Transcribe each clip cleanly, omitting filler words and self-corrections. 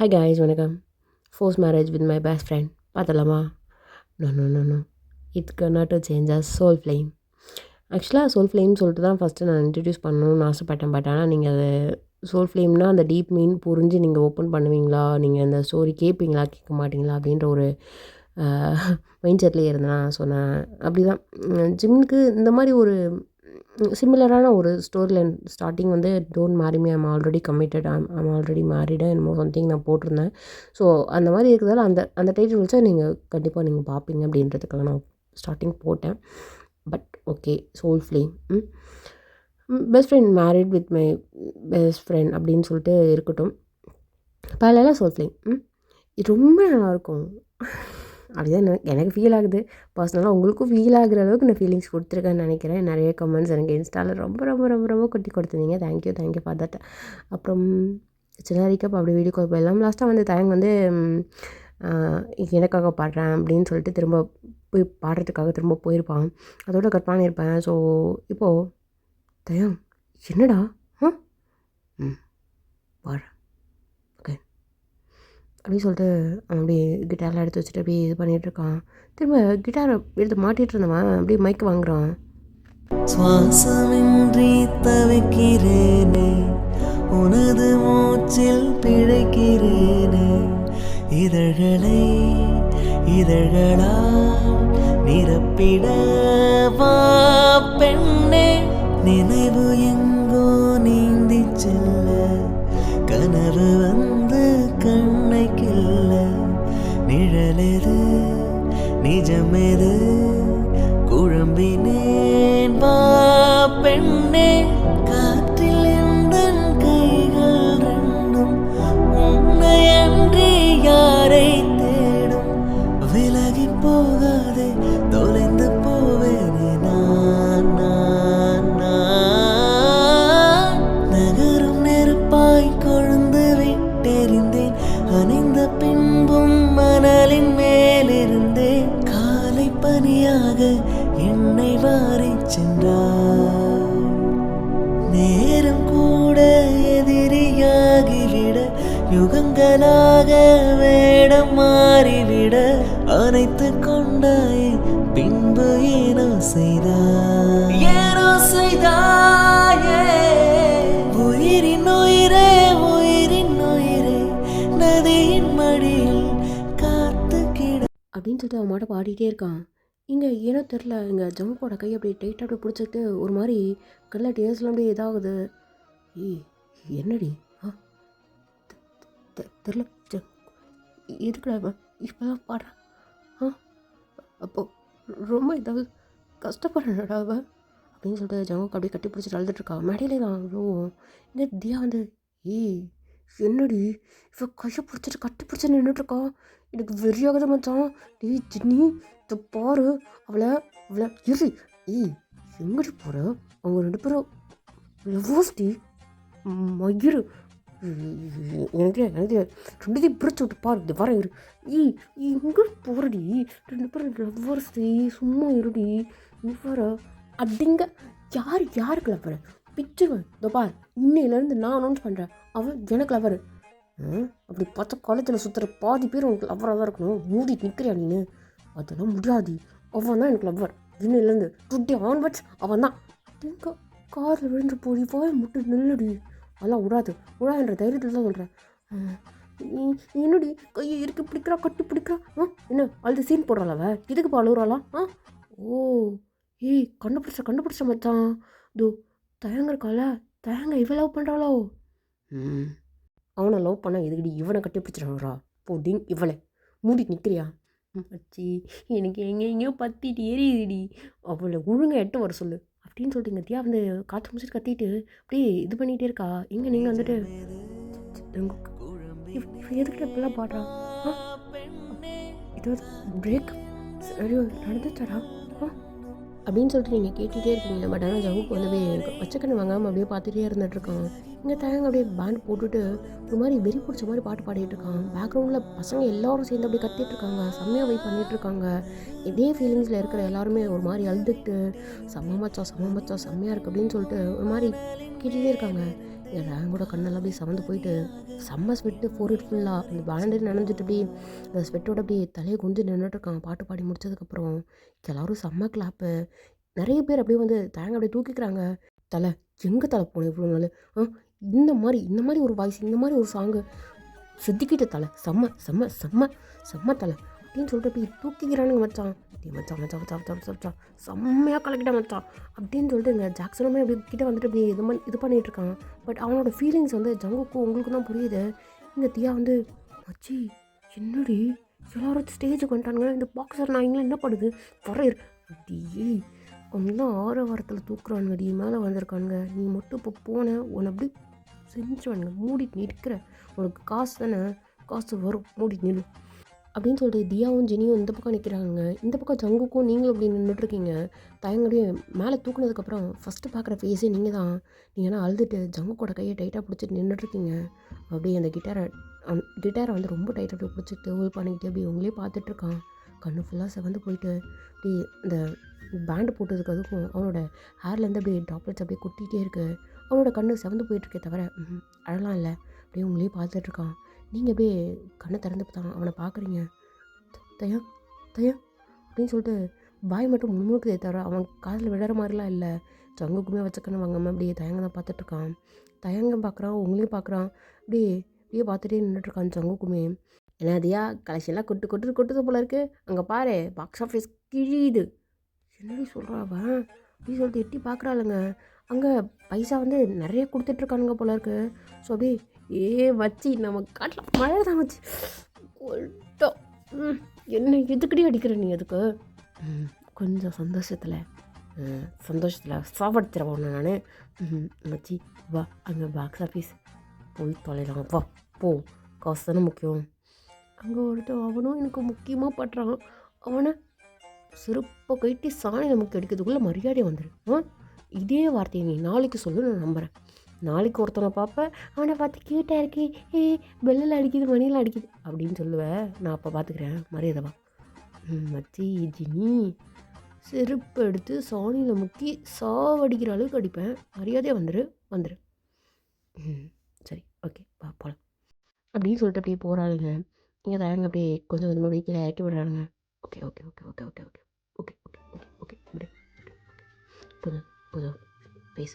Hi guys, வணக்கம். Forced marriage with my best friend பார்த்தலாமா? No no no no it's gonna to change as soul flame. ஆக்சுவலாக soul flame சொல்லிட்டு தான் first நான் introduce பண்ணணும்னு ஆசைப்பட்டேன். பட் ஆனால் நீங்கள் அதை சோல் ஃப்ளேம்னா அந்த டீப் மீன் புரிஞ்சு நீங்கள் ஓப்பன் பண்ணுவீங்களா, நீங்கள் அந்த ஸ்டோரி கேட்பீங்களா கேட்க மாட்டிங்களா அப்படின்ற ஒரு மைண்ட் செட்லேயே இருந்தேன். நான் சொன்னேன் அப்படி தான் ஜிம்முக்கு இந்த மாதிரி ஒரு சிமிலரான ஒரு ஸ்டோரி லைன் ஸ்டார்டிங் வந்து don't marry me, I'm already committed, I'm already married என்னமோ சம்திங் நான் போட்டிருந்தேன். ஸோ அந்த மாதிரி இருக்கிறதால அந்த அந்த டைட்டில் வச்சா நீங்கள் கண்டிப்பாக நீங்கள் பார்ப்பீங்க அப்படின்றதுக்காக நான் ஸ்டார்டிங் போட்டேன். But okay, soul flame best friend married with my best friend அப்படின்னு சொல்லிட்டு இருக்கட்டும். பரவாயில்ல, சோல் ஃப்ளேம் இது ரொம்ப நல்லாயிருக்கும். அப்படிதான் எனக்கு ஃபீல் ஆகுது. பர்சனலாக உங்களுக்கும் ஃபீல் ஆகுற அளவுக்கு நான் ஃபீலிங்ஸ் கொடுத்துருக்கேன்னு நினைக்கிறேன். நிறைய கமெண்ட்ஸ் எனக்கு இன்ஸ்டாவில் ரொம்ப ரொம்ப ரொம்ப ரொம்ப கொட்டி கொடுத்துருந்தீங்க. Thank you for that. அப்புறம் சின்ன ரீக்கப் அப்படி வீடியோ கால் போயிடலாம். லாஸ்ட்டாக வந்து தயங்க வந்து எனக்காக பாடுறேன் அப்படின்னு சொல்லிட்டு திரும்ப போய் பாடுறதுக்காக திரும்ப போயிருப்பான். அதோட கட் பண்ணியிருப்பேன். ஸோ இப்போது தயம் என்னடா பாடுறேன் ஓகே அப்படின்னு சொல்லிட்டு அவன் அப்படியே கிட்டாரில் எடுத்து வச்சுட்டு அப்படியே இது பண்ணிகிட்ருக்கான். திரும்ப கிட்டாரை எடுத்து மாட்டிகிட்டு இருந்தவன் அப்படியே மைக் வாங்குறான். சுவாசமின்றி தவிக்கிறேனே, உனது மூச்சில் பிழைக்கிறேனே, இதழ்களை இதழ்களால் நிரப்பிட வா பெண்ணே, நினைவு எங்கோ நீந்தி செல்ல, கனவு வந்து கண்ணை கில்ல, நிழலெது நிஜமெது குழம்பினேன் வா பெண்ணே, காற்றில் எந்தன் கைகள் ரெண்டும் உன்னையன்றி யாரை தேடும், விலகி போகாதே தொலைந்து போவேனே நான் நான் நான். நகரும் நெருப்பாய் கொழுந்து விட்டெறிந்தேன், அணிந்த பின்பும் மணலின் மேலிருந்தேன், காலை பனியாக என்னை வாரி சென்றார். நேரம் கூட எதிரியாகிவிட, யுகங்களாக வேடம் மாறிவிட, அணைத்து கொண்டாய் பின்பு ஏனோ செய்தாயே, உயிரின் உயிரே உயிரின் உயிரே, நதியின் மடியில் காத்து கிட அப்படின்னு சொல்லிட்டு அவன் மாட்ட பாடிட்டே இருக்கான். இங்கே ஏனோ தெரில, இங்கே ஜங்குக்கோட கை அப்படியே டைட்டாக அப்படியே பிடிச்சிட்டு ஒரு மாதிரி கல்ல டேஸ்லாம் அப்படியே இதாகுது. ஏய் என்னடி தெரில எதுக்குடா இவன் இப்போ தான் பாடுறான்? அப்போ ரொம்ப இதாவது கஷ்டப்படுறடா அவன் அப்படின்னு சொல்லிட்டு ஜங்குக்கு அப்படியே கட்டி பிடிச்சிட்டு அழுதுட்டுருக்கா. மேடையிலே தான் அவ்வளோ. இங்கே தியா வந்து ஏய் என்னடி இவ கையை பிடிச்சிட்டு கட்டி பிடிச்சி நின்றுட்டுருக்கா, எனக்கு வெறியாகத மச்சான். டேய் ஜின்னி இதை பாரு, அவளை அவளை இரு. ஏய் எங்கிட்டு போகிற? அவங்க ரெண்டு பேரும் லவ்வோஸ்டி மயிறு. எனக்கு ரெண்டுத்தையும் பிரித்து விட்டு பாரு, இது வர இரு. ஏய் எங்கே போகிறடி? ரெண்டு பேரும் லவ்வர்ஸ்டி, சும்மா இருடி. நீ வர அப்படிங்க யாருக்கு லவ்வர் பிச்சுருவேன். இதோ பார், இன்னையிலேருந்து நான் அனௌன்ஸ் பண்ணுறேன், அவன் எனக்கு லவ்வர். அப்படி பார்த்தா காலேஜில் சுற்றுற பாதி பேர் உனக்கு லவ்வராக தான் இருக்கணும். மூடிட்டு நிற்கிறியா நீ? அதெல்லாம் முடியாது. அவன் தான் எனக்கு லவ்வர். இன்னையிலேருந்து டுடே ஆன்வர்ட்ஸ் அவன் தான். எங்க காரில் விழுந்து போடி வாய் முட்டு நில்லுடி. அதெல்லாம் விடாதுன்ற தைரியத்தில் தான் சொல்கிறேன். என்னடி கையை இறுக்கி பிடிக்கிறா, கட்டி பிடிக்கிறா. என்ன அழுது சீன் போடுறாள் அவ? இதுக்குப்பா அழுகுறாளா? ஓ ஏய் கண்டுபிடிச்ச மச்சான். தோ தயங்க இருக்காள, தயங்க இவ லவ் பண்ணுறாளோ? அவனை லவ் பண்ணால் எதுக்கடி இவனை கட்டி பிடிச்சிடறா? போடிங் இவளை மூடி நிற்கிறியா? அச்சி எனக்கு எங்கேயோ பத்திட்டு எரியுதுடி, அவளை ஒழுங்காக எட்டு வர சொல்லு அப்படின்னு சொல்லிட்டு இங்கே தியா வந்து காற்று முடிச்சுட்டு கத்திட்டு அப்படியே இது பண்ணிகிட்டே இருக்கா. எங்கே நீங்கள் வந்துட்டு எதுக்கு இப்பெல்லாம் பாடுறா? இது பிரேக் நடந்துச்சாடா அப்படின்னு சொல்லிட்டு நீங்கள் கேட்டுகிட்டே இருக்கீங்க. பட் ஆனால் ஜவுக்கு வந்து பச்சைக்கண்ணு வாங்காமல் அப்படியே பார்த்துட்டே இருந்துகிட்ருக்கான். இங்கே தயங்க அப்படியே பேண்ட் போட்டுட்டு ஒரு மாதிரி வெறி பிடிச்ச மாதிரி பாட்டு பாடிட்டு இருக்கான். பேக்ரவுண்டில் பசங்க எல்லோரும் சேர்ந்து அப்படியே கத்திட்டு இருக்காங்க, செம்மையாக வெயிட் பண்ணிகிட்ருக்காங்க. இதே ஃபீலிங்ஸில் இருக்கிற எல்லாருமே ஒரு மாதிரி அழுதுட்டு செம்ம மச்சா செம்மையாக இருக்குது அப்படின்னு சொல்லிட்டு ஒரு மாதிரி கேட்டுகிட்டே இருக்காங்க. என் ரேங்கோட கண்ணெல்லாம் அப்படியே சவந்து போயிட்டு செம்ம ஸ்வெட்டு ஃபோர்ஹெட் ஃபுல்லாக அந்த பேண்டு நனைஞ்சிட்டு அப்படியே அந்த ஸ்வெட்டோட அப்படியே தலையை குஞ்சு நின்றுட்டுருக்காங்க. பாட்டு பாடி முடிச்சதுக்கப்புறம் எல்லோரும் செம்ம கிளாப்பு. நிறைய பேர் அப்படியே வந்து தேங்க அப்படியே தூக்கிக்கிறாங்க. தலை எங்கே தலை போனேன் இவ்வளோ நாள்? இந்த மாதிரி ஒரு வாய்ஸ், இந்த மாதிரி ஒரு சாங்கு செதுக்கிட்ட தலை, செம்ம செம்ம செம்ம செம்ம தலை அப்படின்னு சொல்லிட்டு அப்படி தூக்கிக்கிறானுங்க மச்சான். மச்சான் மச்சான் மச்சான் மச்சான் மச்சான் மச்சான் செம்மையாக கலக்கிட்டேன் மச்சான் அப்படின்னு சொல்லிட்டு இங்கே ஜாக்சனுமே அப்படி கிட்டே வந்துட்டு அப்படி இது பண்ணிகிட்டு இருக்கான். பட் அவனோட ஃபீலிங்ஸ் வந்து ஜங்குக்கும் உங்களுக்கு தான் புரியுது. இங்கே தியா வந்து மச்சி என்னடி எல்லாரும் ஸ்டேஜுக்கு வந்துட்டானுங்க, இந்த பாக்ஸர் நான் இங்கே என்ன பண்ணுது வரையிரு அப்படியே அவங்களாம் 6 வாரத்தில் தூக்குறானுங்கடி, மேலே வந்திருக்கானுங்க. நீ மட்டும் இப்போ போன உன்னை அப்படி செஞ்சுவானுங்க, மூடிட்டு நிற்கிற, உனக்கு காசு தானே, காசு வரும், மூடிட்டு நில்லு அப்படின்னு சொல்லிட்டு தியாவும் ஜெனியும் இந்த பக்கம் நிற்கிறாங்க. இந்த பக்கம் ஜங்குக்கும் நீங்களும் அப்படி நின்றுட்டுருக்கீங்க. தயங்கடியே மேலே தூக்குனதுக்கப்புறம் ஃபஸ்ட்டு பார்க்குற ஃபேஸே நீங்கள் தான். நீங்கன்னா அழுதுட்டு ஜங்குக்கோட கையை டைட்டாக பிடிச்சிட்டு நின்றுட்டுருக்கீங்க. அப்படியே அந்த கிட்டாரை வந்து ரொம்ப டைட்டாக அப்படியே பிடிச்சிட்டு ஹோல்ட் பண்ணிக்கிட்டு அப்படியே உங்களே பார்த்துட்ருக்கான். கண்ணு ஃபுல்லாக செவந்து போயிட்டு அப்படி இந்த பேண்டு போட்டதுக்கு அதுக்கும் அவனோட ஹேர்லேருந்து அப்படியே ட்ராப்லெட்ஸ் அப்படியே கொட்டிகிட்டே இருக்குது. அவனோட கண்ணு செவந்து போயிட்டுருக்கே தவிர அழலாம் இல்லை. அப்படியே உங்களே பார்த்துட்ருக்கான். நீங்கள் அப்படியே கண்ணை திறந்து தான் அவனை பார்க்குறீங்க. தயா தயா அப்படின்னு சொல்லிட்டு பாய் மட்டும் முன்னுக்குதே தவிர அவன் காதில் விடுற மாதிரிலாம் இல்லை. ஜங்குக்குமே வச்ச கண்ணு வாங்காமல் அப்படியே தயங்க தான் பார்த்துட்ருக்கான். தயங்கம் பார்க்குறான், உங்களையும் பார்க்குறான். அப்படியே பார்த்துட்டே நின்றுட்டுருக்கான் ஜங்குக்குமே. ஏன்னா அதியா கலெக்ஷன்லாம் கொட்டுது போல இருக்குது, அங்கே பாரு பாக்ஸ் ஆஃபீஸ் கிழியுது. என்னடி சொல்கிறாவன் அப்படின்னு சொல்லிட்டு எட்டி பார்க்குறாளுங்க. அங்கே பைசா வந்து நிறைய கொடுத்துட்ருக்கானுங்க போல இருக்கு. ஸோ அப்படியே வச்சு நம்ம காட்டில் மழை தான் வச்சு கொட்டோம். என்ன எதுக்கடி அடிக்கிற நீ அதுக்கு? கொஞ்சம் சந்தோஷத்தில் சாப்பிடுத்துறேன் நான். மச்சி வா, அங்கே பாக்ஸ் ஆஃபீஸ் போய் தொலைலாம், வா போ, காசு தானே முக்கியம். அங்கே ஒருத்தர் அவனும் எனக்கு முக்கியமாக பட்டுறான். அவனை சிறப்பாக கட்டி சாணி நமக்கு எடுக்கிறதுக்குள்ளே மரியாதை வந்துடும். இதே வார்த்தையை நீ நாளைக்கு சொல்லு, நான் நம்புகிறேன். நாளைக்கு ஒருத்தனை பார்ப்பேன், அவனை பார்த்து கியூட்டாக இருக்கு, பெல்லில் அடிக்குது, மணியில் அடிக்குது அப்படின்னு சொல்லுவேன். நான் அப்போ பார்த்துக்கிறேன், மரியாதைவா. மச்சி ஜினி செருப்பு எடுத்து சாணியில் முக்கி சாவடிக்கிற அளவுக்கு அடிப்பேன், மரியாதையாக வந்துரு. சரி ஓகே வா போகலாம் அப்படின்னு சொல்லிட்டு அப்படியே போகிறாளுங்க. இங்கே தயங்க அப்படியே கொஞ்சம் கொஞ்சமாக வீட்டில் இறக்கி விடுறானுங்க. Okay okay okay okay okay okay okay okay okay okay விடு புது ப்ளீஸ்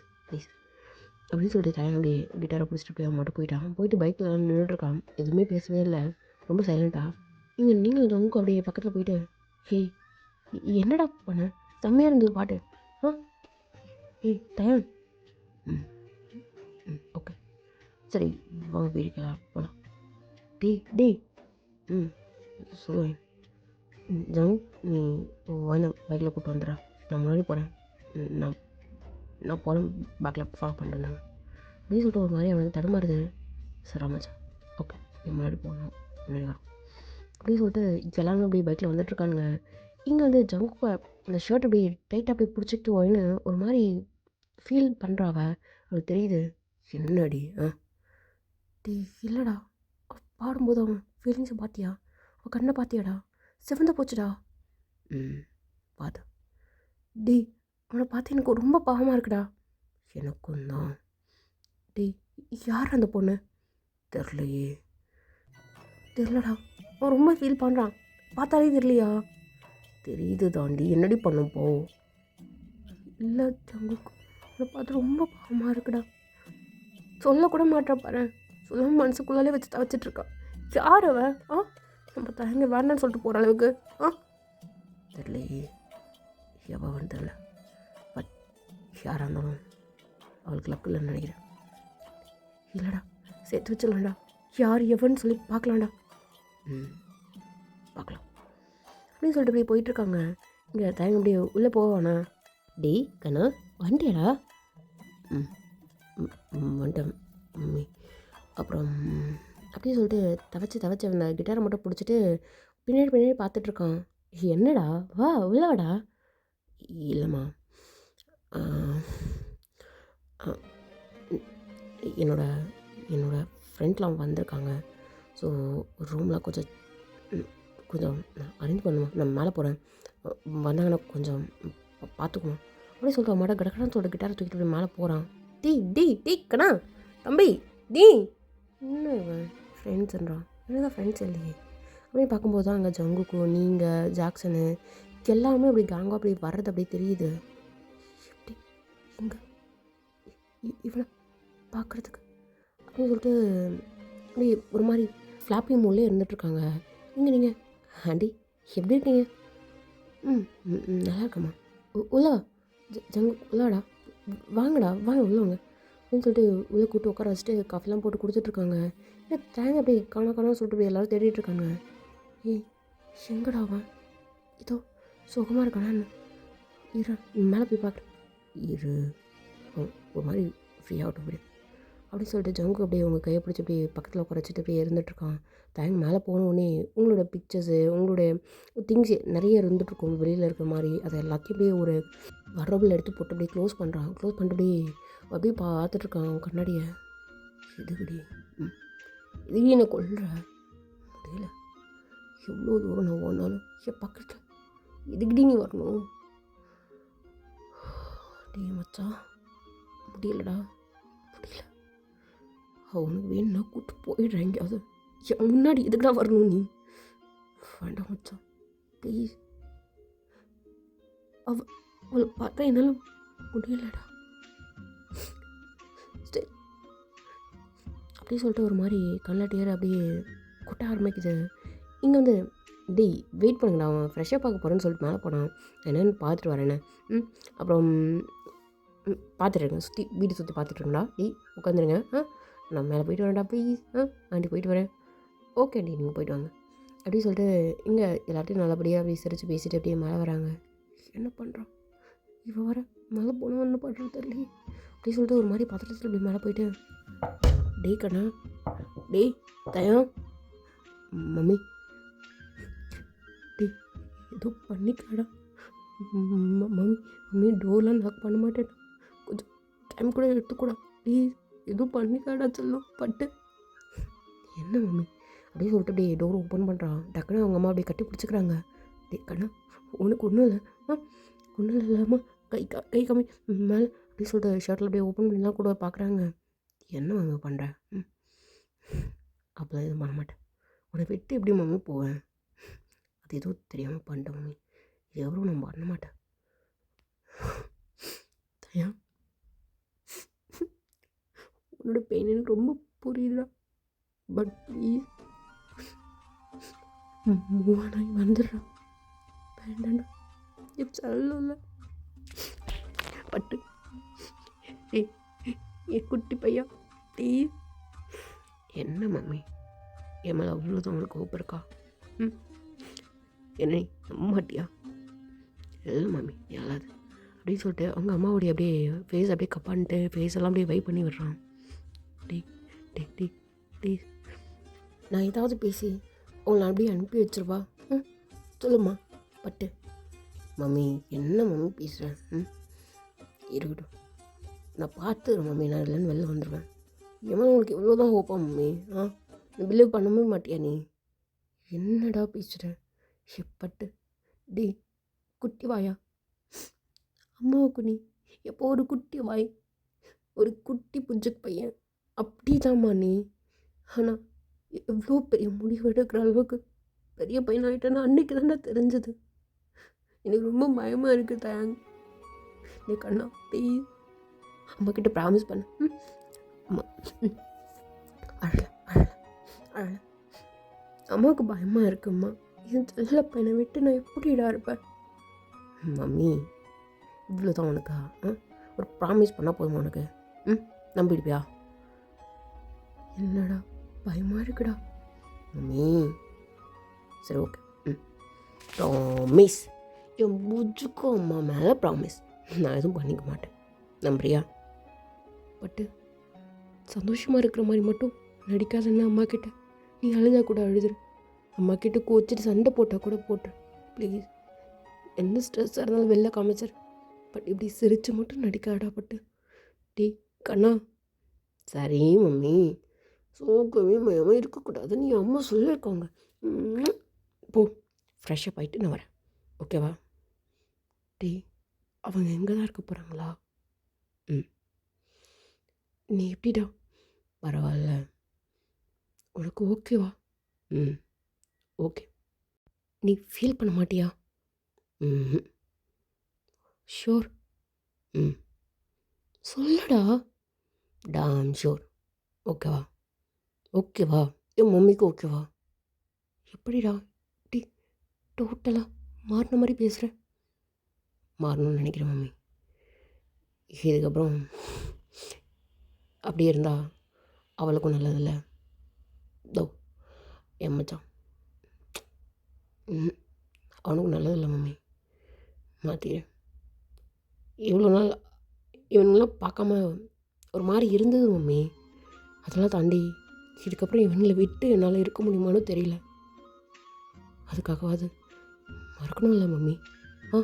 அப்படின்னு சொல்லிட்டு தயங்க அப்படியே கிட்டாரை பிடிச்சிட்டு அப்படியே அவன் மட்டும் போயிட்டு பைக்கில் நின்றுட்டுருக்கான். எதுவுமே பேசவே இல்லை, ரொம்ப சைலண்ட்டாக. நீங்கள் ஜங்கு அப்படியே பக்கத்தில் போயிட்டு ஹே என்னடா பண்ண, செம்மையாக இருந்தது பாட்டு. தயன் ஓகே சரி வாங்க வீட்டுக்கலாம் போகலாம். டே சொல்லுவேன் ஜங், நீ வாங்க பைக்கில் கூப்பிட்டு வந்துடுறா, நான் முன்னாடி போகிறேன், நான் போகிறேன் பேக்கில் ஃபாலோ பண்ணுறேன் அப்படின்னு சொல்லிட்டு ஒரு மாதிரி அவனுக்கு தடுமாறுது. சரி ஆமாச்சா ஓகே, நீ முன்னாடி போகணும், முன்னாடி வரும் அப்படின்னு சொல்லிட்டு எல்லாருமே அப்படியே பைக்கில் வந்துட்டுருக்கானுங்க. இங்கே வந்து ஜங்குக்கு அந்த ஷர்ட் அப்படியே டைட்டாக அப்படியே பிடிச்சிக்கிட்டு ஒன்று ஒரு மாதிரி ஃபீல் பண்ணுறாவ, அவளுக்கு தெரியுது. என்னடி இல்லைடா, பாடும்போது அவன் ஃபீலிங்ஸை பார்த்தியா, அவன் கண்ணை பார்த்தியாடா, சிவந்த போச்சுடா. பார்த்து அவனை பார்த்து எனக்கு ரொம்ப பாவமாக இருக்குடா. எனக்கும் தான். யார் அந்த பொண்ணு தெரிலடா, அவன் ரொம்ப ஃபீல் பண்ணுறான், பார்த்தாலே தெரியலையா? தெரியுது தாண்டி, என்னடி பண்ணும் போ. இல்லை ஜங்குக்கு அவனை பார்த்து ரொம்ப பாவமாக இருக்குடா, சொல்லக்கூட மாட்டான் பாரு, சொல்லாமல் மனசுக்குள்ளாலே வச்சுட்ருக்கான். யார் அவன்? நம்ம தயங்க வேண்டான்னு சொல்லிட்டு போகிற அளவுக்கு தெரியலையே, எவன் தெரில. பட் யாராக இருந்தாலும் அவளுக்கு லக்கு இல்லைன்னு நினைக்கிறேன். இல்லைடா சேர்த்து வச்சிடலாம்டா, யார் எவன்னு சொல்லி பார்க்கலாம்டா. பார்க்கலாம் அப்படின்னு சொல்லிட்டு அப்படியே போயிட்டுருக்காங்க. இங்கே தயங்க அப்படியே உள்ளே போவானா? கண்ணா வந்துட்டியாடா? வந்துட்டேன் மம்மி. அப்புறம் அப்படின்னு சொல்லிட்டு தவச்சு அந்த கிட்டாரை மட்டும் பிடிச்சிட்டு பின்னாடி பார்த்துட்ருக்கான். என்னடா வா உள்ளவாடா. இல்லைம்மா, என்னோட ஃப்ரெண்ட்லாம் வந்திருக்காங்க. ஸோ ரூமில் கொஞ்சம் அரேஞ்ச் பண்ணுமா, நான் மேலே போகிறேன், வந்தாங்கன்னா கொஞ்சம் பார்த்துக்குவோம் அப்படின்னு சொல்லிட்டு அவன் மாட்ட கடக்கடான்னு சொல்லிட்டு கிட்டாரை தூக்கிட்டு போய் மேலே போகிறான். டீ கண்ணா தம்பி நீ என்ன இவன் ஃப்ரெண்ட்ஸுன்றான், என்னதான் ஃப்ரெண்ட்ஸ் இல்லையே. அப்படியே பார்க்கும்போது தான் அங்கே ஜங்குக்கு நீங்கள் ஜாக்சனு எல்லாருமே அப்படி கேங்காக அப்படி வர்றது அப்படியே தெரியுது. எப்படி இங்கே இவனை பார்க்குறதுக்கு அப்படின்னு சொல்லிட்டு அப்படி ஒரு மாதிரி ஃப்ளாப்பி மூலே இருந்துகிட்ருக்காங்க. நீங்கள் ஆண்டி எப்படி இருக்கீங்க? நல்லா இருக்கம்மா. உள்ளா ஜங்கு உள்ளாடா, வாங்கடா வாங்க உள்ளவங்க அப்படின்னு சொல்லிட்டு உள்ளே கூப்பிட்டு உட்கார வச்சுட்டு காஃபிலாம் போட்டு கொடுத்துட்ருக்காங்க. ஏன்னா தேங்க அப்படியே காணான்னு சொல்லிட்டு அப்படியே எல்லோரும் தேடிட்டு இருக்காங்க. ஏய் எங்கடா அவன்? இதோ சுகமாக இருக்கானு இரு, மேலே போய் பார்க்குறேன் இரு, ஒரு மாதிரி ஃப்ரீயாகட்டும் அப்படி அப்படின்னு சொல்லிட்டு ஜங்கு அப்படியே உங்கள் கையை பிடிச்சி அப்படியே பக்கத்தில் உட்கார வச்சுட்டு அப்படியே இருந்துகிட்ருக்கான். தேங்க மேலே போனோடனே உங்களோட பிக்சர்ஸு உங்களுடைய திங்ஸ் நிறைய இருந்துகிட்ருக்கும் வெளியில் இருக்கிற மாதிரி, அதை எல்லாத்தையும் அப்படியே ஒரு வரபில் எடுத்து போட்டு அப்படியே க்ளோஸ் பண்ணுறான். க்ளோஸ் பண்ணிட்டு அப்படியே பார்த்துட்ருக்கான் கண்ணாடியை. இதுபடி இதுவே என்னை கொல்ற முடியல, எவ்வளோ தூரம் நான் ஓடினாலும் என் பக்கத்தில் இதுக்கிட்டே நீ வரணும். டே மச்சான் முடியலடா, முடியல. அவனுக்கு வேணும்னா கூப்பிட்டு போயிடுறேன் எங்கேயாவது, என் முன்னாடி இதுக்குடா வரணும் நீ. வேண்டாம் மச்சான் ப்ளீஸ், அவளை பார்த்தா என்னால் முடியலடா. சரி அப்படியே சொல்லிட்டு ஒரு மாதிரி கண்ணாட்டியார் அப்படியே கொட்ட ஆரம்பிக்குது. இங்கே வந்து டேய் வெயிட் பண்ணுங்கடா, அவன் ஃப்ரெஷ்ஷாக பார்க்க போகிறேன்னு சொல்லிட்டு மேலே போனான். என்னென்னு பார்த்துட்டு வரேண்ணே. அப்புறம் பார்த்துட்ருக்கேன், வீடு சுற்றி பார்த்துட்ருக்கேன்டா. டேய் உட்காந்துருங்க. நான் மேலே போயிட்டு வரேன்டா ப்ளீஸ். ஆண்டி போயிட்டு வரேன். ஓகே ஆண்டி நீங்கள் போயிட்டு வாங்க அப்படின்னு சொல்லிட்டு இங்கே எல்லாத்தையும் நல்லபடியாக அப்படியே சிரித்து பேசிட்டு அப்படியே மேலே வராங்க. என்ன பண்ணுறான் இவன் வர, மேலே போனால் என்ன பண்ணுறது தெரியலையே அப்படின்னு சொல்லிட்டு ஒரு மாதிரி பத்திரத்தில் அப்படி மேலே போயிட்டு டேய் கண்ணா, டேய் தயம் மம்மி, டேய் ஏதோ பண்ணிக்காடா மம்மி, மம்மி டோர்லாம் லாக் பண்ண மாட்டேன், கொஞ்சம் டைம் கூட எடுத்துக்கூடா ப்ளீஸ், எதுவும் பண்ணிக்காடா சொல்லும் பட்டு. என்ன மம்மி அப்படியே சொல்லிட்டு அப்படியே டோர் ஓப்பன் பண்ணுறான். டக்குன்னு அவங்க அம்மா அப்படியே கட்டி பிடிச்சிக்கிறாங்க. டே கண்ணா உனக்கு ஒன்றும் இல்லை, ஒன்றும் இல்லாமல் கை காமி மேலே அப்படின்னு சொல்லிட்டு ஷர்ட்டில் அப்படியே ஓப்பன் பண்ணிலாம் கூட பார்க்குறாங்க. என்ன மம்மி பண்ணுறேன்? அப்போலாம் எதுவும் பண்ண மாட்டேன், உன்னை விட்டு எப்படி மம்மி போவேன், அது எதுவும் தெரியாமல் பண்ணிட்டேன் மம்மி, இது எவ்வளோ நான் பண்ண மாட்டேன். தயா உன்னோட பெயின் எனக்கு ரொம்ப புரியுதுடா, பட் ப்ளீஸ் மூவானாய் வந்துடுறா, வேண்டாண்டா இப்போ சொல்லல பட்டு. என் குட்டி பையா ப்ளீஸ். என்ன மம்மி என் மேலே அவ்வளோதான் உங்களுக்கு கோப்பம் இருக்கா? என்னை நம்ப மாட்டியா? இல்லை மம்மி ஏழாது அப்படின்னு சொல்லிட்டு அவங்க அம்மாவுடைய அப்படியே ஃபேஸ் அப்படியே கப்பான்ட்டு ஃபேஸ் எல்லாம் அப்படியே வைப் பண்ணி விடுறான். டே டே டே ப்ளீஸ், நான் ஏதாவது பேசி உங்களை அப்படியே அனுப்பி வச்சிருவா? சொல்லுமா பட்டு. மம்மி என்ன மம்மி பேசுகிறேன்? இருக்கட்டும் நான் பார்த்துக்கிறேன் மம்மி, நான் இல்லைன்னு வெளில வந்துடுவேன். ஏமா உங்களுக்கு இவ்வளோதான் ஹோப்பா மம்மி? நீ பிலீவ் பண்ணவே மாட்டியா நீ? என்னடா பேசுகிற பட்டு? டே குட்டி வாயா, அம்மாவுக்கு நீ எப்போ ஒரு குட்டி வாய், ஒரு குட்டி புஜ்ஜுக்கு பையன் அப்படி தான்மா நீ. ஆனால் எவ்வளோ பெரிய முடிவு எடுக்கிற அளவுக்கு பெரிய பையன் ஆகிட்டேன்னா அன்றைக்கி தானே தெரிஞ்சது. எனக்கு ரொம்ப பயமாக இருக்குது தயாங். நீ கண்ணா ப்ளீஸ் அம்மாக்கிட்ட ப்ராமிஸ் பண்ண. அம்மா அழல அழல அழல, அம்மாவுக்கு பயமாக இருக்கும்மா, என் செல்ல பையனை விட்டு நான் எப்படிடா இருப்பேன்? மம்மி இவ்வளோ தான் உனக்கா? ஒரு ப்ராமிஸ் பண்ணால் போதுமா உனக்கு? நம்பிடுப்பியா? என்னடா பயமாக இருக்குடா மம்மி. சரி ஓகே ப்ராமிஸ், என் புஜுக்கும் அம்மா மேலே ப்ராமிஸ், நான் எதுவும் பண்ணிக்க மாட்டேன், நம்புறியா? பட்டு சந்தோஷமாக இருக்கிற மாதிரி மட்டும் நடிக்காதன்னா அம்மா கிட்ட. நீ அழுதா கூட அழுதுரு, அம்மா கிட்ட கோச்சிட்டு சண்டை போட்டால் கூட போட்டுரு ப்ளீஸ். என்ன ஸ்ட்ரெஸ்ஸாக இருந்தாலும் வெளில காமிச்சிரு, பட் இப்படி சிரித்து மட்டும் நடிக்காடா பட்டு. டே கண்ணா. சரி மம்மி, சோகமே மயமாக இருக்கக்கூடாதுன்னு நீ அம்மா சொல்லியிருக்காங்க. போ ஃப்ரெஷ்ஷப் ஆகிட்டு நான் வரேன், ஓகேவா? டே அவங்க எங்கே தான் இருக்க போகிறாங்களா? நீ எப்படிடா பரவாயில்ல. உனக்கு ஓகேவா? ம். ஓகே. நீ ஃபீல் பண்ண மாட்டியா? ம்ஹ்ம். ஷூர்? ம். சொல்லுடா. Tom sure. ஓகேவா? ஓகேவா? என் மம்மிக்கு ஓகேவா? எப்படிடா இப்படி டோட்டலா மாறுன மாரி பேசுற? மாறணும்னு நினைக்கிறேன் மம்மி. இதுக்கப்புறம் அப்படியே இருந்தா அவளுக்கும் நல்லதில்ல. தோ என் மச்சான். ம். அவனுக்கும் நல்லதில்ல மம்மி. மாற்றிடு. இவ்வளோ நாள் இவனுங்களாம் பார்க்காம ஒரு மாதிரி இருந்தது மம்மி. அதெல்லாம் தாண்டி இதுக்கப்புறம் இவனுங்களை விட்டு என்னால் இருக்க முடியுமான்னு தெரியல. அதுக்காகவாது மறக்கணும்ல மம்மி. ஆ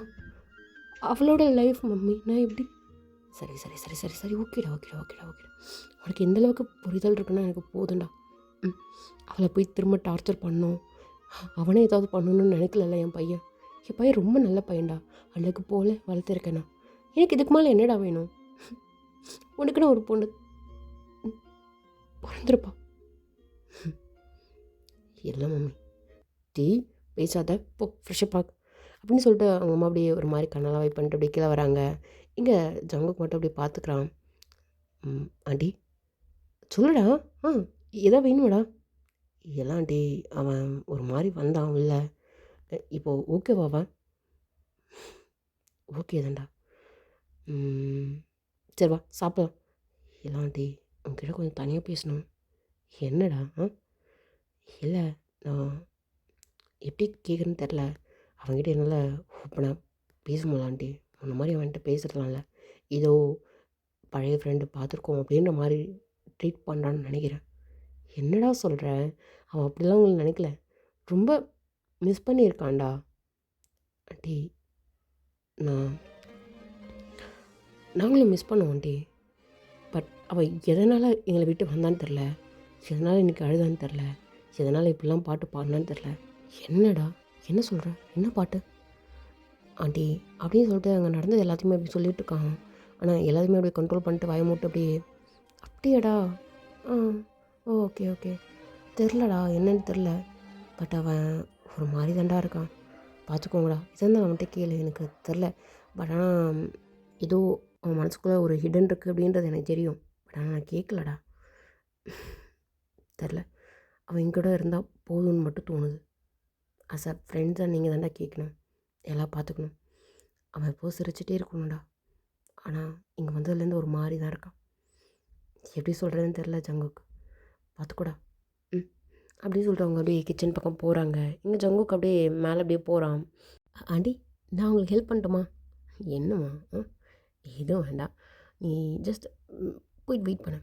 அவளோட லைஃப் மம்மி. நான் எப்படி? சரி சரி சரி சரி சரி ஓகேடா ஓகேடா ஓகேடா ஓகேடா. உனக்கு எந்த அளவுக்கு புரிதல் இருக்குன்னா எனக்கு போதும்டா. ம். அவளை போய் திரும்ப டார்ச்சர் பண்ணணும், அவனே ஏதாவது பண்ணணும்னு நினைக்கலல்ல என் பையன். என் பையன் ரொம்ப நல்ல பையன்டா. அழகு போல வளர்த்துருக்கேண்ணா. எனக்கு இதுக்கு மேலே என்னடா வேணும்? உனக்குன்னு ஒரு பொண்ணு பிறந்திருப்பா. இல்லை மம்மி. டீ பேசாத போ ஃப்ரெஷ்ஷப் ஆகு அப்படின்னு சொல்லிட்டு அவங்க அம்மா அப்படியே ஒரு மாதிரி கண்ணெல்லாம் வைப் பண்ணிட்டு அப்படியே கீழே வராங்க. இங்கே ஜங்குக்கு மட்டும் அப்படியே பார்த்துக்குறான். ஆண்டி சொல்லுடா. ஆ எதா வேணுமாடா? இதெல்லாம் ஆண்டி அவன் ஒரு மாதிரி வந்தான் இல்லை. இப்போது ஓகேவா அவன்? ஓகே தான்டா. சரி வா சாப்பிடலாம். இதெல்லாம் ஆண்டி உங்ககிட்ட கொஞ்சம் தனியாக பேசணும். என்னடா? ஆ இல்லை நான் எப்படி கேட்குறேன்னு தெரில. அவன்கிட்ட என்னால் ஓப்பனாக பேச முடியல ஆண்டி. முன்ன மாதிரி அவன்கிட்ட பேசுகிறதுலாம்ல. ஏதோ பழைய ஃப்ரெண்டு பார்த்துருக்கோம் அப்படின்ற மாதிரி ட்ரீட் பண்ணுறான்னு நினைக்கிறேன். என்னடா சொல்கிற? அவன் அப்படிலாம் உங்களுக்கு நினைக்கல. ரொம்ப மிஸ் பண்ணியிருக்கான்டா. ஆண்டி நாங்களும் மிஸ் பண்ணோம் ஆண்டி. பட் அவள் எதனால் எங்களை விட்டு வந்தான்னு தெரில, எதனால் இன்றைக்கி அழுதான்னு தெரில, எதனால் இப்படிலாம் பாட்டு பாடினான்னு தெரில. என்னடா என்ன சொல்கிற? என்ன பாட்டு? ஆண்டி அப்படின்னு சொல்லிட்டு அங்கே நடந்தது எல்லாத்தையுமே அப்படி சொல்லிட்டு இருக்கான். ஆனால் எல்லாத்தையுமே அப்படியே கண்ட்ரோல் பண்ணிட்டு வாய மூட்டு அப்படியே அப்படியாடா? ஆ ஓகே ஓகே. தெரிலடா என்னன்னு தெரில. பட் அவன் ஒரு மாதிரி தாண்டா இருக்கான். பார்த்துக்கோங்கடா. இதான் அவன்கிட்ட கேளு. எனக்கு தெரில. பட் ஆனால் ஏதோ அவன் மனசுக்குள்ளே ஒரு ஹிடன் இருக்குது அப்படின்றது எனக்கு தெரியும். பட் ஆனால் நான் கேட்கலடா. தெரில. அவன் எங்கூட இருந்தால் போதும்னு மட்டும் தோணுது. அஸ் அ ஃப்ரெண்ட்ஸாக நீங்கள் தாண்டா கேட்கணும். எல்லாம் பார்த்துக்கணும். அவன் எப்போது சிரிச்சிட்டே இருக்கணும்டா. ஆனால் இங்கே வந்ததுலேருந்து ஒரு மாதிரி தான் இருக்கான். எப்படி சொல்கிறதுன்னு தெரில ஜங்குக்கு. பார்த்துக்கூடா. ம் அப்படின்னு சொல்லிட்டு அவங்க அப்படியே கிச்சன் பக்கம் போகிறாங்க. இங்கே ஜங்குக்கு அப்படியே மேலே அப்படியே போகிறான். ஆண்டி நான் உங்களுக்கு ஹெல்ப் பண்ணட்டுமா? என்னம்மா? எதுவும் வேண்டாம். நீ ஜஸ்ட் போயிட்டு வெயிட் பண்ணு.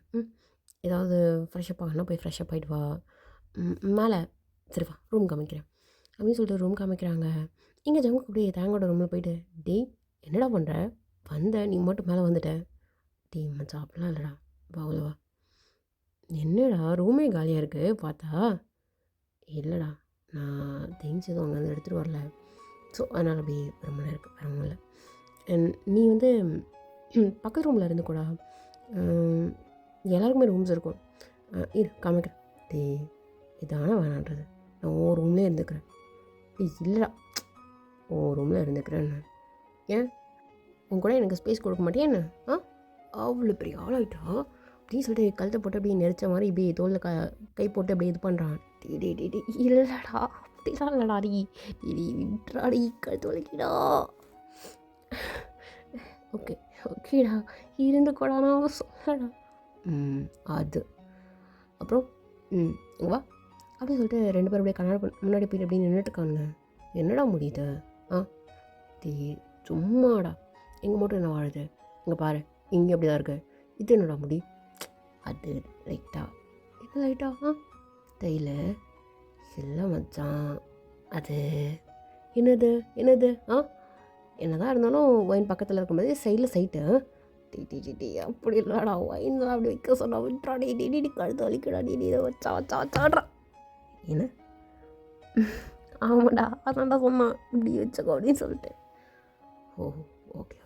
ஏதாவது ஃப்ரெஷ்ஷப் ஆகணும்னா போய் ஃப்ரெஷ்ஷப் ஆகிட்டு வா. மேலே சரி வா ரூம் காமிக்கிறேன் அப்படின்னு சொல்லிட்டு ரூம் காமிக்கிறாங்க. இங்கே ஜங்குக்கு அப்படியே தேங்கோட ரூமில் போயிட்டு டேய் என்னடா பண்ணுற? வந்த நீ மட்டும் மேலே வந்துட்ட. டேய் மச்சான் அப்படிலாம் இல்லைடா. வா உள்ள வா. என்னடா ரூமே காலியாக இருக்குது பார்த்தா? இல்லைடா நான் திங்ஸ் எதுவும் அங்கேருந்து எடுத்துகிட்டு வரல. ஸோ அதனால் அப்படியே ரொம்ப நேரம் இருக்குது. வேறு ஒன்றும் இல்லை. நீ வந்து பக்கத்து ரூமில் இருந்து கூட எல்லாருக்குமே ரூம்ஸ் இருக்கும். இரு காமிக்கிறேன். டேய் இதான வேணான்றது. நான் உன் ரூம்லேயே இருந்துக்கிறேன். டேய் இல்லைடா உன் ரூமில் இருந்துக்கிறேன்னு. ஏன் உன் கூட எனக்கு ஸ்பேஸ் கொடுக்க மாட்டேன் என்ன? அவ்வளோ பெரிய ஆளாயிட்டா அப்படின்னு சொல்லிட்டு கழுத்தை போட்டு அப்படியே நெரிச்ச மாதிரி இப்படி தோளில் கை போட்டு அப்படியே இது பண்ணுறான். டி இல்லைடா அப்படிலாம் இல்லைடா டி விட்றாடி கழுத்து வலிக்கிடா. ஓகே ஓகேடா இருந்து கூட நான் சொல்லடா. அது அப்புறம் இங்கே வா அப்படின்னு சொல்லிட்டு 2 பேரும் அப்படியே கண்ணாடி முன்னாடி போய் அப்படியே நின்றுட்டுருக்காங்க. என்னடா முடியுது? டீ சும்மாடா. எங்கே மட்டும் என்ன வாழுது? இங்கே பாரு இங்கே அப்படி தான் இருக்கு. இது என்னடா முடி? அது லைட்டா இது லைட்டா தையில் இல்லை மச்சான். அது என்னது என்னதான் இருந்தாலும் ஒயின் பக்கத்தில் இருக்கும்போது சைடில் சைட்டு. டி அப்படி இல்லைடா ஒயின்லாம் அப்படி வைக்க சொன்னா விட்றா. டி கழுத்து வலிக்கடா. டி இதை வச்சாடுறா. என்ன? ஆமாடா அதான்டா சொன்னான் இப்படி வச்சுக்கோ அப்படின்னு சொல்லிட்டு. ஓஹோ ஓகே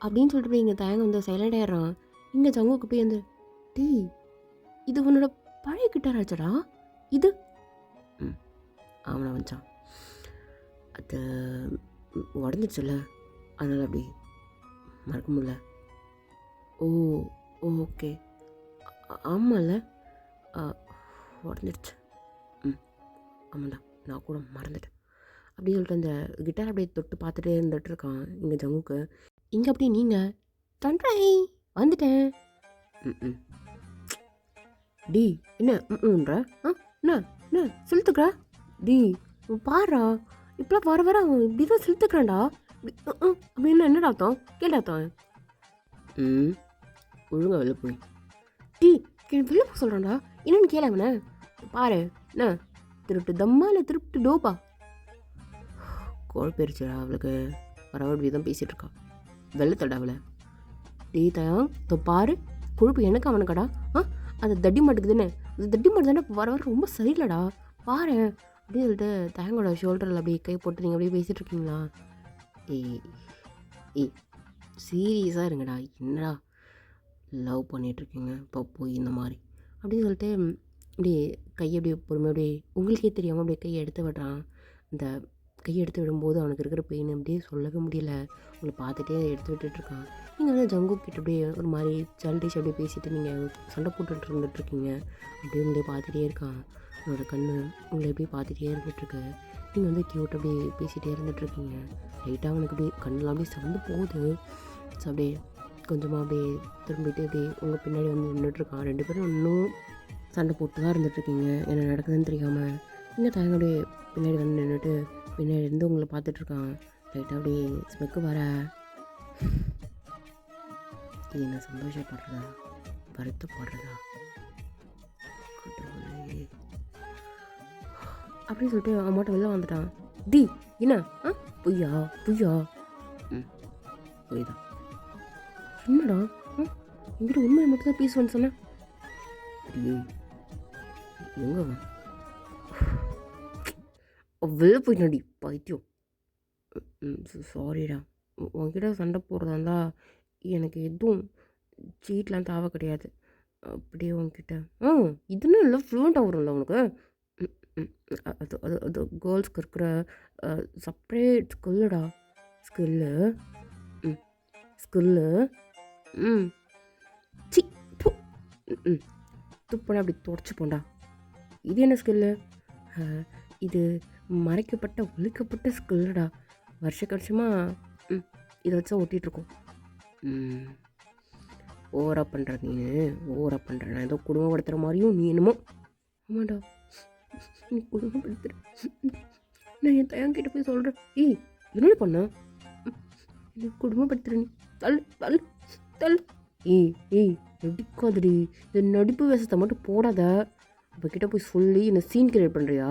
அப்படின்னு சொல்லிட்டு இங்கே தேங்க வந்து சைலண்ட் ஆயிடுறான். இங்கே ஜங்குக்கு போய் வந்து டீ இது உன்னோட பழைய கிட்டார் ஆச்சடா இது. அவனை வச்சான் அது உடஞ்சிச்சுல்ல, அதனால் அப்படி மறக்க முடியல. ஓ ஓகே ஆமாம்ல உடஞ்சிடுச்சு. ஆமாண்டா நான் கூட மறந்துட்டேன் அப்படின்னு சொல்லிட்டு அந்த கிட்டார் அப்படியே தொட்டு பார்த்துட்டே இருந்துகிட்ருக்கான் இங்கே ஜங்குக்கு. இங்கே அப்படியே நீங்கள் தண்டை வந்துட்டேன். டி என்ன ம்ன்ற என்ன என்ன செலுத்துக்கிறா டி பாடுறா இப்போலாம் வர வர அவன் இப்படி தான் செலுத்துக்கிறான்டா அப்படின்னு என்னடா அர்த்தம் கேட்டாத்தான். ஒழுங்கா வெளில போய் டி வெளில போக சொல்கிறான்டா என்னன்னு கேள அவனை பாரு என்ன திருட்டு தம்மா இல்லை திருட்டு டோப்பா குழப்பிருச்சுடா அவளுக்கு. பரவாயில்ல தான் பேசிகிட்டு இருக்கா வெள்ளத்தடா அவளை. டீ தயாங் பாரு கொழுப்பு எனக்கு அவனுக்கடா அது தட்டி மாட்டுக்குதுன்னு அது தட்டி மாட்டு தானே வர வர ரொம்ப சரியில்லடா பாரு அப்படின்னு சொல்லிட்டு தயங்கோட ஷோல்டரில் அப்படியே கை போட்டு நீங்கள் அப்படியே பேசிகிட்டு இருக்கீங்களா. ஏய் சீரியஸாக இருங்கடா என்னடா லவ் பண்ணிகிட்ருக்கீங்க இப்போ போய் இந்த மாதிரி அப்படின்னு சொல்லிட்டு அப்படியே கையை அப்படியே பொறுமை அப்படியே உங்களுக்கே தெரியாமல் அப்படியே கையை எடுத்து விடுறான். அந்த கையை எடுத்து விடும்போது அவனுக்கு இருக்கிற பெயின் அப்படியே சொல்லவே முடியல. உங்களை பார்த்துட்டே எடுத்து விட்டுட்ருக்கான். நீங்கள் வந்து ஜங்கு கிட்ட அப்படியே ஒரு மாதிரி சல்டிஷ் அப்படியே பேசிவிட்டு நீங்கள் சண்டை போட்டுட்டு இருந்துகிட்ருக்கீங்க. அப்படியே உங்களே பார்த்துட்டே இருக்கான். அவனோட கண் உங்களை அப்படியே பார்த்துட்டே இருந்துகிட்ருக்கு. நீங்கள் வந்து க்யூட் அப்படியே பேசிகிட்டே இருந்துகிட்ருக்கீங்க. லைட்டாக அவனுக்கு அப்படியே கண்ணெலாம் அப்படியே சவுண்டு போகுது. ஸோ அப்படியே கொஞ்சமாக அப்படியே திரும்பிட்டு அப்படியே உங்கள் பின்னாடி வந்து நின்றுட்டுருக்கான். 2 பேரும் இன்னும் சண்டை போட்டு தான் இருந்துகிட்ருக்கீங்க. என்ன நடக்குதுன்னு தெரியாமல் இன்னும் தயங்க அப்படியே பின்னாடி வந்து நின்றுட்டு பின்னாடி இருந்து உங்களை பார்த்துட்ருக்கான். லைட்டாக அப்படியே ஸ்மெக்கு வர இது என்ன சந்தோஷப்படுறதா வருத்தப்படுறதா அப்படின்னு சொல்லிட்டு அவன் மட்டும் வெளில வந்துட்டான். டி என்ன பொய்யா பொய்யா பொய் தான் என்னடா எங்கிட்ட உண்மையை மட்டும் தான் பேசுவேன்னு சொன்னேன். எங்க வெளில போயிட்டாடி பைத்தியம். சாரிடா உன்கிட்ட சண்டை போடுறதா இருந்தால் எனக்கு எதுவும் சீட்லாம் தேவை கிடையாது. அப்படியே உன்கிட்ட இதுன்னு இல்லை ஃப்ளூவெண்ட்டாக வரும்ல உனக்கு. அது அது அது கேர்ள்ஸ்க்கு இருக்கிற செப்ரேட் ஸ்கில்லுடா ஸ்கில்லு ஸ்கில்லு சி துப்படா அப்படி தொடச்சி போண்டா. இது என்ன ஸ்கில்லு? இது மறைக்கப்பட்ட ஒழிக்கப்பட்ட ஸ்கில்லுடா. வருஷமாக இதை வச்சு ஓட்டிகிட்ருக்கோம். ஓவராக பண்ணுற நீ ஓவராக பண்ணுற நான் ஏதோ குடும்பப்படுத்துகிற மாதிரியும் நீ என்னமோ. ஆமாண்டா நீ குடும்பப்படுத்துகிற. நான் என் தயங்கிட்ட போய் சொல்கிறேன். என்ன பண்ண நீ குடும்பப்படுத்துகிற நீ தள்ளு தள்ளு தள்ளு. நடிக்காதடி இந்த நடிப்பு வேஷத்தை மட்டும் போடாத. அப்போக்கிட்ட போய் சொல்லி இந்த சீன் கிரியேட் பண்ணுறியா?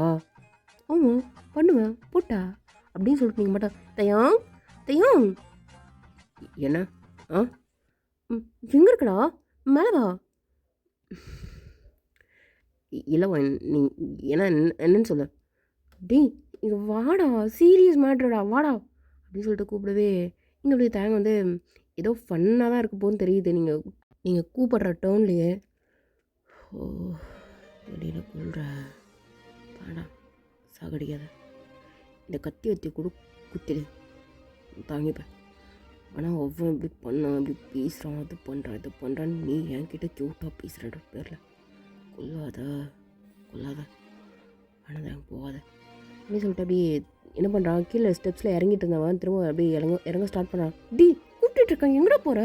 ஆமாம் பண்ணுவேன் போட்டா அப்படின்னு சொல்லிட்டு நீங்கள் மட்டும் தயாங் தயாங் என்ன எங்கே இருக்கடா மேலே வா. இல்லைவா நீ ஏன்னா என்னன்னு சொல்ல. டே இங்கே வாடா சீரியஸ் மேட்ருடா வாடா அப்படின்னு சொல்லிட்டு கூப்பிடவே இங்கே அப்படியே தயங்க வந்து ஏதோ ஃபன்னாக தான் இருக்க போன்னு தெரியுது. நீங்கள் கூப்பிட்ற டேர்ன்லையே வெளியில் கொள்கிற பாடா சாகடிக்காத இந்த கத்தி வத்தி கூட குத்திடு தாங்கிப்பேன். ஆனால் ஒவ்வொரு இப்படி பண்ணான் இப்படி பேசுகிறான் அது பண்ணுறான் இது பண்ணுறான்னு நீ என்கிட்ட க்யூட்டாக பேசுகிற பேரில் கொல்லாத ஆனால் போகாத அப்படின்னு சொல்லிட்டு அப்படியே என்ன பண்ணுறான் கீழே ஸ்டெப்ஸில் இறங்கிட்டு இருந்தவன் திரும்ப அப்படியே இறங்க ஸ்டார்ட் பண்ணான். டி கூப்பிட்டுருக்கான் எங்கடா போகிற?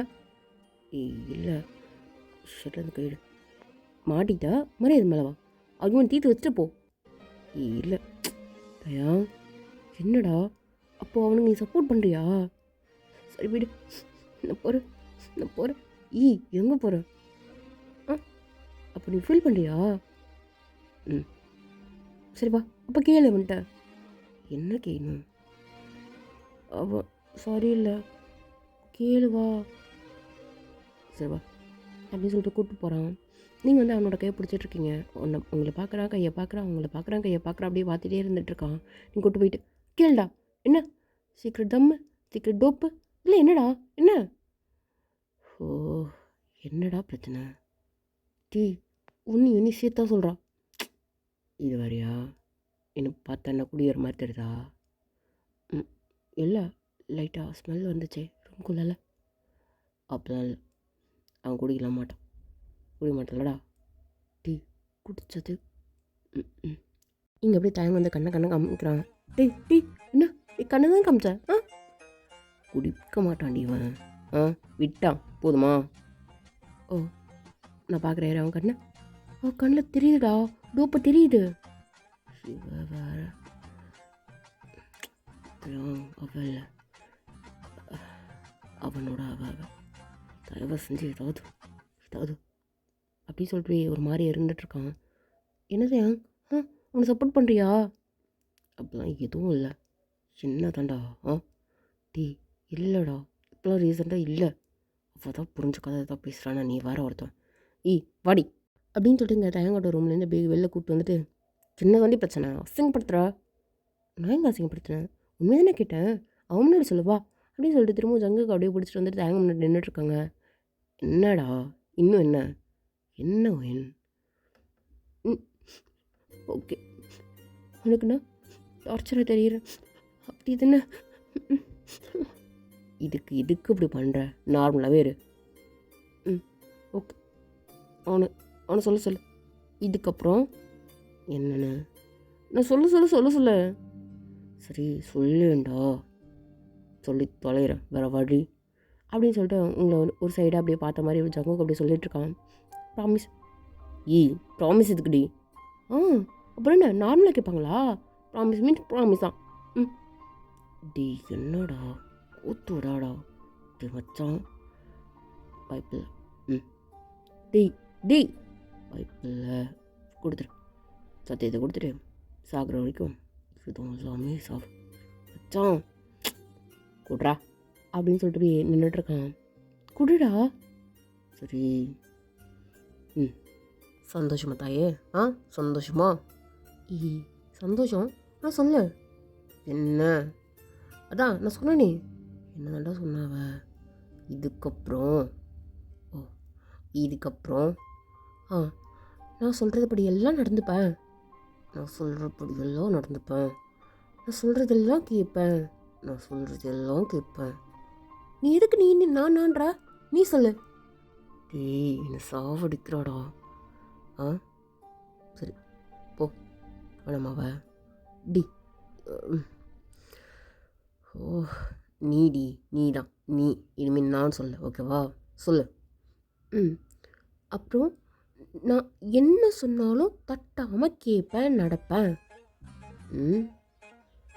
இல்லை ஷெட்டில் கைடு மாட்டிக்கிட்டா மரியாதை மேலவா argument தீர்த்து வச்சுட்டு போ. இல்லை தயா என்னடா அப்போது அவனுக்கு நீ சப்போர்ட் பண்ணுறியா? சரி விடு நான் போகிறேன். எங்கே போகிற? அப்போ நீ ஃபீல் பண்ணுறியா? சரிப்பா அப்போ கேளு வந்துட்ட. என்ன கேட்கணும்? அவ சாரி இல்லை கேளுவா. சரிவா அப்படின்னு சொல்லிட்டு கூப்பிட்டு போகிறான். நீங்கள் வந்து அவனோட கையை பிடிச்சிட்ருக்கீங்க. உங்களை பார்க்குறான் கையை பார்க்குறான் உங்களை பார்க்குறான் கையை பார்க்குறான் அப்படியே பார்த்துட்டே இருந்துகிட்ருக்கான். நீங்கள் கூப்பிட்டு போயிட்டு கேளுடா என்ன சீக்கிரம் தம்மு சீக்கிரம் டோப்பு இல்லை என்னடா என்ன? ஓ என்னடா பிரச்சனை? டீ ஒன்று சேர்த்தா சொல்கிறா. இது வேறையா? என்ன பார்த்தா என்ன குடியேற மாதிரி தெரியுதா? ம் இல்லை, லைட்டாக ஸ்மெல் வந்துச்சே ரூம்குள்ளால. அப்போதான் இல்லை, அவன் குடிக்கலாம் மாட்டான். குடிக்க மாட்டான்லடா. டீ குடித்தது இங்கே அப்படியே தயங்க வந்து கண்ணை காமிக்கிறான். டீ என்ன நீ கண்ணை தான் காமிச்ச? குடிக்க மாட்டான்டி இவன். விட்டான் போதுமா? ஓ நான் பார்க்குறேன் அவன் கண்ணை. அவன் கண்ணில் தெரியுதுடா, டோப்பை தெரியுது. இவ வேற அவள் அவனோட அவ தயவு செஞ்சு ஏதாவது அப்படின்னு சொல்லிட்டு ஒரு மாதிரி இருந்துட்டுருக்கான். என்னது உன்னை சப்போர்ட் பண்ணுறியா? அப்படிலாம் எதுவும் இல்லை, சின்ன தாண்டா. டீ இல்லைடா, இப்போலாம் ரீசெண்டாக இல்லை. அவள் தான் புரிஞ்சுக்காத ஏதாவது பேசுகிறானா, நீ வேற ஒருத்தன். வாடி அப்படின்னு சொல்லிட்டு இங்கே தயங்கோட ரூம்லேருந்து வெளில கூப்பிட்டு வந்துட்டு, சின்ன தாண்டி பிரச்சனை, அசிங்கப்படுத்துறா. நான் எங்கே அசிங்கப்படுத்தினேன்? உண்மையாக தானே கேட்டேன், அவன் முன்னாடி சொல்லுவா அப்படின்னு சொல்லிட்டு திரும்ப ஜங்குக்கு அப்படியே பிடிச்சிட்டு வந்துட்டு தயங்க முன்னாடி நின்றுட்டுருக்காங்க. என்னடா இன்னும் என்ன வேன்? ஓகே உனக்குண்ணா டார்ச்சராக தெரியுறேன் அப்படி தானே? இதுக்கு இப்படி பண்ணுற, நார்மலாகவே இரு. ஓகே அவனை சொல்லு. இதுக்கப்புறம் என்னென்னு நான் சொல்ல. சரி சொல்லுண்டா, சொல்லி தொலைகிறேன் வேறு வழி அப்படின்னு சொல்லிட்டு உங்களை ஒரு சைடாக அப்படியே பார்த்த மாதிரி ஒரு ஜங்குக்கு அப்படியே சொல்லிகிட்ருக்கான். ப்ராமிஸ் இதுக்குடி. அப்புறம் என்ன நார்மலாக கேட்பாங்களா? ப்ராமிஸ் மீன்ஸ் ப்ராமிஸ் தான். டி என்னடா ஊத்து விடாடா டி மச்சான், வாய்ப்பில்லை. டி வாய்ப்பில்லை, கொடுத்துரு, சத்தியத்தை கொடுத்துட்டு சாகிற வரைக்கும் இதுவும் எல்லாமே சாப்பிடும் மச்சான், குட்ரா அப்படின்னு சொல்லிட்டு போய் நின்றுட்டுருக்கான். குடுடா. சரி சந்தோஷமா தாயே? சந்தோஷமா? சந்தோஷம். நான் சொல்லு என்ன? அதான் நான் சொன்னேனே. என்ன தாண்டா சொன்னாவ? இதுக்கப்புறம் நான் சொல்கிறதுபடி எல்லாம் நடந்துப்பேன். நான் சொல்கிறதெல்லாம் கேட்பேன். நீ எதுக்கு நீ நான்றா? நீ சொல்லு. டேய் என்னை சாவடிக்கிறாடா. சரி போ வேணாமாவ? டி நீதான் நீ இனிமேல் நான் சொல்ல, ஓகேவா? சொல்லு. அப்புறம் நான் என்ன சொன்னாலும் தட்டாமல் கேட்பேன், நடப்பேன்.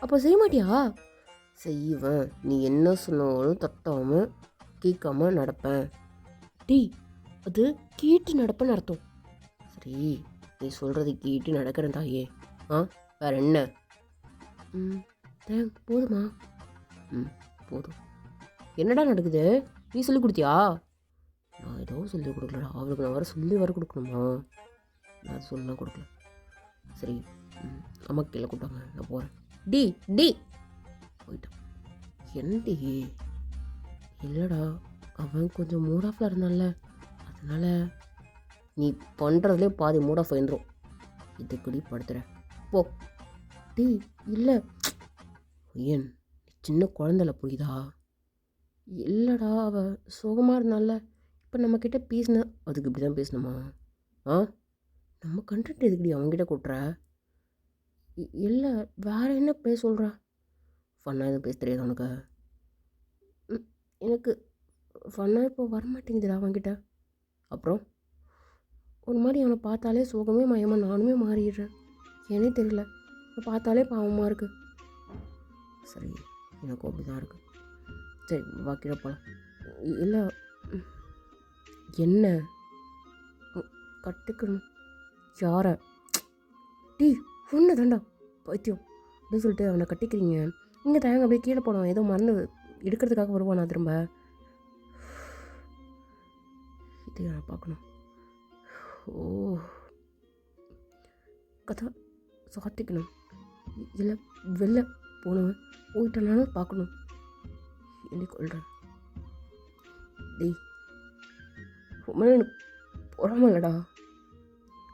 அப்போ செய்ய மாட்டியா? செய்வேன். நீ என்ன சொன்னாலும் தட்டாமல் கேட்காம நடப்பேன். டி அது கேட்டு நடப்பேன்னு அர்த்தம். சரி நீ சொல்கிறது கேட்டு நடக்கிறேன் தாயே. வேற என்ன? போதுமா? போதும். என்னடா நடக்குது? நீ சொல்லி கொடுத்தியா? நான் ஏதோ சொல்லி கொடுக்கலடா, அவளுக்கு நான் சொல்லி கொடுக்கணுமா? நான் அது சொல்லலாம் கொடுக்கல. சரி அம்மா கீழே கூப்பிட்டாங்க, நான் போகிறேன். டி போயிட்டான். என்னடி? இல்லைடா அவன் கொஞ்சம் மூட் ஆஃபில் இருந்தான்ல, அதனால் நீ பண்ணுறதுலே பாதி மூட் ஆஃப் வந்துடும். இதுக்குடி படுத்துகிறேன் போ. டி இல்லை ஐயன், சின்ன குழந்தைல புரியுதா? இல்லைடா அவள் சோகமாக இருந்தால இப்போ நம்மக்கிட்ட பேசின, அதுக்கு இப்படி தான் பேசணுமா? நம்ம கண்டென்ட் எதுக்குடி அவங்ககிட்ட கூட்டுற? இல்லை வேறு என்ன பேச சொல்கிறா? ஃபன்னாக எதுவும் பேச தெரியாது உனக்கு? எனக்கு ஃபன்னாக இப்போ வரமாட்டேங்குதுடா அவன்கிட்ட. அப்புறம் ஒரு மாதிரி அவனை பார்த்தாலே சோகமே மயமாக நானுமே மாறிடுறேன். ஏனே தெரியல, பார்த்தாலே பாவமாக இருக்குது. சரி எனக்கும் அப்படி தான் இருக்குது. சரி வாக்கிட போகலாம். இல்லை என்ன கட்டுக்கணும்? யாரை? டீ ஒன்று தாண்டா பைத்தியம் அப்படின்னு சொல்லிட்டு அவனை கட்டிக்கிறீங்க. இங்கே தயங்க அப்படியே கீழே போனோம், ஏதோ மருந்து எடுக்கிறதுக்காக வருவானா திரும்ப? இது நான் பார்க்கணும். கதை சாத்திக்கணும். இல்லை வெளில போனவன் போயிட்டானாலும் பார்க்கணும். என்ன கொள்கிறேன்? டேய் ரொம்ப நாள் எனக்கு பொறாம இல்லைடா,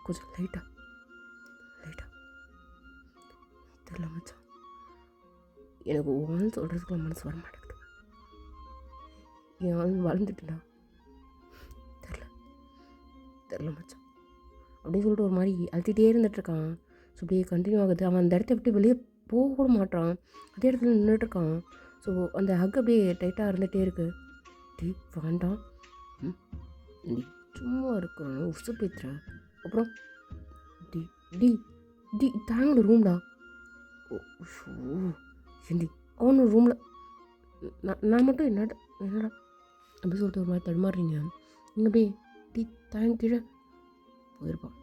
கொஞ்சம் லைட்டாக தெரியல மச்சான். எனக்கு ஒன்று சொல்கிறதுக்குலாம் மனசு வர மாட்டேங்குது. என் ஆள் வளர்ந்துட்டுடா, தெரில மச்சான் அப்படின்னு சொல்லிட்டு ஒரு மாதிரி அழுத்திட்டே இருந்துகிட்ருக்கான். ஸோ அப்படியே கண்டினியூ ஆகுது. அவன் அந்த இடத்த விட்டு வெளியே போக கூட மாட்டான், அதே இடத்துல நின்றுட்டுருக்கான். ஸோ அந்த ஹக் அப்படியே டைட்டாக இருந்துகிட்டே இருக்குது. டி வேண்டாம், நீ சும்மா இருக்கணும், உசு பேத்துற. அப்புறம் டி டி டி தாங்களோட ரூம்டா. ஓ ஷூ ஏண்டி அவனோட ரூமில் நான் மட்டும் என்னடா அப்படி சொல்லிட்டு ஒரு மாதிரி தடுமாறுறீங்க. நீங்கள் அப்படியே டி தாங்க கீழே போயிருப்பான்.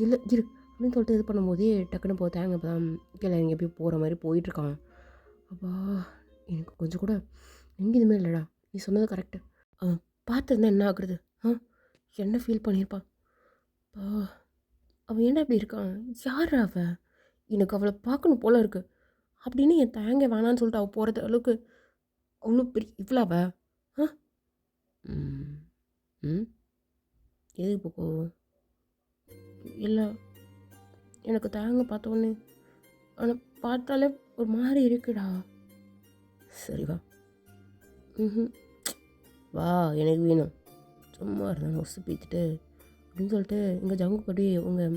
இல்லை இரு அப்படின்னு சொல்லிட்டு இது பண்ணும்போதே டக்குன்னு தேங்க இப்போ தான் கீழே இங்கே போய் போகிற மாதிரி போயிட்டுருக்கான். அப்பா எனக்கு கொஞ்சம் கூட எங்கே இதுவுமே இல்லைடா, நீ சொன்னது கரெக்டு. அவன் பார்த்துருந்தா என்ன ஆகுறது? என்ன ஃபீல் பண்ணியிருப்பான்? அவன் என்ன இப்படி இருக்கான்? யார் அவள்? எனக்கு அவளை பார்க்கணும் போல இருக்குது அப்படின்னு என் தேங்க வேணான்னு சொல்லிட்டு அவள் போகிறது அளவுக்கு அவ்வளோ பெரிய இவ்வளோ அவள் எதுக்கு இப்போ கோவம்? இல்லை எனக்கு தேங்க பார்த்தோன்னே அவனை பார்த்தாலே ஒரு மாதிரி இருக்குடா. சரி வா. வா எனக்கு வேணும். சும்மா இருந்தாலும் ஒசு பீத்துட்டு அப்படின்னு சொல்லிட்டு இங்கே ஜங்கு அப்படியே உங்கள்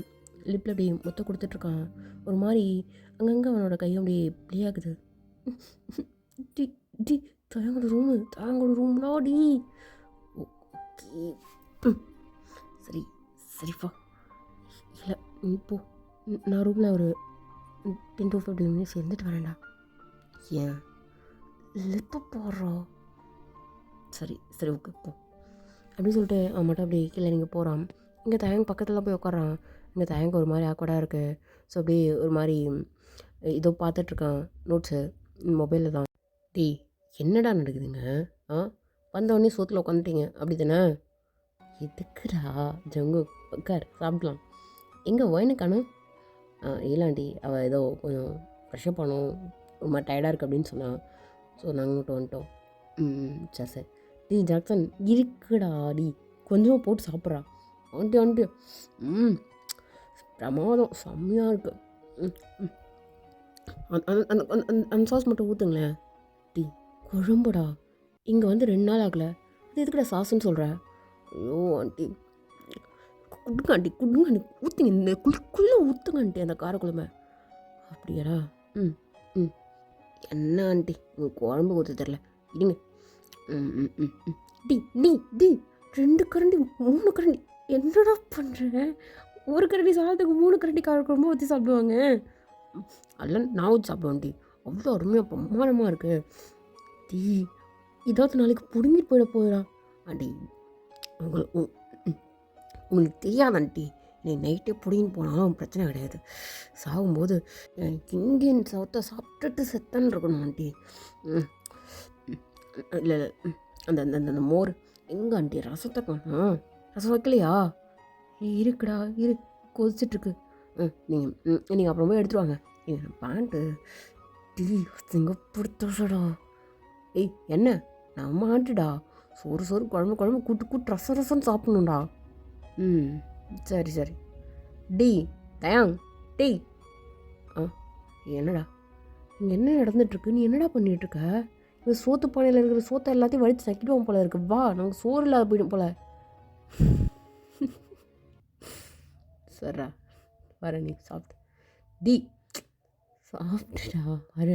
லிப்பில் அப்படியே மொத்த கொடுத்துட்ருக்கான். ஒரு மாதிரி அங்கங்கே அவனோட கையும் அப்படியே ப்ளே ஆகுது. டி டி தாங்களோட ரூம்னா டி. ஓகே சரி சரிப்பா. இல்லை இப்போ நான் ரூமில் ஒரு 10 to 15 மினிட்ஸ் இருந்துட்டு வரேன்டா. ஏன் லிப்பு போடுறோம்? சரி ஓகே போ அப்படின்னு சொல்லிட்டு அவன் மட்டும் அப்படி கீழே நீங்கள் போகிறான். இங்கே தயங்க பக்கத்தில் போய் உட்காரான். இங்கே தயங்க ஒரு மாதிரி ஆக்வர்டாக இருக்குது. ஸோ அப்படியே ஒரு மாதிரி இதோ பார்த்துட்ருக்கான் நோட்ஸு மொபைலில் தான். டீ என்னடா நடக்குதுங்க? வந்தவொடனே சோத்தில் உட்காந்துட்டீங்க அப்படி தானே? எதுக்குடா ஜங்கு உட்கார் சாப்பிடலாம். எங்கே ஒயினுக்கானு? இல்லாண்டி அவள் ஏதோ கொஞ்சம் ஃப்ரெஷ்ஷப் பண்ணணும், ஒரு மாதிரி டயர்டாக இருக்குது அப்படின்னு சொன்னான். ஸோ நாங்கள் மட்டும் வந்துட்டோம். சரி டீ ஜாக்சன் இருக்குடா டி, கொஞ்சமாக போட்டு சாப்பிட்றா. ஆண்டி பிரமாதம் செம்மையாக இருக்குது. அந்த சாஸ் மட்டும் ஊற்றுங்களேன். டீ குழம்புடா, இங்கே வந்து 2 நாள் ஆகலை, அது எதுக்குடா சாஸ்ன்னு சொல்கிற? ஐயோ ஆண்டி கொடுங்க ஆண்டி ஊற்றுங்க, இந்த குள்ளே ஊற்றுங்க ஆண்டி அந்த காரக்குழம்பை. அப்படியாடா? என்ன ஆண்டி உங்கள் குழம்பு ஊற்ற தெரில, இடிங்க. டி டி டி 2 கரண்டி 3 கரண்டி என்னடா பண்ணுறேன்? ஒரு கரண்டி சாதத்துக்கு 3 கரண்டி காரக்குழம்பு ஊற்றி சாப்பிடுவாங்க. அதெல்லாம் நான் ஊற்றி சாப்பிடுவேன் டி, அவ்வளோ அருமையாக பிரமாதமாக இருக்குது. டி ஏதாவது நாளைக்கு பிடுங்கிட்டு போயிடா ஆண்டி. உங்களுக்கு தெரியாதான்ட்டி, நீ நைட்டே பிடிங்கின்னு போனாலும் பிரச்சனை கிடையாது. சாகும்போது இந்தியன் சவுத்தை சாப்பிட்டுட்டு செத்தன்னு இருக்கணும் ஆண்டி. இல்லை அந்த அந்த அந்த மோர் எங்கே ஆண்டி? ரசத்தை காணும். ரசம் வைக்கலையா? இருக்குடா கொதிச்சிட்ருக்கு. நீங்கள் அப்புறமா எடுத்துட்டு வாங்க. பேண்ட்டு டீ சிங்க பிடிச்சடா. ஏய் என்ன நம்ம ஆண்டுடா, சோறு குழம்பு கூட்டு ரசம் சாப்பிடணும்டா. சரி டி தயாங் டீ. என்னடா இங்கே என்ன நடந்துட்டுருக்கு? நீ என்னடா பண்ணிகிட்ருக்க? இவன் சோத்து பானையில் இருக்கிற சோத்தை எல்லாத்தையும் வடித்து நக்கிடுவோம் போல இருக்கு. வா நமக்கு சோறு இல்லாத போயிடும் போல. சரிடா வர, நீ சாப்பிட்டு டி சாப்பிட்டுடா வர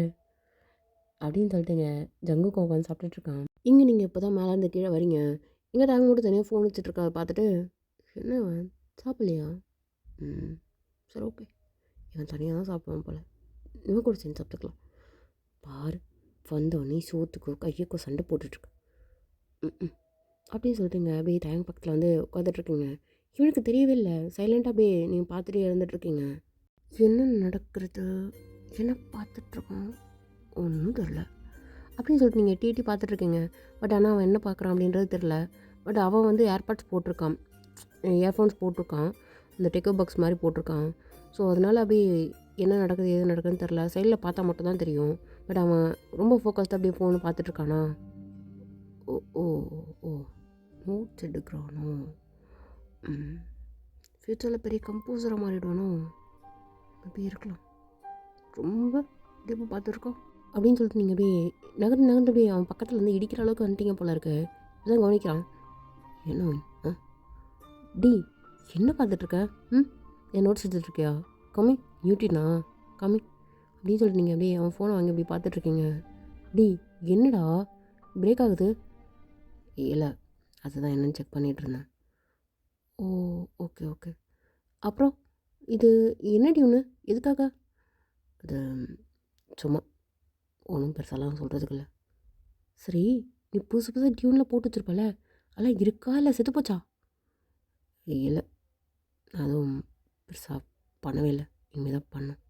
அப்படின்னு சொல்லிட்டுங்க ஜங்குக்கும் உட்காந்து சாப்பிட்டுட்ருக்கான். இங்கே நீங்கள் இப்போ தான் மேலேருந்து கீழே வரீங்க. இங்கே தாங்க மட்டும் தனியாக ஃபோன் வச்சுட்ருக்கா. பார்த்துட்டு என்ன சாப்பிட்லையா? சரி ஓகே, இவன் தனியாக தான் சாப்பிடுவான் போல், இவன் கூட சேர்ந்து சாப்பிட்டுக்கலாம். பாரு வந்தோடனே சோத்துக்கோ கையக்கோ சண்டை போட்டுட்ருக்கு. அப்படின்னு சொல்லிட்டுங்க அப்படியே டேங்க் பக்கத்தில் வந்து உட்காந்துட்ருக்கீங்க. இவனுக்கு தெரியவே இல்லை, சைலண்ட்டாக அப்படியே நீங்கள் பார்த்துட்டே இருந்துகிட்ருக்கீங்க. என்ன நடக்கிறது, என்ன பார்த்துட்ருக்கான் ஒன்றும் தெரில அப்படின்னு சொல்லிட்டு நீங்கள் டிடி பார்த்துட்ருக்கீங்க. பட் ஆனால் அவன் என்ன பார்க்குறான் அப்படின்றது தெரில. பட் அவன் வந்து ஏர்பாட்ஸ் போட்டிருக்கான், இயர்ஃபோன்ஸ் போட்டிருக்கான், இந்த டெக்கோ பாக்ஸ் மாதிரி போட்டிருக்கான். ஸோ அதனால் அப்படியே என்ன நடக்குது எது நடக்குதுன்னு தெரில. சைடில் பார்த்தா மட்டும் தான் தெரியும். பட் அவன் ரொம்ப ஃபோக்கஸ்டாக அப்படியே ஃபோனை பார்த்துட்ருக்கானா. ஓ ஓ ஓ நோட்ஸ் எடுக்கிறானோ? ஃப்யூச்சரில் பெரிய கம்போசராக மாறிடுவானோ? அப்படி இருக்கலாம். ரொம்ப இப்போ பார்த்துருக்கோம் அப்படின்னு சொல்லிட்டு நீங்கள் அப்படியே நகர்ந்து நகர்ந்து அப்படியே அவன் பக்கத்தில் வந்து இடிக்கிற அளவுக்கு வந்துட்டீங்க போல இருக்கு. இதான் கவனிக்கிறான். என்ன டி என்ன பார்த்துட்ருக்க? என் நோட்ஸ் எடுத்துட்ருக்கியா? கம்மி நியூட்டினா கம்மி அப்படின்னு சொல்லிட்டு நீங்கள் அப்படியே அவன் ஃபோனை வாங்கி அப்படி பார்த்துட்ருக்கீங்க. டி என்னடா பிரேக் ஆகுது? இல்லை அதுதான் என்னன்னு செக் பண்ணிகிட்டு இருந்தேன். ஓ ஓகே ஓகே. அப்புறம் இது என்ன டியூனு? எதுக்காக? அது சும்மா ஒன்றும் பெருசாலாம் சொல்கிறதுக்கு இல்லை. சரி நீ புதுசு புதுசாக டியூனில் போட்டு வச்சுருப்பல, அதெல்லாம் இருக்கா இல்லை செத்து போச்சா? இல்லை அதுவும் பெருசாக பண்ணவே இல்லை, இனிமேல் தான் பண்ணோம்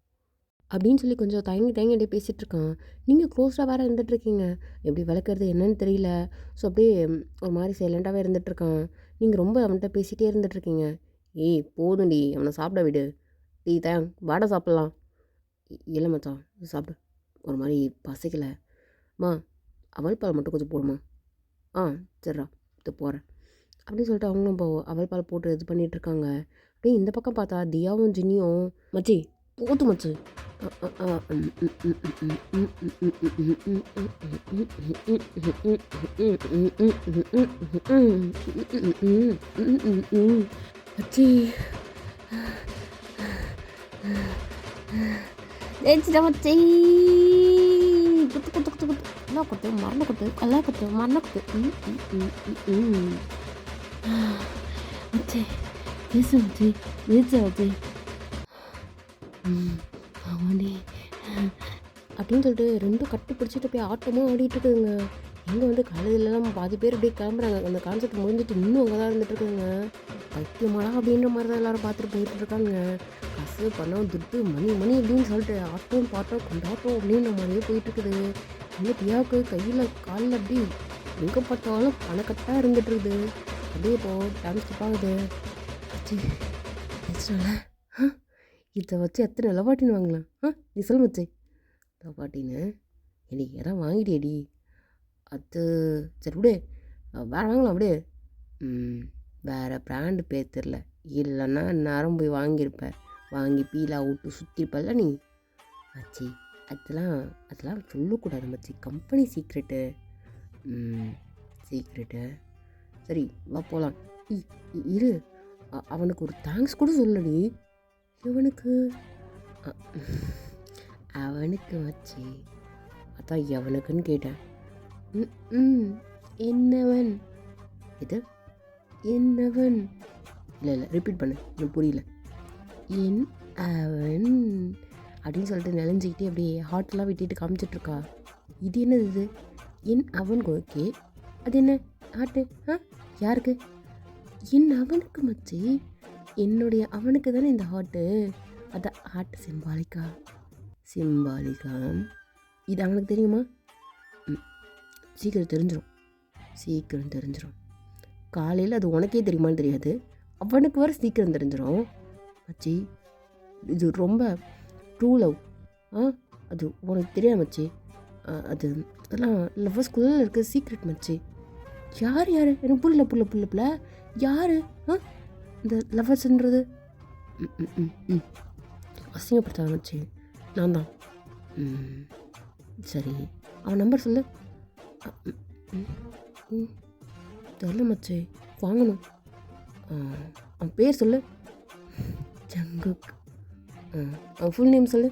அப்படின்னு சொல்லி கொஞ்சம் தயங்கி அப்படியே பேசிகிட்டு இருக்கான். நீங்கள் க்ளோஸ்டாக வேறு இருந்துகிட்ருக்கீங்க. எப்படி விளக்குறது என்னன்னு தெரியல. ஸோ அப்படியே ஒரு மாதிரி சைலண்ட்டாகவே இருந்துகிட்ருக்கான். நீங்கள் ரொம்ப அவன்கிட்ட பேசிகிட்டே இருந்துகிட்ருக்கீங்க. ஏய் போதும்டி அவனை சாப்பிட விடு. டீ தான் வாடை சாப்பிட்லாம். இல்லை மச்சான் சாப்பிடு, ஒரு மாதிரி பசிக்கலை. மா அவல் பால் மட்டும் கொஞ்சம் போடுமா? சரிடா இது போகிறேன் அப்படின்னு சொல்லிட்டு அவங்களும் இப்போ அவல் பால் போட்டு இது பண்ணிகிட்ருக்காங்க. அப்படியே இந்த பக்கம் பார்த்தா தியாவும் ஜின்னியும் மச்சி போத்து மச்சு மச்சி ஜெயிச்சிட்ட மச்சி. குத்து குத்து குத்து குத்து எல்லாம் குத்து மரண குத்து எல்லாம் குத்து மரண குத்து. மச்சி பேசு மச்சி ஜெயிச்ச மச்சி. ஆமாண்டி அப்படின்னு சொல்லிட்டு ரெண்டும் கட்டி பிடிச்சிட்டு போய் ஆட்டமாக ஆடிட்டு இருக்குதுங்க. எங்கே வந்து காலேஜிலலாம் பாதி பேர் அப்படியே கிளம்புறாங்க. அந்த கான்செப்ட் முடிஞ்சிட்டு இன்னும் அங்கே தான் இருந்துட்டு இருக்குதுங்க. பைத்தியமாடா அப்படின்ற மாதிரி தான் எல்லோரும் பார்த்துட்டு போயிட்டு இருக்காங்க. காசு பணம் துட்டு மணி மணி அப்படின்னு சொல்லிட்டு ஆட்டம் பாட்டம் கொண்டாட்டம் அப்படின்ற மாதிரியே போயிட்டுருக்குது. இந்த தியாவுக்கு கையில் காலில் அப்படி எங்கே பார்த்தாலும் பணக்கட்டாக இருந்துட்டு இருக்குது. அப்படியே இப்போது டைம் ஸ்கிப் ஆகுது. இதை வச்சு எத்தனை லவாட்டின்னு வாங்கலாம்? நீ சொல் மச்சி. லவாட்டின்னு எனக்கு எதாவது வாங்கிட்டியடி? அது சரி விடு, வேறு வாங்கலாம் விடு. வேறு ப்ராண்டு பேர் தெரில, இல்லைன்னா நேரம் போய் வாங்கியிருப்பேன். வாங்கி பீலா விட்டு சுற்றிருப்பல்ல நீ. மச்சி அதெல்லாம் சொல்லக்கூடாது மச்சி, கம்பெனி சீக்ரெட்டு. சீக்ரெட்டு சரி வா போகலாம். இரு அவனுக்கு ஒரு தேங்க்ஸ் கூட சொல்லடி. அவனுக்கு மச்சி அதான் எவனுக்குன்னு கேட்டேன். என்னவன்? இது என்னவன்? இல்லை ரிப்பீட் பண்ணு, எனக்கு புரியல. என் அவன் அப்படின்னு சொல்லிட்டு நினைஞ்சிக்கிட்டே அப்படியே ஹார்ட்லாம் விட்டுட்டு காமிச்சிட்ருக்கா. இது என்னது இது? என் அவன் ஓகே, அது என்ன ஹார்ட்டு? யாருக்கு? என் அவனுக்கு மச்சி, என்னுடைய அவனுக்கு தானே இந்த ஹார்ட்டு. அதான் ஹார்ட் சிம்பாலிக்கா. இது அவனுக்கு தெரியுமா? சீக்கிரம் தெரிஞ்சிடும். காலையில் அது உனக்கே தெரியுமான்னு தெரியாது, அவனுக்கு வர சீக்கிரம் தெரிஞ்சிடும் மச்சி. இது ரொம்ப ட்ரூ லவ். அது உனக்கு தெரியாது மச்சி. அதெல்லாம் லவ்வர்ஸ்குள்ளே இருக்க சீக்ரெட் மச்சி. யார் எனக்கு புரியல யார் இந்த லவ்வர்ஸ்ன்றது? அசிங்கப்படுத்தாத மச்சி, நான் தான். சரி அவன் நம்பர் சொல்லு. தெரில மச்சி, வாங்கணும். அவன் பேர் சொல்லு. ஜங்குக். அவன் ஃபுல் நேம் சொல்லு.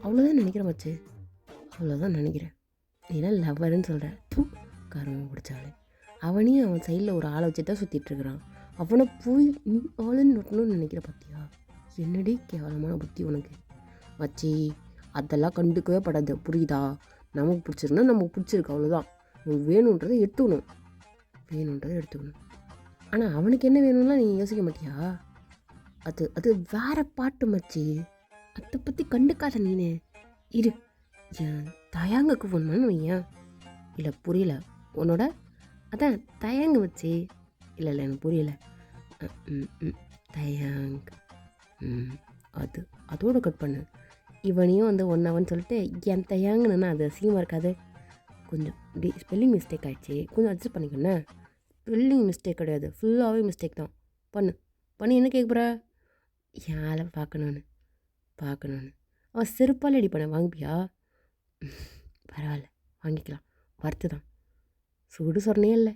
அவ்வளோதான் நினைக்கிறேன் மச்சி, அவ்வளோதான் நினைக்கிறேன். நீலாம் லவ்வருன்னு சொல்கிற. கருமம் பிடிச்சாலே. அவனையும் அவன் சைடில் ஒரு ஆளை வச்சு தான் சுற்றிட்டுருக்குறான். அவனை போய் நீ ஆளுன்னு நொட்டணும்னு நினைக்கிற பார்த்தியா? என்னடி கேவலமான புத்தி உனக்கு மச்சி. அதெல்லாம் கண்டுக்கவே படாது, புரியுதா? நமக்கு பிடிச்சிருந்தா நமக்கு பிடிச்சிருக்கு, அவ்வளோதான். வேணுன்றதை எடுத்துக்கணும். ஆனால் அவனுக்கு என்ன வேணும்லாம் நீ யோசிக்க மாட்டியா? அது வேற பாட்டு மச்சி, அதை பற்றி கண்டுக்காத நீனு. இரு என் தயாங்குக்கு ஃபோன் பண்ணு வையன். இல்லை புரியல உன்னோட? அதான் தயாங்கு மச்சி. இல்லை எனக்கு புரியல. தயாங். அதோடு கட் பண்ணு. இவனையும் வந்து ஒன்றவன் சொல்லிட்டு என் தயாங்குன்னா அது அசிங்கமாக இருக்காது. கொஞ்சம் இப்படி ஸ்பெல்லிங் மிஸ்டேக் ஆகிடுச்சு, கொஞ்சம் அட்ஜஸ்ட் பண்ணிக்கோண்ணே. ஸ்பெல்லிங் மிஸ்டேக் கிடையாது, ஃபுல்லாகவே மிஸ்டேக் தான். பண்ணு பண்ணி என்ன கேட்க போகிற? யாரை பார்க்கணுன்னு அவன் செருப்பால் அடி பண்ண வாங்கிப்பியா? பரவாயில்ல, வாங்கிக்கலாம். வறுத்து தான். சூடு சொன்னே இல்லை.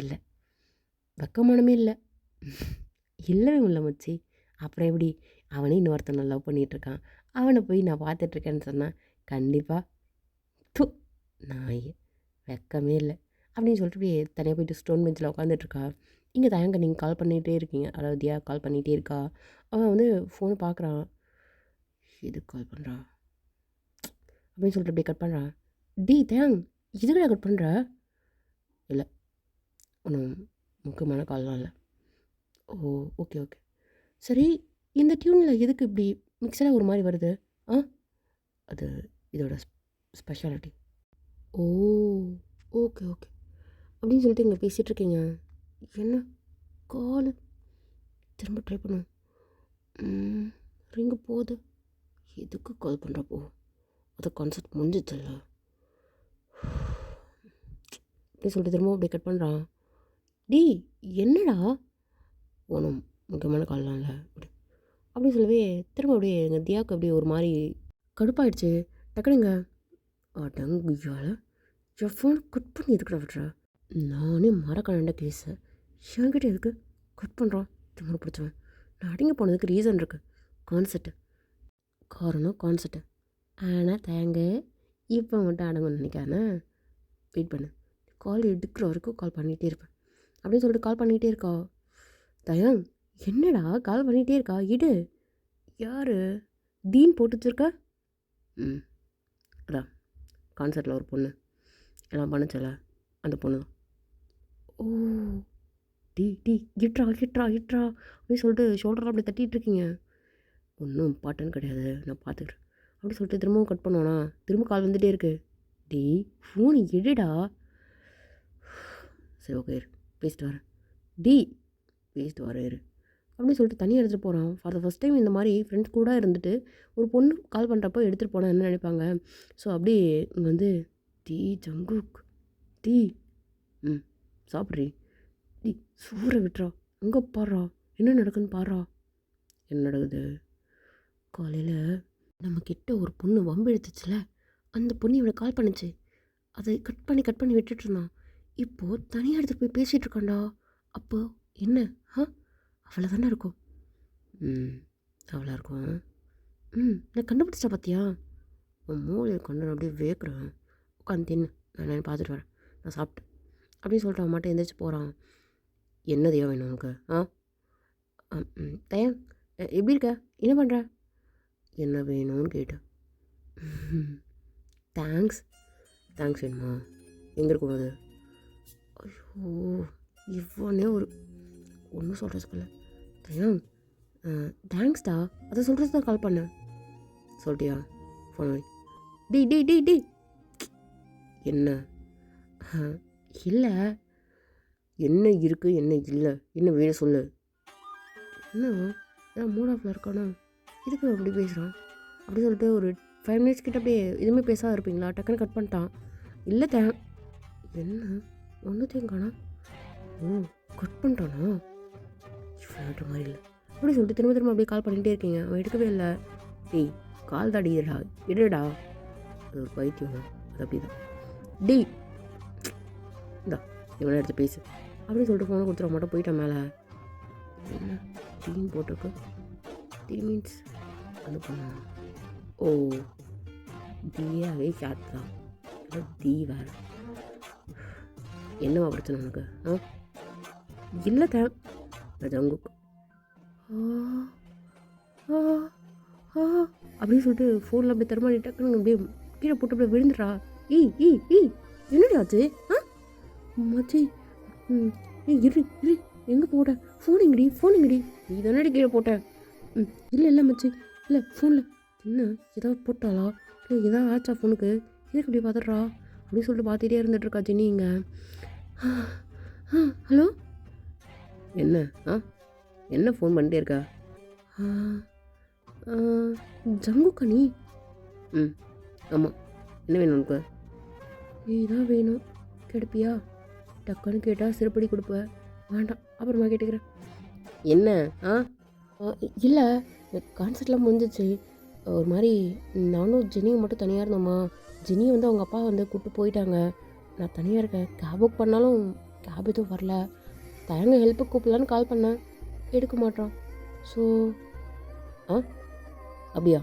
இல்லை. வெக்கமானமே இல்லை. இல்லவே இல்லை மச்சி. அப்புறம் எப்படி? அவனே இன்னொருத்தனை லவ் பண்ணிகிட்ருக்கான், அவனை போய் நான் பார்த்துட்ருக்கேன்னு சொன்னான். கண்டிப்பாக து நாய் வெக்கமே இல்லை அப்படின்னு சொல்லிட்டு அப்படியே தனியாக போயிட்டு ஸ்டோன் பெஞ்சில் உட்காந்துட்ருக்கா. இங்கே தயங்க நீங்கள் கால் பண்ணிகிட்டே இருக்கீங்க, அதாவது தியா கால் பண்ணிகிட்டே இருக்கா. அவன் வந்து ஃபோனை பார்க்குறான். எதுக்கு கால் பண்ணுறா அப்படின்னு சொல்லிட்டு அப்படியே கட் பண்ணுறான். தயங் இதுக்கு கட் பண்ணுற? இல்லை, ஒன்றும் முக்கியமான கால்லாம் இல்லை. ஓ, ஓகே ஓகே. சரி, இந்த டியூனில் எதுக்கு இப்படி மிக்சராக ஒரு மாதிரி வருது? அது இதோட ஸ்பெஷாலிட்டி. ஓ, ஓகே ஓகே அப்படின்னு சொல்லிட்டு இங்கே பேசிகிட்ருக்கீங்க. என்ன கால் திரும்ப ட்ரை பண்ணும். ரிங்கு போகுது. எதுக்கு கால் பண்ணுறப்போ? அது கான்செப்ட் முடிஞ்சிச்சில்ல அப்படின்னு சொல்லிட்டு திரும்ப அப்படியே கட் பண்ணுறான். என்னடா ஒன்றும் முக்கியமான கால்லாம் இல்லை அப்படின்னு சொல்லவே திரும்ப அப்படியே எங்கள் தியாவுக்கு அப்படியே ஒரு மாதிரி கடுப்பாயிடுச்சு. டக்குனுங்க அடங்குயால் என் ஃபோன் கட் பண்ணி இருக்கிற விட்றா. நானே மறக்கணுண்ட கேஸை என்கிட்ட எதுக்கு கட் பண்ணுறான்? திரும்ப பிடிச்சவன். நான் அடங்கி போனதுக்கு ரீசன் இருக்குது. கான்செப்ட்டு ஆனால் தேங்க இப்போ மட்டும் அடங்கணும்னு நினைக்கானே. வெயிட் பண்ணு, கால் எடுக்கிற வரைக்கும் கால் பண்ணிகிட்டே இருப்பேன் அப்படின்னு சொல்லிட்டு கால் பண்ணிகிட்டே இருக்கா. தயங் என்னடா கால் பண்ணிகிட்டே இருக்கா? இடு. யார்? தீன் போட்டு வச்சுருக்கா? அதான் கான்சர்ட்டில் ஒரு பொண்ணு எல்லாம் பண்ணுச்சல, அந்த பொண்ணு தான். ஓ, இட்ரா அப்படின்னு சொல்லிட்டு ஷோல்டரில் அப்படி தட்டிகிட்ருக்கீங்க. ஒன்றும் இம்பார்ட்டன்ட் கிடையாது, நான் பார்த்துக்கிறேன் அப்படி சொல்லிட்டு திரும்பவும் கட் பண்ணுவானா. திரும்ப கால் வந்துகிட்டே இருக்கு. ஃபோன் எடுடா. சரி ஓகே பேசிட்டு வரேன். பேசிட்டு வரேன் அப்படின்னு சொல்லிட்டு தனியாக எடுத்துகிட்டு போகிறான். ஃபார் த ஃபஸ்ட் டைம் இந்த மாதிரி ஃப்ரெண்ட்ஸ் கூட இருந்துட்டு ஒரு பொண்ணு கால் பண்ணுறப்போ எடுத்துகிட்டு போனால் என்ன நினைப்பாங்க? ஸோ அப்படியே இங்கே வந்து ஜங்குக் சாப்பிட்றி சூறை விட்டுறா. அங்கே பாடுறா, என்ன நடக்குதுன்னு பாடுறா. என்ன நடக்குது? காலையில் நம்ம கிட்ட ஒரு பொண்ணு வம்பு எடுத்துச்சுல, அந்த பொண்ணு இவனை கால் பண்ணுச்சு. அதை கட் பண்ணி விட்டுட்டு இருந்தான். இப்போது தனியாக எடுத்துகிட்டு போய் பேசிகிட்டு இருக்கான்டா. அப்போ என்ன? அவ்வளோ தானே இருக்கும். அவ்வளோ இருக்கும். நான் கண்டுபிடிச்சா பார்த்தியா? உன் மூளையை கொண்டு அப்படியே வேக்கிறேன். உட்காந்து தின்னு, நான் பார்த்துட்டு வரேன், நான் சாப்பிட்டேன் அப்படின்னு சொல்லிட்டு அவன் மட்டும் எந்திரிச்சு போகிறான். என்னதையா வேணும் உனக்கு? தயங் எப்படி இருக்க? என்ன பண்ணுற? என்ன வேணும்னு கேட்டேன். தேங்க்ஸ் வேணுமா? எங்கே இருக்கும் அது? ஐயோ, இவ்வளோ ஒன்றும் சொல்கிறதுக்குள்ள தயங் தேங்க்ஸ்டா, அதை சொல்கிறது தான் கால் பண்ணேன். சொல்லிட்டியா? ஃபோன் வை. டி என்ன? இல்லை, என்ன இருக்குது என்ன இல்லை, என்ன வேணும் சொல்லு. என்ன மூட் ஆஃபில் இருக்கானோ, இதுக்கு அப்படி பேசுகிறான் அப்படி சொல்லிட்டு ஒரு 5 minutes கிட்ட அப்படியே எதுவுமே பேசாத இருப்பீங்களா? டக்குன்னு கட் பண்ணிட்டான். இல்லை என்ன ஒன்றுத்தையும் காணா. ஓ, கட் பண்ணிட்டானா? இவ்வளோ மாதிரி இல்லை அப்படி சொல்லிட்டு திரும்ப அப்படியே கால் பண்ணிகிட்டே இருக்கீங்க. அவன் எடுக்கவே இல்லை. கால் தாடி இடடா. அது ஒரு பைத்தியம், அது அப்படி தான். இந்தா இவனை எடுத்து பேசு அப்படின்னு சொல்லிட்டு ஃபோனை கொடுத்துட மட்டும் போயிட்டான் மேலே. என்ன டீம் போட்டிருக்கு? மீன்ஸ் அது பண்ண. ஓ, தீயாவே ஷாட் தான். வேறு என்னவா பிரச்சனை உனக்கு? இல்லை ஜங்குக் அப்படின்னு சொல்லிட்டு ஃபோனில் அப்படியே தருமாறி டக்குன்னு அப்படியே கீழே போட்டு அப்படியே விழுந்துடுறா. என்னடி ஆச்சு? மச்சி இரு எங்கே போட்ட? ஃபோன் எங்கடி? நீ தானடி கீழே போட்ட? இல்லை மச்சி, இல்லை ஃபோனில் என்ன ஏதாவது போட்டாளா? இல்லை ஏதாவது ஆச்சா ஃபோனுக்கு? எதுக்கு இப்படி பார்த்துட்றா அப்படின்னு சொல்லிட்டு பார்த்துட்டே இருந்துகிட்ருக்கா ஜெனி. இங்கே ஹலோ, என்ன ஃபோன் பண்ணிட்டே இருக்கா? ஜங்குக்கா நீ? ஆமாம், என்ன வேணும் உனக்கு? இதான் வேணும், கிடைப்பியா? டக்குன்னு கேட்டால் சிறுபடி கொடுப்பேன். வேண்டாம், அப்புறமா கேட்டுக்கிறேன். என்ன? ஆ இல்லை, கான்சர்ட்லாம் முடிஞ்சிச்சு. ஒரு மாதிரி நானும் ஜெனியும் மட்டும் தனியாக இருந்தோம்மா. ஜெனி வந்து அவங்க அப்பா வந்து கூப்பிட்டு போயிட்டாங்க. நான் தனியாக இருக்கேன். கேப் புக் பண்ணாலும் கேப் எதுவும் வரல. தயங்க ஹெல்ப்புக்கு கூப்பிடலான்னு கால் பண்ணேன், எடுக்க மாட்டான். ஸோ ஆ அப்படியா?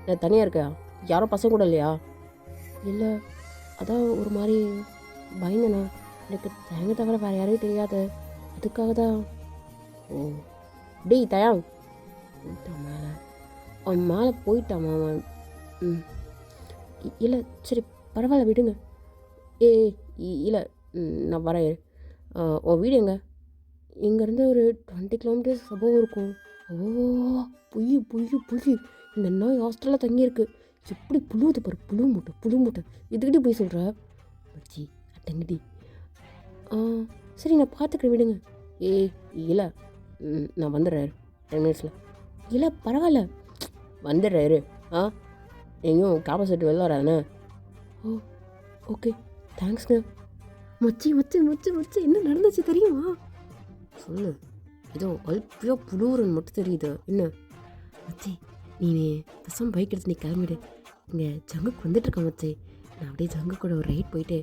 நான் தனியாக இருக்கேன். யாரோ பசங்க கூட இல்லையா? இல்லை, அதான் ஒரு மாதிரி பயந்தேண்ணா. எனக்கு தயங்க தவிர வேறு யாரையும் தெரியாது, அதுக்காக தான். ஓ டேய் தயாங், போயிட்டான் மேலே. அவன் மேலே போயிட்டான் அவன். ம் இல்லை, சரி பரவாயில்ல விடுங்க. இல்லை, நான் வரேன். உன் வீடு எங்கே? இங்கேருந்து ஒரு 20 கிலோமீட்டர்ஸ் அபோவ் இருக்கும். ஓ புயு புயு புயு, இந்த நாய் ஹாஸ்டலில் தங்கியிருக்கு. எப்படி புழுவுது பாரு, புழு மூட்டை. இதுக்கிட்டே போய் சொல்கிற மச்சி, அட்டங்கடி. சரி நான் பார்த்துக்கிறேன், விடுங்க. இல்லை, நான் வந்துடுறேன் 10 மினிட்ஸில். இல்லை பரவாயில்ல, வந்துடுறாரு. எங்கேயும் கேப்பசிட்டி வெளில வராதுண்ணே. ஓ ஓகே, தேங்க்ஸ்ங்க. மச்சி மச்சி மச்சி மச்சி என்ன நடந்துச்சு தெரியுமா? சொல்லு. ஏதோ அல்பியாக புழுவுறன்னு மட்டும் தெரியுது. என்ன மச்சி, நீ பசங்க பைக் எடுத்து நீ கிளம்பிடு. இங்கே ஜங்குக்கு வந்துட்டுருக்கான் மச்சி. நான் அப்படியே ஜங்கு கூட ஒரு ரைட் போயிட்டு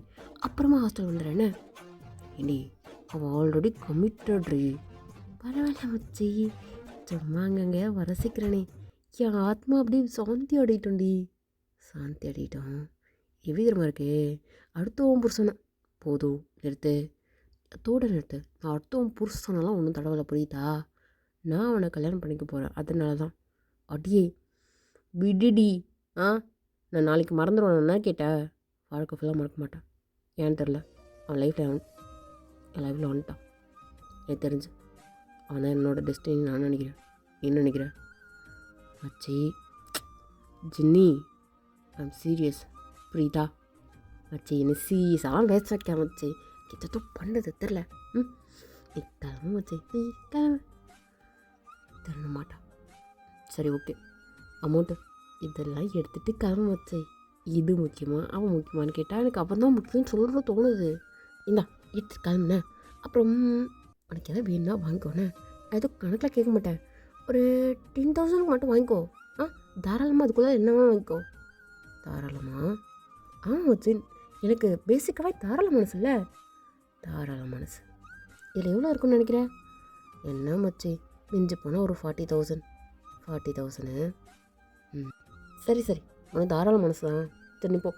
அப்புறமா ஹாஸ்டல் வந்துடுறேன்னு. ஏண்டி, அவன் ஆல்ரெடி கமிட்டட்ரி. பரவாயில்ல மச்சி, சும்மா அங்கங்கே வரசிக்கிறேனே. என் ஆத்மா அப்படியே சாந்தி அடையிட்டோண்டி. சாந்தி அடையிட்டோம் எவ்விதமாக இருக்கே. அடுத்தவன் புருஷனை போதும் நிறுத்து, நிறுத்து. நான் அடுத்தவன் புருஷனெல்லாம் ஒன்றும் தடவை புரியுதா? நான் அவனை கல்யாணம் பண்ணிக்க போகிறேன், அதனால தான். அடியே விடுடி. நான் நாளைக்கு மறந்துடுவேன். என்ன கேட்டேன்? வாழ்க்கை ஃபுல்லாக மறக்க மாட்டேன். ஏன்னு தெரில, அவன் என் லைஃப்பில் வந்துட்டான். எனக்கு தெரிஞ்சு அவன் தான் என்னோடய டெஸ்டினி நான் நினைக்கிறேன். என்ன நினைக்கிறேன் மச்சி? ஜின்னி, ஐம் சீரியஸ், புரியுதா மச்சி? என்ன சீரியஸாக பேச வைக்க மச்சி. கிட்ட பண்ணது தெரில. நீ கிளம்பு மச்சி, நீ கிளம்பு. தர மாட்டான். சரி ஓகே, அமௌண்ட்டு இதெல்லாம் எடுத்துகிட்டு கிளம்பு மச்சி. இது முக்கியமாக அவன் முக்கியமானு கேட்டால் எனக்கு அவன் தான் முக்கியம்னு சொல்கிற தோணுது. இந்தா எடுத்துட்டு கிளம்புனேன். அப்புறம் உனக்கு எதாவது வேணும்னா வாங்கிக்கோண்ணே. நான் எதுவும் கணக்கில் கேட்க மாட்டேன். ஒரு 10,000 மட்டும் வாங்கிக்கோ. தாராளமாக அதுக்குள்ளே என்னவா வாங்கிக்கோ. தாராளமாக? ஆமாம் மச்சி, எனக்கு பேசிக்காகவே தாராள மனசு இல்லை. தாராள மனசு இதில் எவ்வளோ இருக்குன்னு நினைக்கிறேன்? என்ன மச்சி, மிஞ்சி போனால் ஒரு 40,000. சரி உனக்கு தாராள மனசு தான். திரும்பி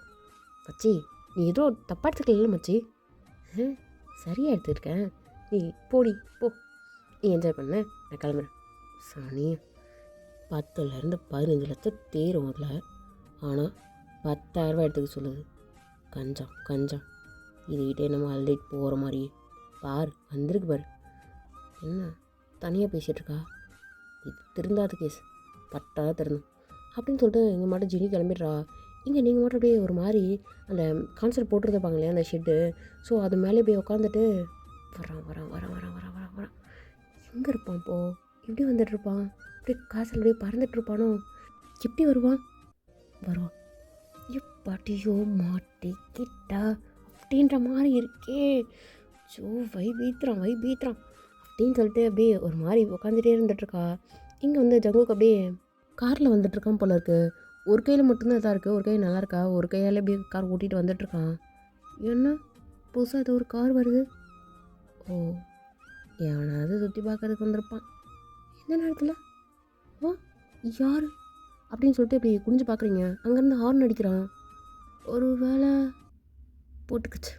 மச்சி, நீ ஏதோ தப்பாக எடுத்துக்கல மச்சி. சரியாக எடுத்துருக்கேன். நீ போடி போ, நீ என்ஜாய் பண்ண, நான் கிளம்புறேன். சாணி, 10,000 15 லட்சம் தேரும் அதில். ஆனால் 10,000 ரூபா எடுத்துக்க சொல்லுது. கஞ்சம் இதுகிட்டே நம்ம அல்டிட்டு போகிற மாதிரி. பாரு வந்திருக்கு பாரு. என்ன தனியாக பேசிகிட்ருக்கா? இது திருந்தாத கேஸ், பட்டா திருந்தும் அப்படின்னு சொல்லிட்டு எங்கள் மட்டும் ஜினி கிளம்பிடுறா. இங்கே நீங்கள் மட்டும் அப்படியே ஒரு மாதிரி அந்த கான்சர்ட் போட்டுருப்பாங்க இல்லையா அந்த ஷெட்டு. ஸோ அது மேலே போய் உட்காந்துட்டு வரான். எங்கே இருப்பான் இப்போது? எப்படி வந்துட்டுருப்பான்? அப்படியே காசில் அப்படியே பறந்துட்டுருப்பானோ? எப்படி வருவான்? எப்படியோ மாட்டிக்கிட்டா அப்படின்ற மாதிரி இருக்கே. ஸோ வைபீத்துறான் அப்படின்னு சொல்லிட்டு அப்படியே ஒரு மாதிரி உட்காந்துட்டே இருந்துகிட்ருக்கா. இங்கே வந்து ஜங்குக்கு அப்படியே காரில் வந்துட்டுருக்கான் போல இருக்குது. ஒரு கையில் மட்டும்தான் இதாக இருக்குது, ஒரு கை நல்லா இருக்கா, ஒரு கையால் அப்படியே கார் ஓட்டிகிட்டு வந்துட்டுருக்கான். என்ன புதுசாக ஏதோ ஒரு கார் வருது? ஓ, எவனாவது சுற்றி பார்க்கறதுக்கு வந்திருப்பான் எந்த நேரத்தில். யார் அப்படின்னு சொல்லிட்டு இப்படி குனிஞ்சு பார்க்குறீங்க. அங்கேருந்து ஹார்ன் அடிக்கிறான். ஒரு வேளை போட்டுக்குச்சு.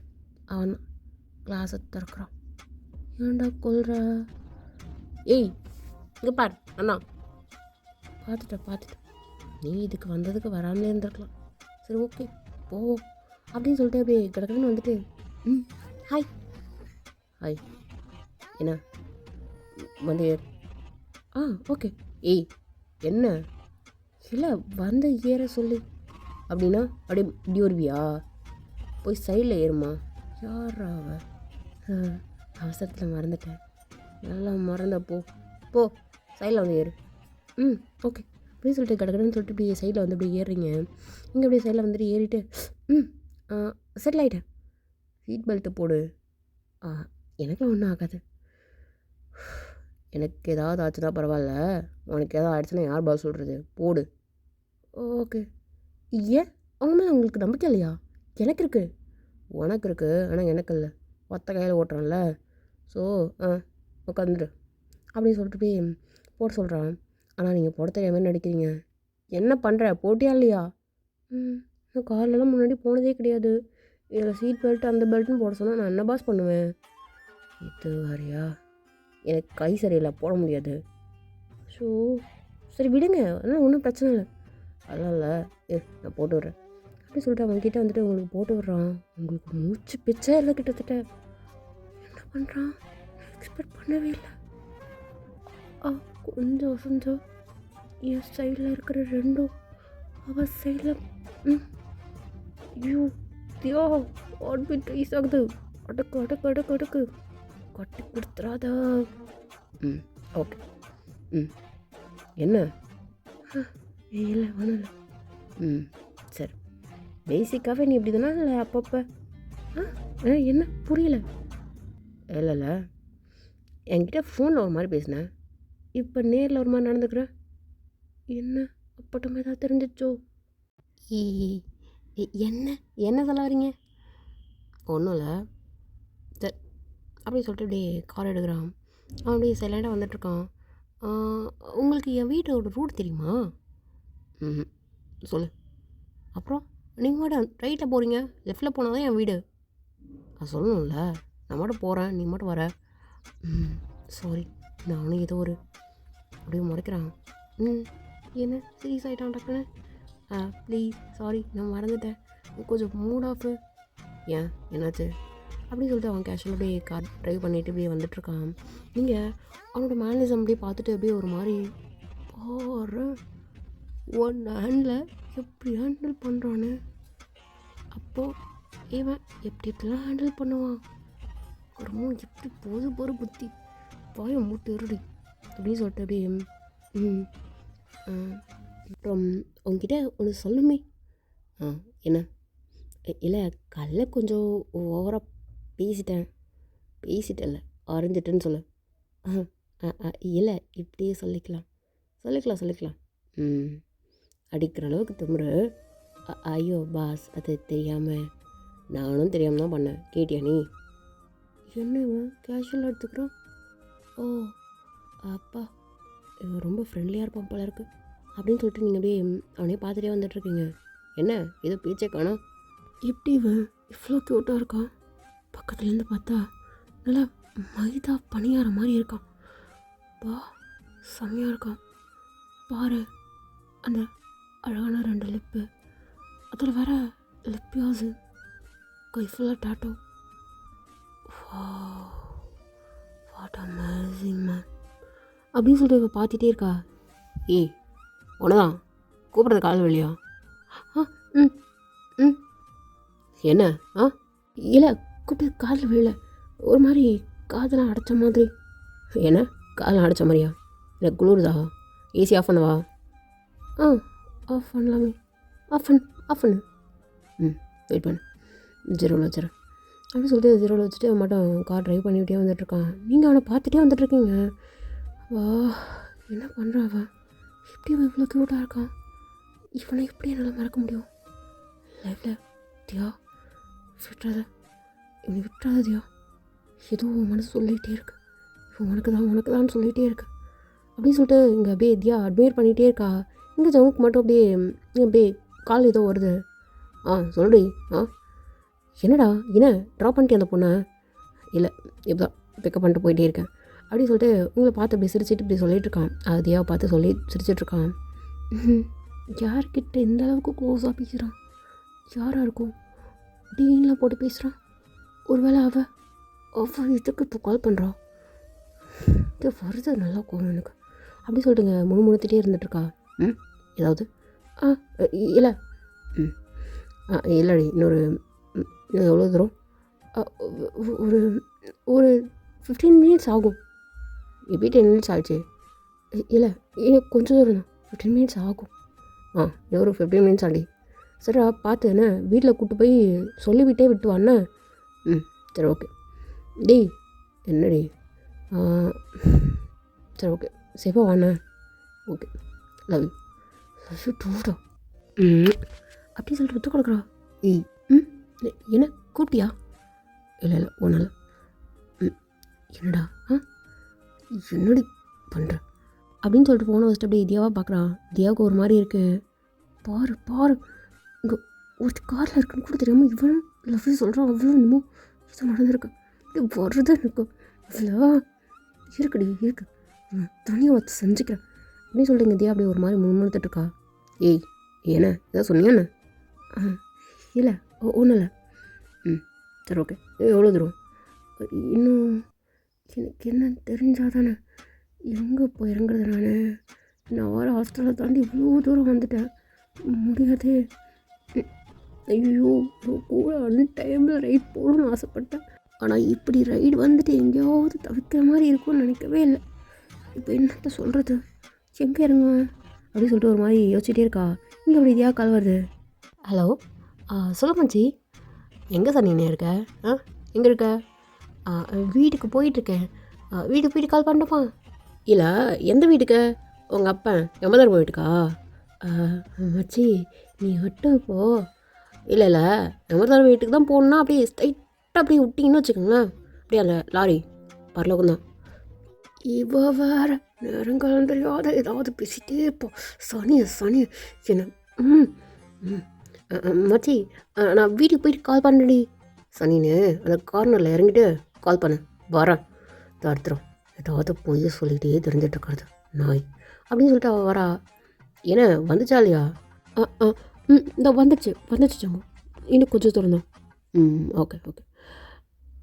அவன் தான் கிளாஸை திறக்கிறான். ஏன்டா கொல்ற? ஏய் இங்கே பார் அண்ணா. பார்த்துட்டேன். நீ இதுக்கு வந்ததுக்கு வராமலே இருந்திருக்கலாம். சரி ஓகே போவோம் அப்படின்னு சொல்லிட்டு அப்படியே கடற்கடன்னு வந்துட்டு ஹாய் என்ன வந்து ஓகே. ஏய் என்ன இல்லை வந்து ஏற சொல்லி அப்படின்னா அப்படியே இப்படி வருவியா? போய் சைடில் ஏறுமா. யாரா அவ? அவசரத்தில் மறந்துட்டேன். நல்லா மறந்த போ சைடில் வந்து ஏறு. ஓகே அப்படின்னு சொல்லிட்டு கடற்கடன்னு சொல்லிட்டு இப்படி சைடில் வந்து இப்படி ஏறுறீங்க. இங்கே அப்படியே சைடில் வந்துட்டு ஏறிட்டு செட்டில் ஆகிட்டேன். சீட் பெல்ட்டு போடு ஆ எனக்குலாம் ஒன்றும் ஆகாது. எனக்கு ஏதாவது ஆச்சுன்னா பரவாயில்ல, உனக்கு ஏதாவது ஆயிடுச்சுன்னா யார் பதில் சொல்கிறது, போடு. ஓகே. ஏன் அவங்க மேலே உங்களுக்கு நம்பிக்கை இல்லையா? எனக்கு இருக்குது. உனக்கு இருக்குது, ஆனால் எனக்கு இல்லை. ஒத்த கையில் ஓட்டுறேன்ல. ஸோ உட்காந்துரு அப்படின்னு சொல்லிட்டு போய் போட சொல்கிறான். ஆனால் நீங்கள் போட தெரியாமல் நடிக்கிறீங்க. என்ன பண்ணுற, போட்டியா இல்லையா? நான் கார்லலாம் முன்னாடி போனதே கிடையாது. இதில் சீட் பெல்ட் அந்த பெல்ட்டுன்னு போட சொன்னால் நான் என்ன பாஸ் பண்ணுவேன்? இது வேறையா? எனக்கு கை சரியில்லை, போட முடியாது. ஸோ சரி விடுங்க, அதெல்லாம் ஒன்றும் பிரச்சனை இல்லை. அதெல்லாம் இல்லை, நான் போட்டு விட்றேன் அப்படின்னு சொல்லிட்டு அவன்கிட்ட வந்துட்டு உங்களுக்கு போட்டு விட்றான். உங்களுக்கு மூச்சு பிச்சை இல்லை கிட்டத்தட்ட. என்ன பண்ணுறான் எக்ஸ்பெக்ட் பண்ணவே இல்லை. கொஞ்சம் கொஞ்சம் என் சைடில் இருக்கிற ரெண்டும் அவள் சைடில். ஐயோ தியோ ஹார்ட் பீட் ரைஸ் ஆகுது. அடக்கு அடக்கு அடக்கு அடக்கு, கட்டி கொடுத்துறாத. ஓகே. என்ன? இல்லை ஒன்றும் இல்லை. சரி, பேசிக்காகவே நீ இப்படி தானே இல்லை அப்பப்போ? என்ன புரியல? இல்லைல்ல, என்கிட்ட ஃபோனில் ஒரு மாதிரி பேசினேன், இப்போ நேரில் ஒரு மாதிரி நடந்துக்கிறேன். என்ன அப்பட்டமாக ஏதாவது தெரிஞ்சிச்சோ? என்ன என்ன சொல்ல வரீங்க? ஒன்றும் இல்லை. சரி அப்படி சொல்லிட்டு இப்படி கார் எடுக்கிறான். அவன் அப்படியே சைலண்டாக வந்துட்டுருக்கான். உங்களுக்கு என் வீட்டோட ரூட் தெரியுமா? சொல்லு. அப்புறம் நீங்கள் மட்டும் ரைட்டில் போகிறீங்க, லெஃப்டில் போனால் தான் என் வீடு. அது சொல்லணும்ல. நான் மட்டும் போகிறேன், நீ மட்டும் வர. சாரி. நானும் ஏதோ ஒரு அப்படியே முறைக்கிறான். என்ன சீரியஸ் ஆகிட்டான் டக்குன்னு? ப்ளீஸ் சாரி, நான் மறந்துட்டேன், கொஞ்சம் மூட் ஆஃபு. ஏன் என்னாச்சு அப்படின்னு சொல்லிட்டு அவன் கேஷுவல் அப்படியே கார் ட்ரைவ் பண்ணிவிட்டு அப்படியே வந்துட்டுருக்கான். நீங்கள் அவனோட மேனேஜம் அப்படியே பார்த்துட்டு அப்படியே ஒரு மாதிரி போகிற ஒன் ஹேண்டில் எப்படி ஹேண்டில் பண்ணுறான்னு. அப்போது இவன் எப்படி எப்படிலாம் ஹேண்டில் பண்ணுவான், ரொம்ப எப்படி போது போகிற புத்தி, பாய மூட்டு இருடி அப்படின்னு சொல்லிட்டு அப்படியே அப்புறம் உங்ககிட்ட ஒன்று சொல்லுமே. என்ன? இல்லை, காலைல கொஞ்சம் ஓவராக பேசிட்டேன்ல, அரைஞ்சிட்டேன்னு சொல்லு. இல்லை, இப்படியே சொல்லிக்கலாம். அடிக்கிற அளவுக்கு திமிரு. ஐயோ பாஸ், அது தெரியாமல், நானும் தெரியாமல் தான் பண்ணேன், கேட்டியா நீ? என்ன இவன் கேஷுவலாக எடுத்துக்கிறான்? ஓ அப்பா, இவன் ரொம்ப ஃப்ரெண்ட்லியாக இருப்பான் போல இருக்கு அப்படின்னு சொல்லிட்டு நீங்கள் அப்படியே அவனே பார்த்துட்டே வந்துட்டுருக்கீங்க. என்ன ஏதோ பேச்சே காணோம்? எப்படி இவன் இவ்வளோ க்யூட்டாக இருக்கான்? பக்கத்துலேருந்து பார்த்தா நல்லா மைதா பணியார மாதிரி இருக்கான். பா செம்மையாக இருக்கான் பாரு. அந்த அழகான 2 லிப்பு, அதில் வர லிப்பியாஸு, கை ஃபுல்லாக டாட்டோ. வாட் அமேசிங் மேன் அப்படின்னு சொல்லிட்டு இவ பார்த்துட்டே இருக்கா. ஏய் உனதான் கூப்பிட்றது கால் வழியா? என்ன? இல்லை, கூப்பிட்டு காதில் விழல, ஒரு மாதிரி காதெல்லாம் அடைச்ச மாதிரி. என்ன காதெல்லாம் அடைச்ச மாதிரியா? இல்லை குளிருதா? ஏசி ஆஃப் பண்ணவா? ஆஃப் பண்ணலாமே. ஆஃப் பண்ணு. வெயிட் பண்ணு, 0வில் வச்சுறேன் அப்படின்னு சொல்லிட்டு 0வில் வச்சுட்டு மட்டும் கார் ட்ரைவ் பண்ணிக்கிட்டே வந்துட்டுருக்கான். நீங்கள் அவனை பார்த்துட்டே வந்துட்டுருக்கீங்க. வா, என்ன பண்ணுறான் அவன்? எப்படி அவன் இவ்வளோ க்யூட்டாக இருக்கான்? இவனை எப்படி என்னால் மறக்க முடியும் லைஃப்பில்? தியா விட்டுறாத, இவனை விட்டுறாத தியா. ஏதோ மனசு சொல்லிகிட்டே இருக்கு, இவன் உனக்கு தான் சொல்லிகிட்டே இருக்கு அப்படின்னு சொல்லிட்டு இங்கே அப்படியே தியா அட்மையர் பண்ணிகிட்டே இருக்கா. இங்கே ஜவுக்கு மட்டும் அப்படியே கால் ஏதோ வருது. சொல்லுடி. என்னடா என்ன ட்ராப் பண்ணிட்டு அந்த பொண்ணை? இல்லை, இப்போதான் பிக்கப் பண்ணிட்டு போயிட்டே இருக்கேன் அப்படின்னு சொல்லிட்டு உங்களை பார்த்து அப்படி சிரிச்சிட்டு இப்படி சொல்லிட்டு இருக்கான். அது தியாவை பார்த்து சொல்லி சிரிச்சிட்ருக்கான். யார்கிட்ட எந்த அளவுக்கு க்ளோஸாக பேசுகிறான்? யாராக இருக்கும்? டீன்லாம் போட்டு பேசுகிறான். ஒருவேளை அவள் இதுக்கு இப்போ கால் பண்ணுறான். இது வருது நல்லா கோவம் எனக்கு அப்படி சொல்லிட்டுங்க முணுமுணுத்துட்டே இருந்துகிட்ருக்கா. ஏதாவது? இல்லை. இல்லடி, இன்னொரு எவ்வளோ தூரம்? ஒரு 15 மினிட்ஸ் ஆகும். எப்படி 10 மினிட்ஸ் ஆகிடுச்சு? இல்லை, கொஞ்சம் தூரம் தான், 15 மினிட்ஸ் ஆகும். இன்னும் ஒரு 15 மினிட்ஸ் ஆடி. சரிடா பார்த்து என்ன வீட்டில் கூப்பிட்டு போய் சொல்லிவிட்டே விட்டு வாண்ணே. சரி ஓகே. டேய் என்னடி ஆ, சரி ஓகே சேஃபாக வாண்ணே. Okay love you love you டூடா. அப்படி சொல்லிட்டு ஒத்து கொடுக்குறா. ஏய் ம் என்ன கூப்பிட்டியா? இல்லை இல்லை ஒன்றும் இல்லை. ம் என்னடா ஆ என்னடி பண்ணுற அப்படின்னு சொல்லிட்டு ஃபோனை வச்சுட்டு அப்படியே தியாவை பார்க்குறான். தியாவுக்கு ஒரு மாதிரி இருக்கு. பாரு பாரு இங்கே ஒரு காரில் இருக்குன்னு கூட தெரியாமல் இவன் லவ் யூ சொல்கிறான். அவ்வளோ என்னமோ இது நடந்திருக்கு. இப்படி வருது எனக்கு இவ்வளோ இருக்குடி இருக்கு. தனியாக வச்சு செஞ்சுக்கிறேன் அப்படின்னு சொல்லிட்டு இங்கே தியா அப்படியே ஒரு மாதிரி முன்னுத்துட்டு இருக்கா. ஏய் என்ன ஏதாவது சொன்னியா என்ன? இல்லை ஒன்றும் இல்லை. ம் சரி ஓகே. எவ்வளோ தூரம்? இன்னும் எனக்கு என்ன தெரிஞ்சால் தானே எங்கே போய் இறங்குறது? நான் வர ஹாஸ்டலை தாண்டி இவ்வளோ தூரம் வந்துட்டேன். முடியாதே. ஐயோ கூட டைமில் ரைட் போகணும்னு ஆசைப்பட்டேன். ஆனால் இப்படி ரைடு வந்துட்டு எங்கேயாவது தவிர்க்கிற மாதிரி இருக்கும்னு நினைக்கவே இல்லை. இப்போ என்னத்த சொல்கிறது? எங்கே இறங்குவேன் அப்படின்னு சொல்லிட்டு ஒரு மாதிரி யோசிச்சுட்டே இருக்கா. இங்கே அப்படி இதையா கால் வருது. ஹலோ சொல்ல மச்சி, எங்கே சார் நீ இருக்க? எங்கே இருக்க? வீட்டுக்கு போயிட்டுருக்கேன். வீட்டுக்கு போயிட்டு கால் பண்ணப்பா. இல்லை எந்த வீட்டுக்கு? உங்கள் அப்பா எம்மதார் போயிட்டுக்கா? மச்சி நீ மட்டும் போ. இல்லை இல்லை எம்மதார் வீட்டுக்கு தான் போகணுன்னா அப்படியே ஸ்ட்ரைட்டாக அப்படியே விட்டிங்கன்னு வச்சுக்கோங்களேன். அப்படியே அந்த லாரி பரலோகம் தான். இவ வேற நேரங்காலம் தெரியாத ஏதாவது பேசிட்டே இருப்போம். சனி என்ன மச்சி நான் வீட்டுக்கு போயிட்டு கால் பண்ணுறேன்டி. சனின்னு அந்த கார்னரில் இறங்கிட்டு கால் பண்ண வரேன். தடுத்துறோம் ஏதாவது பொய்ய சொல்லிகிட்டே தெரிஞ்சிட்டு இருக்கிறது நாய் அப்படின்னு சொல்லிட்டு அவள் வரா. ஏன்னா வந்துச்சா இல்லையா? இந்த வந்துடுச்சு ஜம்மு. இன்னும் கொஞ்சம் தூரம் தான். ஓகே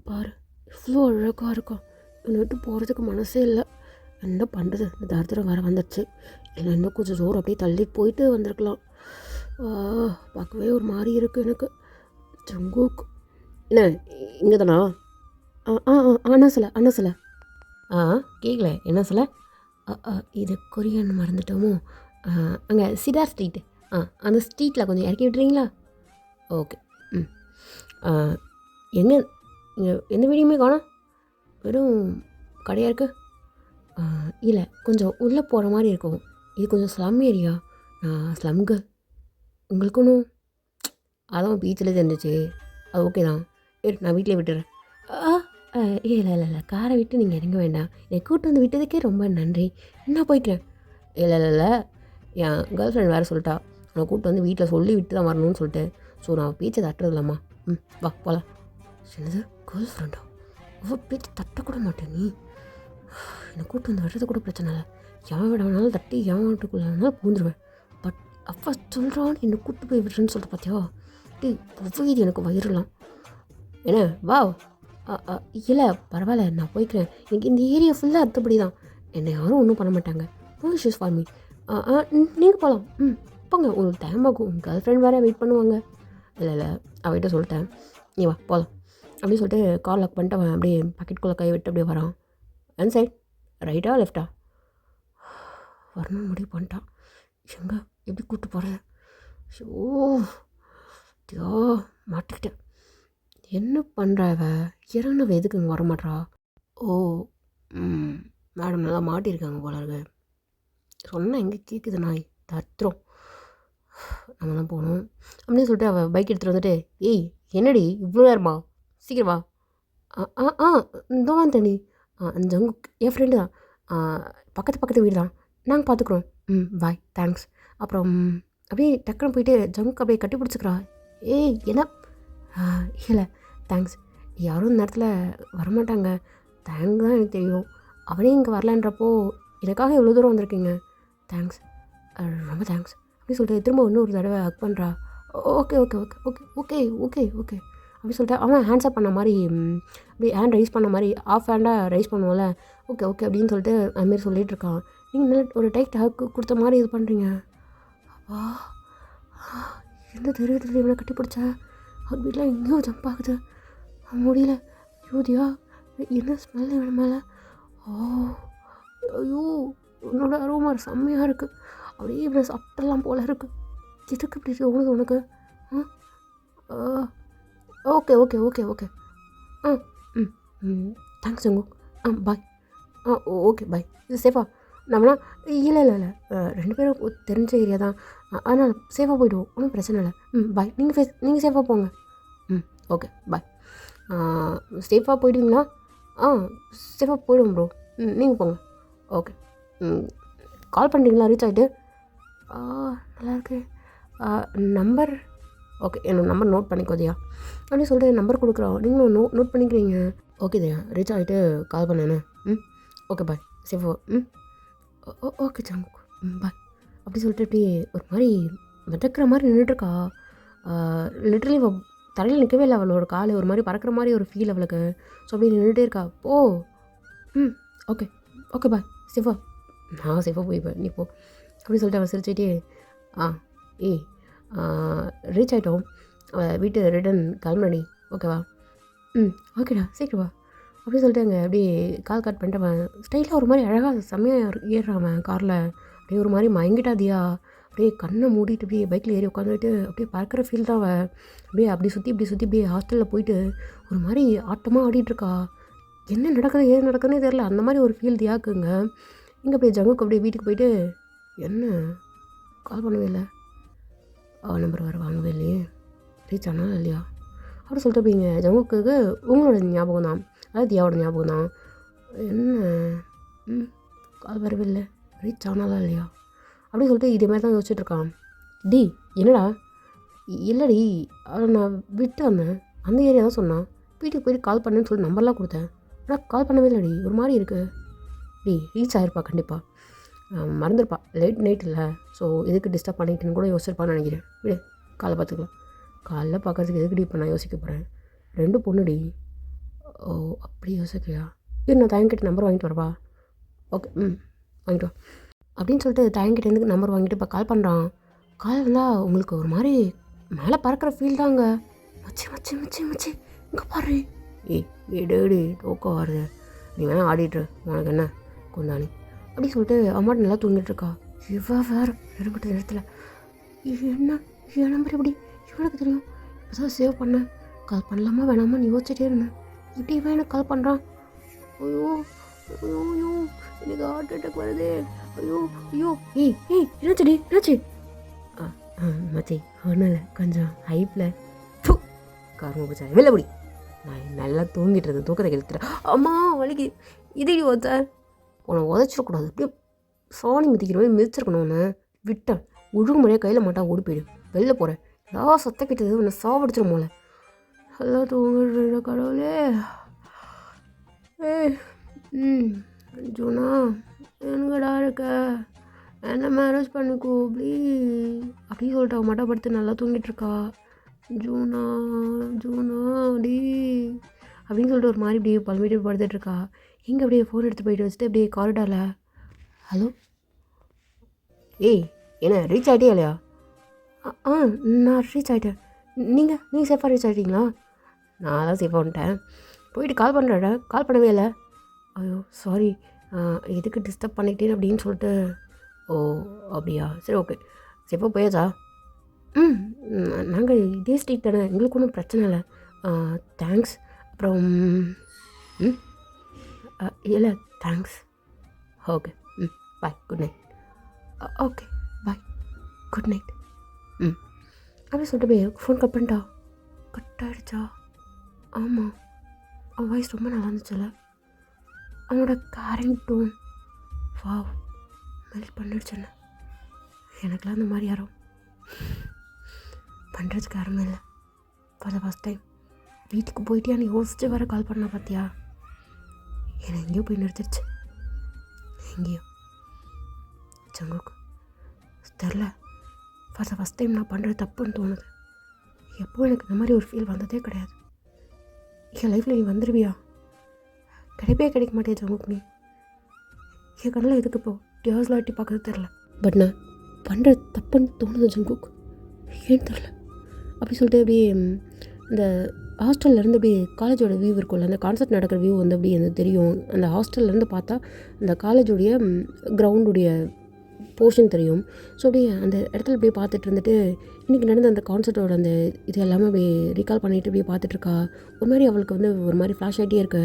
பாரு இவ்வளோ அழகாக இருக்கும். என்னை விட்டு போகிறதுக்கு மனசே இல்லை. என்ன பண்ணுறது? இந்த தரத்தில் வர வந்துடுச்சு. இல்லை இன்னும் கொஞ்சம் தூரம் அப்படியே தள்ளி போயிட்டு வந்திருக்கலாம். பார்க்கவே ஒரு மாதிரி இருக்குது எனக்கு. ஜங்குக்கு என்ன இங்கே தானா? அண்ணா சில கேட்கல என்ன சில? இது கொரியன் மறந்துட்டோமோ? அங்கே சிடார் ஸ்ட்ரீட்டு. அந்த ஸ்ட்ரீட்டில் கொஞ்சம் இறக்கி விட்டுறீங்களா? ஓகே. எங்கே இங்கே எந்த வீடியோமே காணோம், வெறும் கடையாக இருக்குது. இல்லை கொஞ்சம் உள்ளே போகிற மாதிரி இருக்கும். இது கொஞ்சம் ஸ்லம் ஏரியா. நான் ஸ்லம் கேர்ள். உங்களுக்கு ஒன்றும் அதான் பீச்சில் தெரிஞ்சிச்சு. அது ஓகே தான். நான் வீட்டிலே விட்டுறேன். இல்லை காரை விட்டு நீங்கள் இறங்க வேண்டாம். என்னை கூப்பிட்டு வந்து விட்டதுக்கே ரொம்ப நன்றி. நான் போய்க்கிறேன். இல்லை என் கேர்ள் ஃப்ரெண்ட் வேறு சொல்லிட்டா நான் கூப்பிட்டு வந்து வீட்டில் சொல்லி விட்டு தான் வரணும்னு சொல்லிட்டு. ஸோ நான் பீச்சை தட்டுறதில்லம்மா. வா போகலாம். என்னது கேர்ள் ஃப்ரெண்டா? அவள் பீச்சை தட்டக்கூட மாட்டேன் நீ. என்னை கூப்பிட்டு வந்து வர்றது கூட பிரச்சனை இல்லை. எவன் விட வேணாலும் தட்டி எவன் வீட்டுக்குள்ளே பூந்துருவேன். பட் அப்போ சொல்கிறான்னு என்னை கூப்பிட்டு போய் விடுறேன்னு சொல்லிட்டு பார்த்தியா? இது எனக்கு வயிறலாம். என்ன வா. இல்லை பரவாயில்ல நான் போய்க்கிறேன். எனக்கு இந்த ஏரியா ஃபுல்லாக அர்த்தப்படி தான். என்னை யாரும் ஒன்றும் பண்ண மாட்டாங்க. No issues for me. நீங்கள் போகலாம். போங்க. உங்களுக்கு டைம் ஆகும். உங்கள் கேர்ள் ஃப்ரெண்ட் வேறு வெயிட் பண்ணுவாங்க. இல்லை அவகிட்ட சொல்லிட்டேன் நீ வா போகலாம் அப்படின்னு சொல்லிட்டு கார் லாக் பண்ணிட்டு அவன் அப்படியே பாக்கெட்டுக்குள்ளே கை விட்டு அப்படியே வரான். அண்ட் சைட் ரைட்டா லெஃப்டா வரணும்னு முடிவு பண்ணிட்டான். எங்கே எப்படி கூப்பிட்டு போகிறேன்? ஷோ மாட்டிக்கிட்டேன். என்ன பண்ணுறா இறங்கினவ எதுக்கு இங்கே வரமாட்றா? ஓ மேடம் நல்லா மாட்டியிருக்காங்க போல இருக்கு. சொன்னால் எங்கே கேட்குது நாய் தத்துறோம். நம்ம தான் போகணும் அப்படின்னு சொல்லிட்டு அவள் பைக் எடுத்துகிட்டு வந்துட்டு ஏய் என்னடி இவ்வளோ நேரமா சீக்கிரம் வா. இந்த வான் தண்ணி ஜங்கு என் ஃப்ரெண்டு தான். பக்கத்து வீடு தான். நாங்கள் பார்த்துக்குறோம். Bye thanks. அப்புறம் அப்படியே டக்குன்னு போயிட்டு ஜங்குக்கு அப்படியே கட்டி பிடிச்சிக்கிறா. ஏய் என்ன? இல்லை தேங்க்ஸ். யாரும் இந்த நேரத்தில் வரமாட்டாங்க. தேங்க் தான் எனக்கு தெரியும். அவனே இங்கே வரலான்றப்போ எனக்காக எவ்வளோ தூரம் வந்திருக்கீங்க. தேங்க்ஸ் ரொம்ப தேங்க்ஸ் அப்படின்னு சொல்லிட்டு திரும்ப இன்னொரு தடவை ஹக் பண்ணுறா. ஓகே அப்படின்னு சொல்லிட்டு அவன் ஹேண்ட்ஸ்அப் பண்ண மாதிரி அப்படியே ஹேண்ட் ரைஸ் பண்ண மாதிரி ஆஃப் ஹேண்டாக ரைஸ் பண்ணுவோம்ல. ஓகே அப்படின்னு சொல்லிட்டு அதுமாரி சொல்லிகிட்டு இருக்கான். நீங்கள் நல்ல ஒரு டைட் ஹக் கொடுத்த மாதிரி இது பண்ணுறீங்க. அப்பா எந்த தெரியுது இவனை கட்டி பிடிச்சா அவர் வீட்டில் எங்கேயோ ஜம்ப் ஆகுது. முடியல. யூதியா என்ன ஸ்மெல் இவன் மேலே? ஐயோ உன்னோட அரோமா செம்மையாக இருக்குது. அப்படியே இவனை சாப்பிட்டலாம் போல இருக்குது. எதுக்கு இப்படி தோணுது உனக்கு? Okay thanks Jungkook. Bye. Okay bye. இது சேஃபா நம்மனா? இல்லை இல்லை இல்லை, 2 பேரும் தெரிஞ்ச ஏரியா தான், அதனால் சேஃபாக போய்டுவோம், ஒன்றும் பிரச்சனை இல்லை. பாய். நீங்கள் சேஃபாக போங்க. Okay bye. சேஃபாக போயிடுவீங்களா? சேஃபாக போய்டுவோம் ப்ரோ. நீங்கள் போங்க. ஓகே. கால் பண்ணுறீங்களா ரீச் ஆகிட்டு? நல்லாயிருக்கு. நம்பர் ஓகே, என்னோட நம்பர் நோட் பண்ணிக்கோதியா அப்படின்னு சொல்லிட்டு நம்பர் கொடுக்குறோம், நீங்களும் நோட் பண்ணிக்கிறீங்க. ஓகே தயா, ரீச் ஆகிட்டு கால் பண்ணேண்ணே. Okay bye. சேஃபா. Okay Jungkook. பாய். அப்படி சொல்லிட்டு இப்படி ஒரு மாதிரி மிதக்கிற மாதிரி நின்றுட்டுருக்கா. லிட்ரலி தரையில் நிற்கவே இல்லை, அவளோட கால் ஒரு மாதிரி பறக்கிற மாதிரி ஒரு ஃபீல் அவளுக்கு. ஸோ அப்படி நின்றுட்டே இருக்கா. Okay okay bye. சேஃபா. நான் சேஃபாக போய்ப்பேன், நீ போ அப்படி சொல்லிட்டு அவள் சிரிச்சுட்டே ரீச் ஆகிட்டோம், வீட்டு ரிட்டன் கிளம்புறடி, ஓகேவா? ஓகேடா சீக்கிரம் வா அப்படி சொல்லிட்டு அங்கே அப்படியே கால் கட் பண்ணிட்டு அவன் ஸ்டைலாக ஒரு மாதிரி அழகாக செம்மையாக ஏறுறான் அவன் காரில். அப்படியே ஒரு மாதிரி மயங்கிட்டாதியா, அப்படியே கண்ணை மூடிட்டு அப்படியே பைக்கில் ஏறி உட்காந்துட்டு அப்படியே பறக்கிற ஃபீல் தான் அவன். அப்படியே அப்படி சுற்றி அப்படியே ஹாஸ்டலில் போயிட்டு ஒரு மாதிரி ஆட்டமாக ஆடிட்டுருக்கா. என்ன நடக்குது ஏது நடக்குதுன்னே தெரில, அந்த மாதிரி ஒரு ஃபீல் தியாக்குங்க. இங்கே அப்படியே ஜங்குக்கு அப்படியே வீட்டுக்கு போயிட்டு என்ன கால் பண்ணவே இல்லை, அவள் நம்பர் வேறு வாங்கவே இல்லையே, ரீச் ஆனாலும் இல்லையா அப்படி சொல்லிட்டு அப்படிங்க ஜங்குக்கு உங்களோட ஞாபகம் தான், அதாவது தியாவோட ஞாபகம் தான். என்ன கால் வரவே இல்லை, ரீச் ஆனாலா இல்லையா அப்படி சொல்லிட்டு இதே மாதிரி தான் யோசிச்சுட்ருக்கான். என்னடா? இல்லைடி, அதை நான் விட்டு வந்தேன், அந்த ஏரியா தான் சொன்னான், வீட்டுக்கு போயிட்டு கால் பண்ணேன்னு சொல்லி நம்பர்லாம் கொடுத்தேன், ஆனால் கால் பண்ணவே இல்லைடி, ஒரு மாதிரி இருக்குது. ரீச் ஆகிருப்பா கண்டிப்பாக, மறந்துருப்பா, லேட் நைட் இல்லை, ஸோ எதுக்கு டிஸ்டர்ப் பண்ணிக்கிட்டுன்னு கூட யோசிச்சிருப்பான்னு நினைக்கிறேன். விடு, காலை பார்த்துக்கலாம், காலைல பார்க்கறதுக்கு எதுக்கு இப்போ நான் யோசிக்க போகிறேன், 2 பொண்ணுடி. ஓ அப்படி யோசிக்கிறியா? நான் தயங்கிட்ட நம்பர் வாங்கிட்டு வரவா? ஓகே வாங்கிட்டு வா அப்படின்னு சொல்லிட்டு தயங்கிட்டேருந்து நம்பர் வாங்கிட்டு இப்போ கால் பண்ணுறான். கால் வந்தால் உங்களுக்கு ஒரு மாதிரி மேலே பறக்கிற ஃபீல் தாங்க. மச்சி மச்சி மச்சி மச்சி இங்கே பாரு. ஏடேடி தூக்கம் வருது, நீ வேணா ஆடிட்டுரு, உனக்கு என்ன கொண்டாணி அப்படி சொல்லிட்டு அம்மாட்ட நல்லா தூங்கிட்டுருக்கா. இவ வேறு எடுக்கிட்ட நேரத்தில் என்ன என் நம்பர் எப்படி இவனுக்கு தெரியும், இப்போ தான் சேவ் பண்ணேன், கால் பண்ணலாமா வேணாமான்னு யோசிச்சுட்டே இருந்தேன், இப்படி இவன் எனக்கு கால் பண்ணுறான். ஐயோ ஐயோ ஐயோ எனக்கு ஹார்ட் அட்டாக் வருது, ஐயோ ஐயோ என்னாச்சு? மச்சி ஒன்றும் இல்லை, கொஞ்சம் ஹைப்பில் காரணம் போச்சா வெளிலபடி, நான் நல்லா தூங்கிட்டு இருந்தேன், தூக்கத்தை கெடுத்துட்டேன், அம்மா வலிக்கு இதை ஓத்த உன்னை உதச்சிடக்கூடாது, அப்படியே சாணி மிதிக்கிற மாதிரி மிதிச்சிருக்கணும், ஒன்று விட்டேன் ஒழுங்குமுறையாக கையில் மாட்டா ஓடி போயிடு, வெளில போகிறேன், ஏதாவது சத்த கிட்டது உன்னை சாவடிச்சிடும் போல, நல்லா தூங்குற கடவுளே. ஜூனா எங்கடா இருக்க, என்ன மேரேஜ் பண்ணிக்கோ ப்ளீஸ் அப்படின்னு சொல்லிட்டு அவன் மட்டும் படுத்து நல்லா தூங்கிட்டுருக்கா. ஜூனா டி அப்படின்னு சொல்லிட்டு ஒரு மாதிரி இப்படியே பழமிட்டு படுத்துட்ருக்கா. எங்கே அப்படியே ஃபோன் எடுத்து போயிட்டு வச்சுட்டு அப்படியே காரிடாரில் ஹலோ என்ன ரீச் ஆகிட்டே இல்லையா? நான் ரீச் ஆகிட்டேன், நீங்கள் சேஃபாக ரீச் ஆகிட்டீங்களா? நான் தான் சேஃபாக வந்துட்டேன், போயிட்டு கால் பண்ணுறேன், கால் பண்ணவே இல்லை. ஐயோ சாரி, எதுக்கு டிஸ்டர்ப் பண்ணிக்கிட்டேன் அப்படின்னு சொல்லிட்டு. ஓ அப்படியா, சரி ஓகே, சேஃபாக போயாச்சா? நாங்கள் இதே ஸ்ட்ரீட் தானே, எங்களுக்கு ஒன்றும் பிரச்சனை இல்லை, தேங்க்ஸ். அப்புறம் இல்லை thanks. Okay bye, good night. Okay bye, good night. அப்படி சொல்லிட்டு போய் ஃபோன் கட் பண்ணிட்டா. கட் ஆகிடுச்சா? ஆமாம், அவன் வாய்ஸ் ரொம்ப நல்லா இருந்துச்சுல்ல, அவனோட கேரிங் டோன் வாவ் மெல்ட் பண்ணிடுச்சுன்னு. எனக்குலாம் அந்த மாதிரி யாரும் பண்ணுறதுக்கு யாருமே இல்லை. ஃபார் த ஃபஸ்ட் டைம் வீட்டுக்கு போயிட்டு நீ யோசிச்சு வர கால் பண்ண பார்த்தியா, என்னை எங்கேயோ போய் நிறுத்திடுச்சு, எங்கேயோ ஜங்குக்கு தெரில. ஃபார் த ஃபஸ்ட் டைம் நான் பண்ணுறது தப்புன்னு தோணுது. எப்போ எனக்கு இந்த மாதிரி ஒரு ஃபீல் வந்ததே கிடையாது. என் லைஃப்பில் நீ வந்துடுவியா? கிடைக்க மாட்டேன் ஜங்குக்கு, நீ என் கண்ணில் எதுக்கு இப்போ டியாஸ்லாம் எட்டி பார்க்கறது தெரில. பட் நான் பண்ணுறது தப்புன்னு தோணுது ஜங்குக்கு, ஏன்னு தெரில. அப்படி சொல்லிட்டு அப்படியே இந்த ஹாஸ்டல்லேருந்து அப்படியே காலேஜோட வியூ இருக்கும்ல, அந்த கான்சர்ட் நடக்கிற வியூ வந்து அப்படியே எனக்கு தெரியும். அந்த ஹாஸ்டல்லேருந்து பார்த்தா அந்த காலேஜோடைய கிரவுண்டுடைய போர்ஷன் தெரியும். ஸோ அப்படியே அந்த இடத்துல அப்படியே பார்த்துட்டு இருந்துட்டு இன்றைக்கி நடந்த அந்த கான்சர்ட்டோட அந்த இது எல்லாமே அப்படியே ரீகால் பண்ணிட்டு அப்படியே பார்த்துட்ருக்கா. ஒரு மாதிரி அவளுக்கு வந்து ஒரு மாதிரி ஃப்ளாஷ் ஆகிட்டே இருக்கு.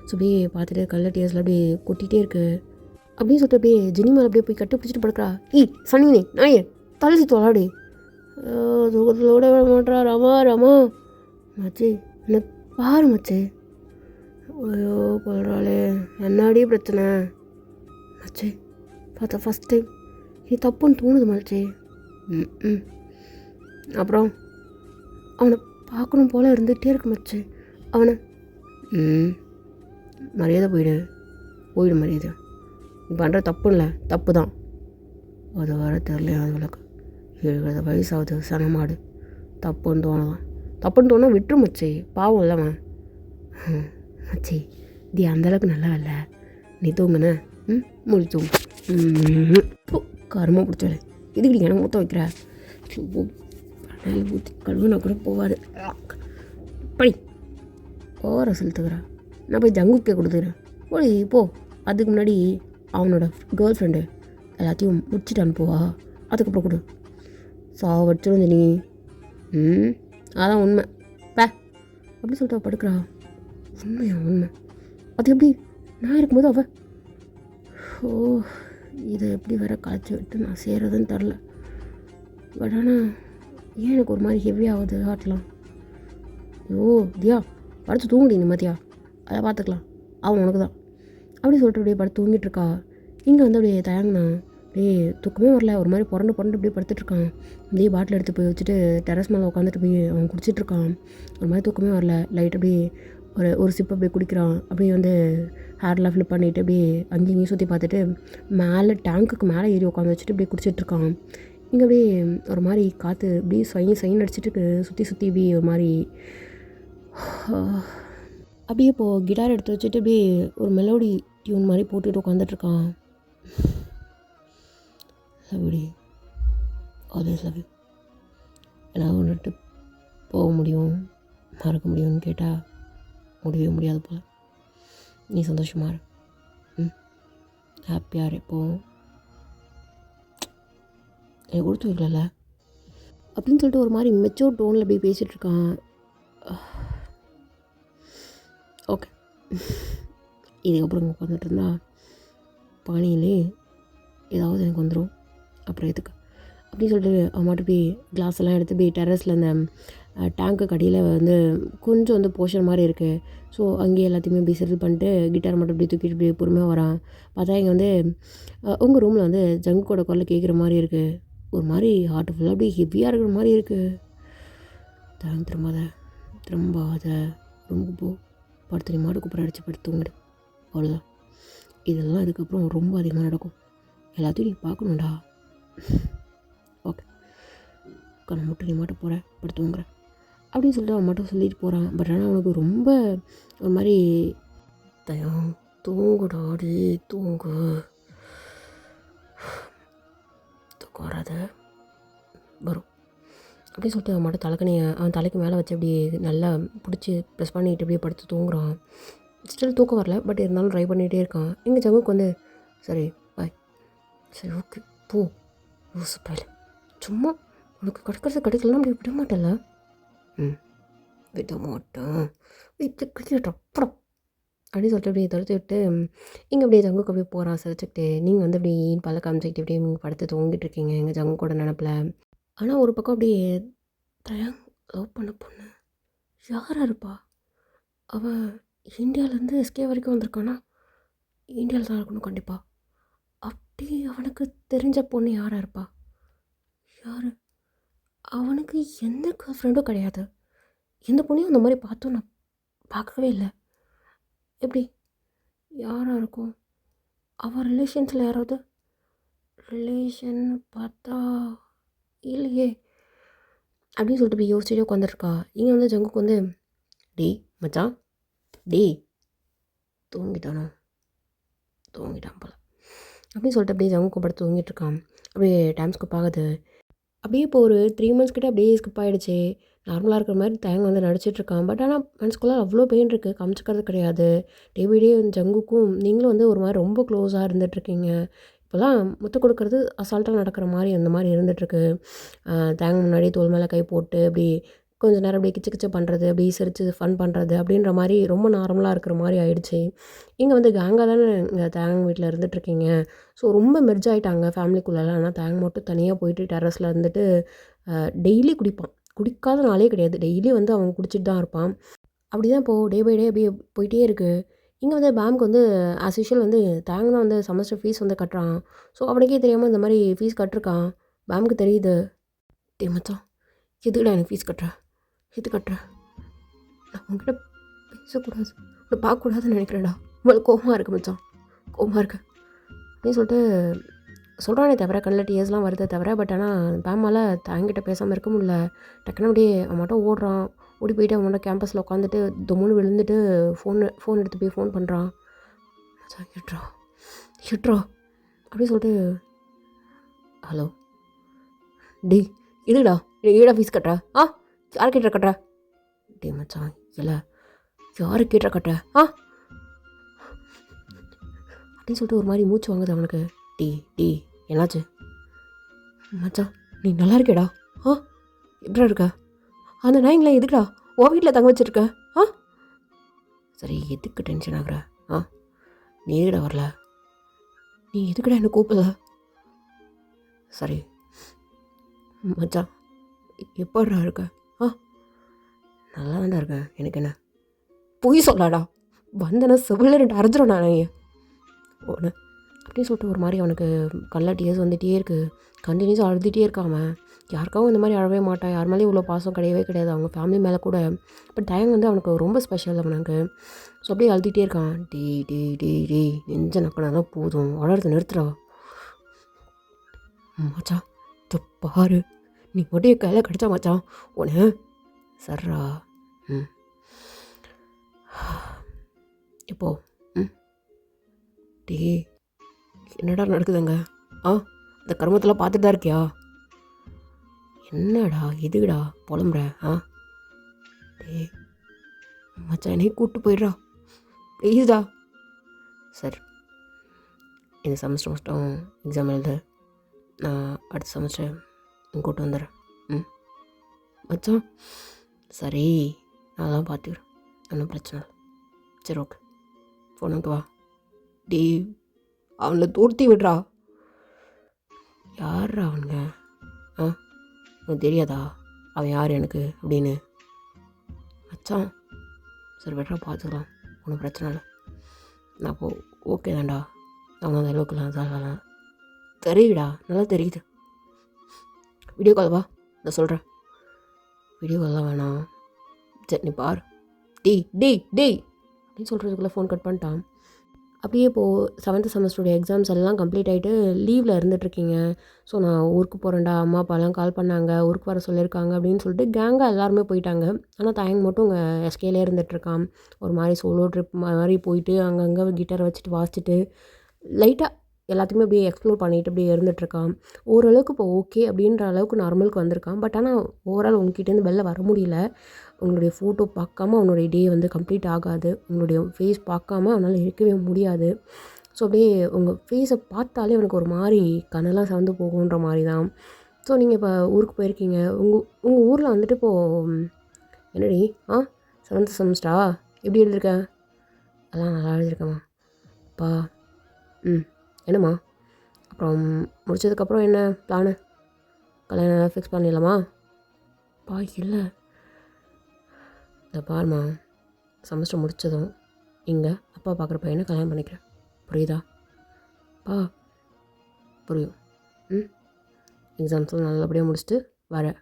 ஸோ அப்படியே பார்த்துட்டு கல்ல டீயர்ஸில் அப்படியே கொட்டிகிட்டே இருக்குது. அப்படின்னு சொல்லிட்டு அப்படியே ஜெனி மேலே அப்படியே போய் கட்டி பிடிச்சிட்டு படுக்கிறா. சனினே நாயே தலை தொலாடி தூக்கத்தோட விட மாட்டா. ரமா ரமா மச்சி என்ன பாரு மச்சி. ஐயோ கொள்றாளே என்னடி பிரச்சனை மச்சி. பார்த்தா ஃபஸ்ட் டைம் இது தப்புன்னு தோணுது மச்சி. ம் அப்புறம் அவனை பார்க்கணும் போல் இருந்துகிட்டே இருக்கு மச்சி. அவனை மரியாதை போயிடு மரியாதை. நீ பண்ணுற தப்பு இல்லை, தப்பு தான். அது வர தெரியல. அது விளக்கு 70 வயசாகுது சனமாடு. தப்புன்னு தோணலாம் விட்டுரு மச்சி. பாவம் இல்லைவன் மச்சி. இது அந்தளவுக்கு நல்லா இல்லை. நீ தூங்குன முடி தூங்கு. கருமை பிடிச்சாரு இதுக்கு எனக்கு மூத்த வைக்கிற ஊற்றி கழுவுனா கூட போவாது. படி ஓர செலுத்துக்கிறா. நான் போய் ஜங்குக்கே கொடுத்துக்கிறேன். போய் போ. அதுக்கு முன்னாடி அவனோட கேர்ள் ஃப்ரெண்டு எல்லாத்தையும் முடிச்சுட்டு அனுப்புவா. அதுக்கப்புறம் கொடு. சாவடிச்சிடும் நீ. அதான் உண்மை அப்படி சொல்லிட்டு அவள் படுக்கிறா. உண்மை அது எப்படி நான் இருக்கும்போது அவள் இதை எப்படி வேற காய்ச்சி விட்டு நான் செய்கிறதுன்னு தெரில. பட் ஆனால் ஏன் எனக்கு ஒரு மாதிரி ஹெவி ஆகுது ஹார்ட்லாம். தியா படுத்து தூங்குடி நிம்மதியா, அதை பார்த்துக்கலாம், அவன் உனக்கு தான் அப்படி சொல்லிட்டு அப்படியே படுத்து தூங்கிட்டு இருக்கா. இங்கே வந்து அப்படியே தயங்கினான். அப்படியே தூக்கமே வரல. ஒரு மாதிரி புரண்டு அப்படியே படுத்துட்ருக்கான். அப்படியே பாட்டில் எடுத்து போய் வச்சுட்டு டெரஸ் மேலே உட்காந்துட்டு போய் அவன் குடிச்சிட்ருக்கான். ஒரு மாதிரி தூக்கமே வரல. லைட் அப்படியே ஒரு சிப் அப்படியே குடிக்கிறான். அப்படியே வந்து ஹேர்லாம் ஃபிளிப் பண்ணிவிட்டு அப்படியே அங்கேயும் சுற்றி பார்த்துட்டு மேலே டேங்க்குக்கு மேலே ஏறி உட்காந்து வச்சுட்டு அப்படியே குடிச்சிட்ருக்கான். இங்கே அப்படியே ஒரு மாதிரி காற்று அப்படியே சைன் அடிச்சிட்டு சுற்றி இப்படி ஒரு மாதிரி அப்படியே இப்போது கிட்டார் எடுத்து வச்சுட்டு அப்படியே ஒரு மெலோடி டியூன் மாதிரி போட்டுட்டு உட்காந்துட்ருக்கான். லவ்டி ஆல்வேஸ் லவ் யூ. ஏதாவது ஒன்றுட்டு போக முடியும் மறக்க முடியும்னு கேட்டால் முடியவே முடியாது போல். நீ சந்தோஷமாக இரு. ஹாப்பியாக இரு. எப்போவும் எனக்கு கொடுத்து வைக்கல அப்படின்னு சொல்லிட்டு ஒரு மாதிரி மெச்சூர் டோனில் அப்படியே பேசிகிட்ருக்கான். ஓகே இதுக்கப்புறம் உட்காந்துட்டு இருந்தா பானியிலே ஏதாவது எனக்கு வந்துடும். அப்புறம் எதுக்கு அப்படின்னு சொல்லிட்டு அவன் மட்டும் போய் கிளாஸ் எல்லாம் எடுத்து போய் டெரஸில் அந்த டேங்க்கு கடியில் வந்து கொஞ்சம் வந்து போர்ஷன் மாதிரி இருக்குது. ஸோ அங்கேயே எல்லாத்தையுமே இப்படி செட்டில் பண்ணிட்டு கிட்டார் மட்டும் இப்படி தூக்கிட்டு இப்படி பொறுமையாக வரான். பார்த்தா இங்கே வந்து உங்கள் ரூமில் வந்து ஜங்குக்கோட குரல் கேட்குற மாதிரி இருக்குது. ஒரு மாதிரி ஹார்ட் ஃபுல்லாக அப்படி ஹெவியாக இருக்கிற மாதிரி இருக்குது. திரும்பாத ரொம்ப போ படுத்து நீ மாடு கூப்பிட அடித்து படுத்து தூங்கிடு. அவ்வளோதான். இதெல்லாம் இதுக்கப்புறம் ரொம்ப அதிகமாக நடக்கும். எல்லாத்தையும் நீ பார்க்கணுண்டா. ஓகே கண்ணை மட்டும் நீ மட்டும் போகிற படுத்து தூங்குற அப்படின்னு சொல்லிட்டு அவன் மட்டும் சொல்லிட்டு போகிறான். பட் ஆனால் அவனுக்கு ரொம்ப ஒரு மாதிரி தூங்குடாடி தூங்கு தூக்கம் வராத வரும் அப்படின்னு சொல்லிட்டு அவன் மட்டும் தலைக்கணியை அவன் தலைக்கு மேலே வச்சு அப்படியே நல்லா பிடிச்சி ப்ரெஸ் பண்ணிட்டு அப்படியே படுத்து தூங்குறான். ஸ்டில் தூக்கம் வரல. பட் இருந்தாலும் ட்ரை பண்ணிகிட்டே இருக்கான். எங்கள் ஜங்குக்கு வந்து சரி பாய் சரி ஓகே போ யூஸ் பாயில் சும்மா உனக்கு கிடைக்கலாம் அப்படி விட மாட்டேன்ல. விட மாட்டேன் விட்டுப்படம் அப்படின்னு சொல்லிட்டு அப்படியே துரத்து விட்டு இங்கே அப்படியே ஜங்குக்கு அப்படியே போகிறான் சிரிச்சுக்கிட்டு. நீங்கள் வந்து அப்படி பல்ல காமிச்சிக்கிட்டு அப்படியே படுத்து தூங்கிட்டு இருக்கீங்க எங்கள் ஜங்கு கூட நினப்பில். ஆனால் ஒரு பக்கம் அப்படியே தயாங் லவ் பண்ண பொண்ணு யாராக இருப்பா? அவள் இந்தியாவிலேருந்து எஸ்கே வரைக்கும் வந்திருக்கானா? இந்தியாவில் தான் இருக்கணும் கண்டிப்பாக. அப்படி அவனுக்கு தெரிஞ்ச பொண்ணு யாராக இருப்பா? யார்? அவனுக்கு எந்த கேர்ள் ஃப்ரெண்டும் கிடையாது. எந்த பொண்ணையும் அந்த மாதிரி பார்த்தோம் நான் பார்க்கவே இல்லை. எப்படி யாராக இருக்கும்? அவன் ரிலேஷன்ஸில் யாராவது? ரிலேஷன் பார்த்தா இல்லையே அப்படின்னு சொல்லிட்டு போய் யோசிச்சுட்டே உட்காந்துருக்கா. இங்கே வந்து ஜங்குக்கு வந்து டேய் மச்சான் டேய் தூங்கிட்டான் போல அப்படின்னு சொல்லிட்டு அப்படியே ஜங்கு படுத்து தூங்கிட்டு இருக்கான். அப்படியே டைம் ஸ்கிப் ஆகுது. அப்படியே இப்போ ஒரு 3 months கிட்ட அப்படியே ஸ்கிப் ஆகிடுச்சு. நார்மலாக இருக்கிற மாதிரி தேங்க வந்து நடிச்சிட்ருக்கான். பட் ஆனால் மனசுக்குள்ளே அவ்வளோ பெயின் இருக்குது. காமிச்சிக்கிறது கிடையாது. டே பை டே ஜங்குக்கும் நீங்களும் வந்து ஒரு மாதிரி ரொம்ப க்ளோஸாக இருந்துகிட்ருக்கீங்க. இப்போலாம் முத்து கொடுக்கறது அசால்ட்டாக நடக்கிற மாதிரி அந்த மாதிரி இருந்துகிட்ருக்கு. தேங்க முன்னாடி தோள் மேலே கை போட்டு அப்படி கொஞ்ச நேரம் அப்படியே கிச்சு கிச்சு பண்ணுறது, அப்படியே சிரித்து ஃபன் பண்ணுறது அப்படின்ற மாதிரி ரொம்ப நார்மலாக இருக்கிற மாதிரி ஆயிடுச்சு. இங்கே வந்து கேங்காக தானே இங்கே தேங் வீட்டில் இருந்துகிட்ருக்கீங்க. ஸோ ரொம்ப மெர்ஜ் ஆகிட்டாங்க ஃபேமிலிக்குள்ளெல்லாம். ஆனால் தேங் மட்டும் தனியாக போயிட்டு டெர்ரஸில் இருந்துட்டு டெய்லி குடிப்பான். குடிக்காத நாளே கிடையாது. டெய்லி வந்து அவன் குடிச்சிட்டு தான் இருப்பான். அப்படி தான் இப்போது டே பை டே அப்படியே போயிட்டே இருக்குது. இங்கே வந்து பேங்க் வந்து ஆஸ் யூஷுவல் வந்து தேங் தான் வந்து செமஸ்டர் ஃபீஸ் வந்து கட்டுறான். ஸோ அவனுக்கே தெரியாமல் இந்த மாதிரி ஃபீஸ் கட்டிருக்கான். பேங்க்கு தெரியுது. டேய் மச்சான், எதுக்குடா எனக்கு ஃபீஸ் கட்டுற? எது கட்டுற? நான் உங்ககிட்ட பேசக்கூடாது, உன்னை பார்க்கக்கூடாதுன்னு நினைக்கிறேன்டா. உங்களுக்கு கோவமாக இருக்குது மச்சான், கோவமாக இருக்கு அப்படின்னு சொல்லிட்டு சொல்கிறானே தவிர கண்ணில் டிஎஸ்லாம் வருதே தவிர. பட் ஆனால் பேமால் தேங்கிட்ட பேசாமல் இருக்க முடியல. டக்குன்னு அப்படியே அவன் மட்டும் ஓடுறான். ஓடி போயிட்டு அவனோட கேம்பஸில் உட்காந்துட்டு தொம்முன்னு விழுந்துட்டு ஃபோன் எடுத்து போய் ஃபோன் பண்ணுறான். மச்சான் எட்ரா அப்படின்னு சொல்லிட்டு, ஹலோ டி இதுடா ஏடா ஃபீஸ் கட்டுற? யார் கேட்டுற கட்டுற? டே மச்சான் இல்லை யாரு கேட்டுற கட்டுற அப்படின்னு சொல்லிட்டு ஒரு மாதிரி மூச்சு வாங்குது அவனுக்கு. டி என்னாச்சு மச்சான்? நீ நல்லா இருக்கேடா? எப்படா இருக்க? அந்த நாய்ங்களா எதுக்குடா உன் வீட்டில் தங்க வச்சுருக்க? சரி எதுக்கு டென்ஷன் ஆகுற? நீ எதுக்கடா வரல? நீ எதுக்கடா என்ன கூப்பிடல? சரி மச்சான் எப்படா இருக்க? நல்லா தான்டா இருக்கேன். எனக்கு என்ன பொய் சொல்லாடா, வந்தேன்னா செவில 2 அரைஞ்சிரும் நான் ஒன்று அப்படின்னு சொல்லிட்டு ஒரு மாதிரி அவனுக்கு கண்ணில் டியர்ஸ் வந்துகிட்டே இருக்குது. கண்டினியூஸாக அழுதுகிட்டே இருக்காம. யாருக்காகவும் இந்த மாதிரி அழவே மாட்டான். யார் மேலேயும் இவ்வளோ பாசம் கிடையவே கிடையாது, அவங்க ஃபேமிலி மேலே கூட. பட் டைம் வந்து அவனுக்கு ரொம்ப ஸ்பெஷல் அவனுக்கு. ஸோ அப்படியே அழுதுகிட்டே இருக்கான். டே நெஞ்ச நக்கினாதான் போதும், வளர்த்து நிறுத்துறா மச்சான். பாரு நீ மட்டும் என் கையில் கிடச்சா மச்சான் உன்னை சர்ரா. இப்போ டே என்னடா நடக்குதுங்க? இந்த கர்மத்தெல்லாம் பார்த்துட்டு தான் இருக்கியா? என்னடா எதுக்குடா புலம்புற? டே மச்சான் என்னை கூப்பிட்டு போயிடுறா ப்ளீஸ்டா. சரி இந்த செமஸ்டர் மட்டும் எக்ஸாம் எழுது, நான் அடுத்த செமஸ்டர் கூப்பிட்டு வந்துடுறேன். மச்சான் சரி நான் தான் பார்த்துக்கிறேன், ஒன்றும் பிரச்சனை இல்லை. சரி ஓகே ஃபோனுக்கு வா. டே அவனை தூர்த்தி விடுறா. யார்ரா அவனுங்க? உனக்கு தெரியாதா அவன் யார் எனக்கு அப்படின்னு? மச்சான் சரி விட்றா பார்த்துக்கலாம், ஒன்றும் பிரச்சனை இல்லை. நான் அப்போ ஓகே தான்டா, அவன் அந்த அளவுக்குலாம் தான் தெரியுடா, நல்லா தெரியுது. வீடியோ கால் வா, நான் சொல்கிறேன். வீடியோ கால்லாம் வேணாம், சரி நீ பாரு. டேய் அப்படின்னு சொல்கிறதுக்குள்ளே ஃபோன் கட் பண்ணிட்டான். அப்படியே இப்போது 7th செமஸ்டருடைய எக்ஸாம்ஸ் எல்லாம் கம்ப்ளீட் ஆகிட்டு லீவில் இருந்துகிட்ருக்கீங்க. ஸோ நான் ஊருக்கு போகிறேன்டா, அம்மா அப்பாலாம் கால் பண்ணாங்க, ஊருக்கு வர சொல்லியிருக்காங்க அப்படின்னு சொல்லிட்டு கேங்காக எல்லாருமே போயிட்டாங்க. ஆனால் தயங்க மட்டும் இங்கே எஸ்கேலே இருந்துகிட்ருக்கான். ஒரு மாதிரி சோலோ ட்ரிப் மாதிரி போயிட்டு அங்கங்கே கிட்டாரை வச்சுட்டு வாசிச்சுட்டு லைட்டாக எல்லாத்தையுமே அப்படியே எக்ஸ்ப்ளோர் பண்ணிட்டு அப்படியே இருந்துகிட்ருக்கான். ஓரளவுக்கு இப்போ ஓகே அப்படின்ற அளவுக்கு நார்மலுக்கு வந்திருக்கான். பட் ஆனால் ஓவரால் உங்ககிட்டேருந்து வெளில வர முடியல. உங்களுடைய ஃபோட்டோ பார்க்காம அவனுடைய டே வந்து கம்ப்ளீட் ஆகாது. உங்களுடைய ஃபேஸ் பார்க்காம அவனால் இருக்கவே முடியாது. ஸோ அப்படியே உங்கள் ஃபேஸை பார்த்தாலே அவனுக்கு ஒரு மாதிரி கண்ணெல்லாம் சவந்து போகுன்ற மாதிரி தான். ஸோ நீங்கள் இப்போ ஊருக்கு போயிருக்கீங்க. உங்கள் ஊரில் வந்துட்டு இப்போது என்னடி 7th செமஸ்டரா எப்படி எழுதியிருக்க? அதெல்லாம் நல்லா எழுதியிருக்கேம்மா. அப்பா என்னம்மா அப்புறம் முடிச்சதுக்கப்புறம் என்ன பிளானு? கல்யாணம் ஃபிக்ஸ் பண்ணிடலாமா? பா இல்லை இந்த பாருமா, செமஸ்டர் முடித்ததும் இங்கே அப்பா பார்க்குற பையனை கல்யாணம் பண்ணிக்கிறேன், புரியுதா? பா புரியும். எக்ஸாம்ஸ்லாம் நல்லபடியாக முடிச்சுட்டு வரேன்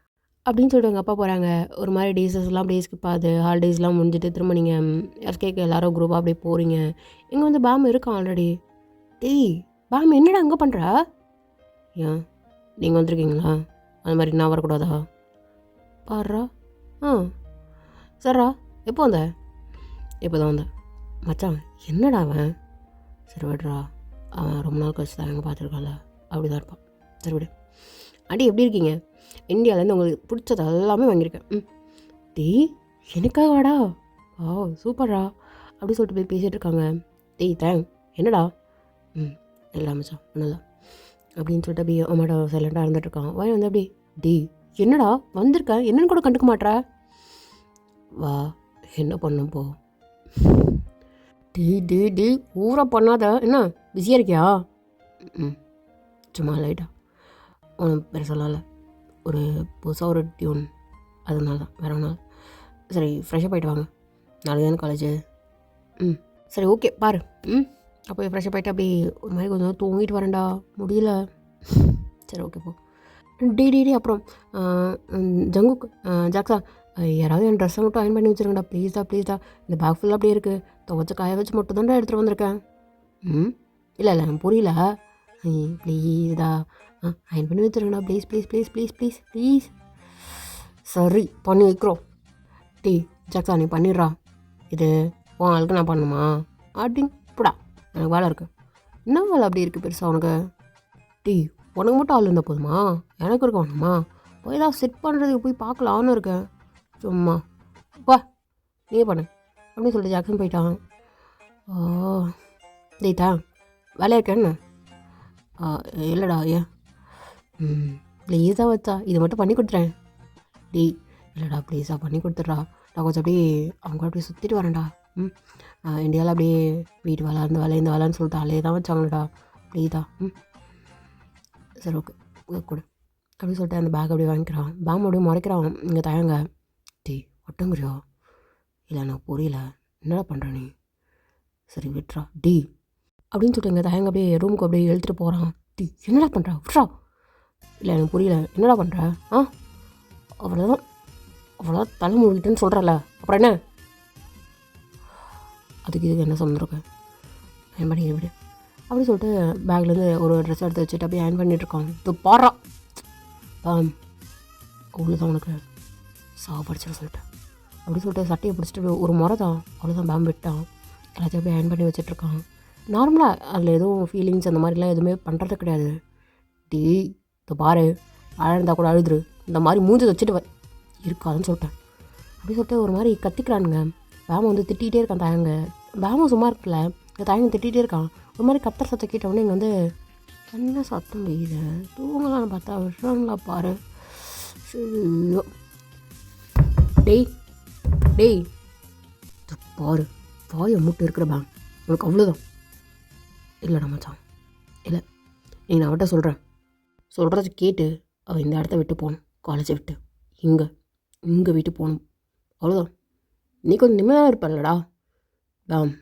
அப்படின்னு சொல்லிட்டு எங்கள் அப்பா போகிறாங்க. ஒரு மாதிரி டேஸஸ்லாம் அப்படியே ஸ்கிப் ஆகுது. ஹாலிடேஸ்லாம் முடிஞ்சுட்டு திரும்ப நீங்கள் எஸ்கேக்கு எல்லோரும் குரூப்பாக அப்படியே போகிறீங்க. இங்கே வந்து பேம் இருக்கான் ஆல்ரெடி. பேம் என்னடா அங்கே பண்ணுற? ஏன் நீங்கள் வந்திருக்கீங்களா? அது மாதிரி நான் வரக்கூடாதா? பாடுறா. சரிடா எப்போ வந்த? இப்போ தான் வந்தேன். மச்சான் என்னடா அவன்? சரி விடுறா, அவன் ரொம்ப நாள் கழிச்சு தான் எங்கே பார்த்துருக்கான்ல, அப்படி தான் இருப்பான். சரி விடு. அடி எப்படி இருக்கீங்க? இந்தியாவிலேருந்து உங்களுக்கு பிடிச்சது எல்லாமே வாங்கியிருக்கேன். எனக்காக வாடா. சூப்பர்ரா அப்படி சொல்லிட்டு போய் பேசிகிட்டு இருக்காங்க. தேங்க் என்னடா? இல்லை மச்சான் ஒன்றும் இல்லை. அப்படின்னு சொல்லிட்டு அப்படியே அம்மாட்ட சைலண்டாக இருந்துகிட்ருக்கான். வாய் வந்து அப்படி டி என்னடா வந்திருக்கேன் என்னன்னு கூட கண்டுக்க மாட்ற, வா என்ன பண்ணும் போ. டி ஊரை பண்ணாத, என்ன பிஸியாக இருக்கியா? ம் சும்மா லைட்டா, ஒன்றும் பெருசாலாம் இல்லை, ஒரு புதுசாக ஒரு டியூன், அதனால தான், வேற ஒன்றும். சரி ஃப்ரெஷ்ஷப் ஆகிட்டு வாங்க, நாளைக்கு தானே காலேஜு. ம் சரி ஓகே பாரு. அப்போ ஃப்ரெஷ்ஷப் ஆகிட்டு அப்படி ஒரு மாதிரி கொஞ்சம் தூங்கிட்டு வரேன்டா, முடியல. சரி ஓகே போ. டி அப்புறம் ஜங்குக் ஜாக்ஸா, யாராவது என் ட்ரெஸ்ஸை மட்டும் அயன் பண்ணி வச்சுருங்கடா ப்ளீஸ்டா. இந்த பேக் ஃபுல்லாக அப்படியே இருக்குது, துவச்ச காய வச்சு மட்டும் தான்டா எடுத்துகிட்டு வந்திருக்கேன். இல்லை எனக்கு புரியல, ப்ளீஸ்டா அயன் பண்ணி வச்சுருங்கடா ப்ளீஸ். சரி பண்ணி வைக்கிறோம். ஜாக்ஸா நீ பண்ணிடுறா, இது உன் ஆளுக்கு நான் பண்ணுமா அப்படிங்கப்படா, எனக்கு வேலை இருக்குது. என்ன வேலை அப்படி இருக்குது பெருசாக உனக்கு? உனக்கு மட்டும் ஆள் இருந்தால் போதுமா, எனக்கு இருக்க வேணுமா? போய் ஏதாவது செட் பண்ணுறதுக்கு போய் பார்க்கலான்னு இருக்கேன், சும்மா வா நீ பண்ணு அப்படின்னு சொல்லிட்டு ஜாக்சன் போயிட்டான். டேட்டா வேலையா இருக்கேன்னு? இல்லைடா ஏன்? ப்ளீஸாக வச்சா இதை மட்டும் பண்ணி கொடுத்துறேன். இல்லைடா ப்ளீஸாக பண்ணி கொடுத்துட்றா, நான் கொஞ்சம் அப்படியே அவங்க அப்படியே சுற்றிட்டு வரேன்டா. இந்தியாவில் அப்படியே வீட்டு வேலை அந்த வேலை இந்த வேலைன்னு சொல்லிட்டு அலையே தான் வச்சாங்களடா, ப்ளீஸா. சரி ஓகே கொடு அப்படின்னு சொல்லிட்டு அந்த பேக் அப்படியே வாங்கிக்கிறான். பேக் அப்படியே முறைக்கிறான். இங்கே தயங்க ஒட்டுங்கிறியோ? இல்லை எனக்கு புரியல, என்னடா பண்ணுற நீ? சரி விட்றா அப்படின்னு சொல்லிட்டு இங்கே தயங்க அப்படியே ரூமுக்கு அப்படியே எழுத்துட்டு போகிறான். என்னடா பண்ணுற விட்றா? இல்லை எனக்கு புரியல, என்னடா பண்ணுற? அவ்வளோதான் தலை மூடிட்டுன்னு சொல்கிறல்ல, அப்புறம் என்ன? அதுக்கு இதுக்கு என்ன சம்மந்தம்? அயன் பண்ணி விடு அப்படின்னு சொல்லிட்டு பேக்லேருந்து ஒரு ட்ரெஸ் எடுத்து வச்சுட்டு அப்படியே அயன் பண்ணிகிட்ருக்கான். இது பாடுறா அவ்வளோதான் உனக்கு சாவடிச்சிட சொல்லிட்டேன் அப்படின்னு சொல்லிட்டு சட்டையை பிடிச்சிட்டு ஒரு முறை தான், அவ்வளோதான் பேம் விட்டான். எல்லாத்தையும் அப்படியே அயன் பண்ணி வச்சிட்ருக்கான். நார்மலாக அதில் எதுவும் ஃபீலிங்ஸ் அந்த மாதிரிலாம் எதுவுமே பண்ணுறது கிடையாது. இப்போ பாரு அழந்தால் கூட அழுதுரு, இந்த மாதிரி மூஞ்சி வச்சுட்டு இருக்காதுன்னு சொல்லிட்டேன் அப்படின்னு சொல்லிட்டு ஒரு மாதிரி கத்திக்கிறானுங்க. பேமை வந்து திட்டிகிட்டே இருக்கான் தயங்க. பேமும் சும்மா இருக்குல்ல, இந்த தயங்க திட்டிகிட்டே இருக்கான். ஒரு மாதிரி கத்துற சத்தம் கேட்டவுடனே இங்கே வந்து என்ன சத்தம் பெய்யுது, தூங்கலான்னு பார்த்தா விடுறாங்களா பாரு. டேய் பாரு வாயை மூட்டு இருக்கிற பேங்க் உனக்கு அவ்வளோதான். இல்லைடா மச்சான், இல்லை நீ நான் அவட்ட சொல்கிறத கேட்டு அவள் இந்த இடத்த விட்டு போகணும், காலேஜை விட்டு இங்கே வீட்டு போகணும், அவ்வளோதான். நீ கொஞ்சம் நிம்மதியாக இருப்பல்லடா பேம்,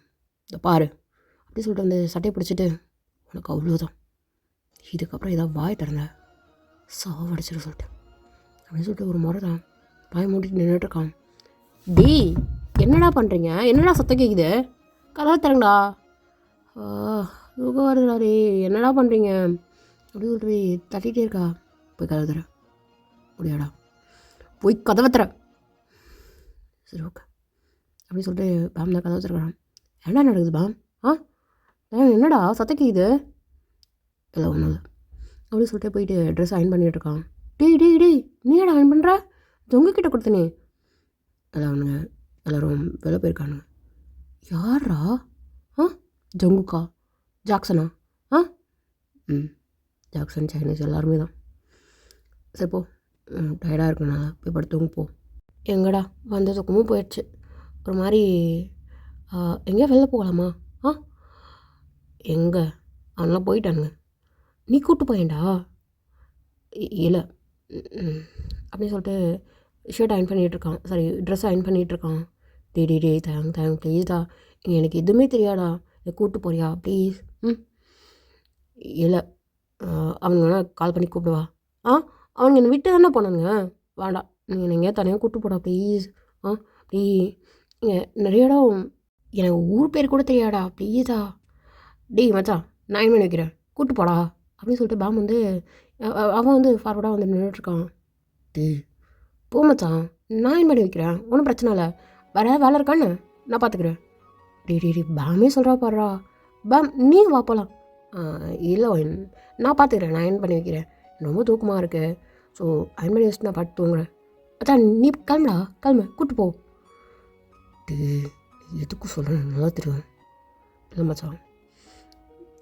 இந்த பாரு அப்படி சொல்லிட்டு வந்து சட்டையை பிடிச்சிட்டு உனக்கு அவ்வளோதான், இதுக்கப்புறம் ஏதாவது வாய் திறந்த சாவடிச்சிட சொல்லிட்டேன் அப்படின்னு சொல்லிட்டு ஒரு முறை தான் வாய் மூடிட்டு நின்றுட்டுருக்கான். என்னடா பண்ணுறீங்க, என்னடா சத்தம் கேட்குது, கதவை திறங்கடா. தூக்கம் வருதுடா என்னடா பண்ணுறீங்க அப்படின்னு சொல்லிட்டு தட்டிகிட்டே இருக்கா. போய் கதவை தர முடியாடா, போய் கதவை தர. சரி ஓகே அப்படின்னு சொல்லிட்டு பேம் தான் கதவை திறக்கிறான். என்ன நடக்குது பேம்? என்னடா சத்தம் கேட்குது? இல்லை ஒன்றும் இல்லை அப்படின்னு சொல்லிட்டு போயிட்டு ட்ரெஸ் அயன் பண்ணிகிட்டு இருக்கான். டேய் நீ ஏடா அயன் பண்ணுற? உங்ககிட்ட கொடுத்தனே. இல்லை அவனுங்க எல்லோரும் வெளில போயிருக்கானுங்க. யாரா? ஜங்குக்கா, ஜாக்சனா? ஜாக்சன் சைனீஸ் எல்லாருமே தான். சரி போ, டயர்டாக இருக்குனால போய் படுத்துங்க போ. எங்கடா வந்த தூக்கமும் போயிடுச்சு, ஒரு மாதிரி எங்கேயா வெளில போகலாமா? எங்கே அவனெலாம் போயிட்டானுங்க, நீ கூப்பிட்டு போயேன்டா. இல்லை அப்படின்னு சொல்லிட்டு ஷர்ட் அயன் பண்ணிகிட்ருக்கான், சாரி ட்ரெஸ் அயன் பண்ணிகிட்ருக்கான். டே தேங்க் ப்ளீஸ்டா, எனக்கு எதுவுமே தெரியாடா, என்னை கூப்பிட்டு போறியா ப்ளீஸ்? இல்லை அவனுங்க வேணா கால் பண்ணி கூப்பிடுவா. அவனுங்க என்னை விட்டு தானே போனானுங்க, வேண்டாம் நீங்கள் எங்கேயா தனியாக கூப்பிட்டு போடா ப்ளீஸ். இங்கே நிறைய இடம் எனக்கு ஊர் பேர் கூட தெரியாடா ப்ளீஸா. மச்சான் நான் அயன் பண்ணி வைக்கிறேன், கூப்பிட்டு போடா அப்படின்னு சொல்லிட்டு பேம் வந்து அவன் வந்து ஃபார்வர்டாக வந்து நின்றுட்டுருக்கான். போ மச்சான் நான் அயன் பண்ணி வைக்கிறேன், ஒன்றும் பிரச்சனை இல்லை, வேறு வேலை இருக்கான்னு நான் பார்த்துக்கிறேன். பேமே சொல்கிறா பாடுறா. பேம் நீ வா போகலாம். இல்லை நான் பார்த்துக்கிறேன், நான் அயன் பண்ணி வைக்கிறேன், ரொம்ப தூக்கமாக இருக்குது, ஸோ அயன் பண்ணி வச்சுட்டு நான் பாட்டு தூங்குறேன். அதான் நீ கிளம்பு கூப்பிட்டு போ. எதுக்கும் சொல்கிறேன் நல்லா தெரியும். இல்லை மச்சான்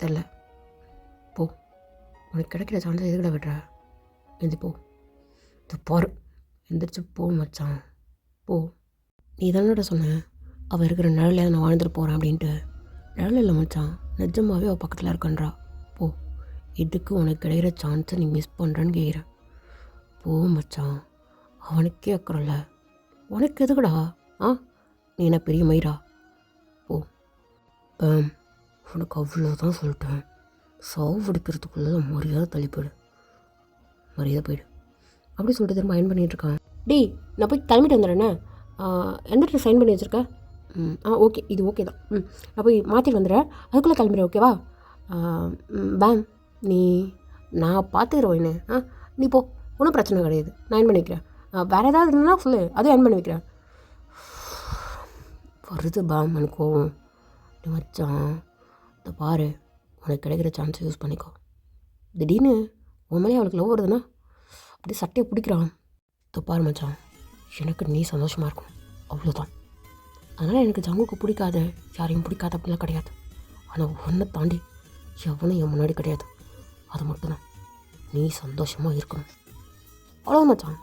தெரில, போ உனக்கு கிடைக்கிற சான்ஸை எதுக்கிட்ட விடுற? எந்திப்போ, இது பாரு, எந்திரிச்சு போ மச்சான், போ. நீ தானடா சொன்ன அவள் இருக்கிற நிழலையாவது நான் வாழ்ந்துட்டு போகிறேன் அப்படின்ட்டு. நிழல் இல்லை மச்சான், நிஜமாகவே அவள் பக்கத்தில் இருக்கன்றா. போ, இதுக்கு உனக்கு கிடைக்கிற சான்ஸை நீ மிஸ் பண்ணுறேன்னு கேட்குறேன். போ மச்சான், அவனுக்கே அக்கறல, உனக்கு எதுக்குடா? நீ என்ன பெரிய மயிரா? போ. உனக்கு அவ்வளோதான் சொல்லிட்டேன். சாவடிக்கிறதுக்குள்ளே மரியாதை தள்ளிப்போயிடு, மரியாதை போயிடு அப்படி சொல்லிட்டு திரும்ப அயன் பண்ணிகிட்ருக்கான். டேய், நான் போய் கிளம்பிட்டு வந்துடுறேண்ணே. எந்த இடத்துல சைன் பண்ணி வச்சுருக்க? ஓகே, இது ஓகே தான். நான் போய் மாற்றிட்டு வந்துடுறேன், அதுக்குள்ளே கிளம்பிடுறேன், ஓகேவா? பேம், நான் பார்த்துக்கிறேன் என்ன. நீ போ, ஒன்றும் பிரச்சனை கிடையாது, நான் அயன் பண்ணி வைக்கிறேன். வேறு ஏதாவது இருந்தா சொல்லு, அதுவும் அயன் பண்ணி வைக்கிறேன். வருது பேம் எனக்கு கோவம். மச்சான், இதை பாரு, உனக்கு கிடைக்கிற சான்ஸை யூஸ் பண்ணிக்கோ. திடீர்னு உண்மையிலே அவளுக்கு லவ் வருதுன்னா அப்படியே சட்டையை பிடிக்கிறான். இதை பாரு மச்சான், எனக்கு நீ சந்தோஷமாக இருக்கணும், அவ்வளோதான். அதனால் எனக்கு ஜங்குக்கு பிடிக்காத, யாரையும் பிடிக்காத அப்படிலாம் கிடையாது. ஆனால் ஒன்றை தாண்டி எவனும் என் முன்னாடி கிடையாது. அது மட்டும்தான், நீ சந்தோஷமாக இருக்கணும், அவ்வளோ மச்சான்,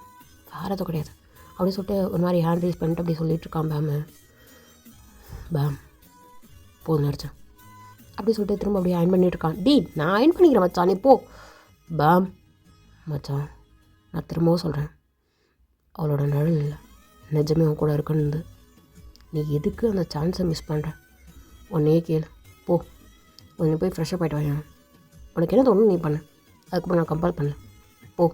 வேறு எதுவும் கிடையாது. அப்படி சொல்லிட்டு ஒரு மாதிரி ஹேண்ட் ரைஸ் பண்ணிட்டு அப்படி சொல்லிகிட்ருக்கான் பேம் போதும் நினச்சேன். அப்படி சொல்லிட்டு திரும்ப அப்படியே அயன் பண்ணிகிட்ருக்கான். நான் அயன் பண்ணிக்கிறேன் மச்சான், நீ போ. பேம் மச்சான், நான் திரும்பவும் சொல்கிறேன், அவளோட நிழல் இல்லை, நிஜமே அவன் கூட இருக்குன்னு. நீ எதுக்கு அந்த சான்ஸை மிஸ் பண்ணுற? உன்னையே கேளு, போ. உன்னை போய் ஃப்ரெஷ்ஷப் ஆகிட்டு வாங்க, உனக்கு என்ன தோணும் நீ பண்ணு, அதுக்கப்புறம் நான் கம்பல் பண்ணல. போ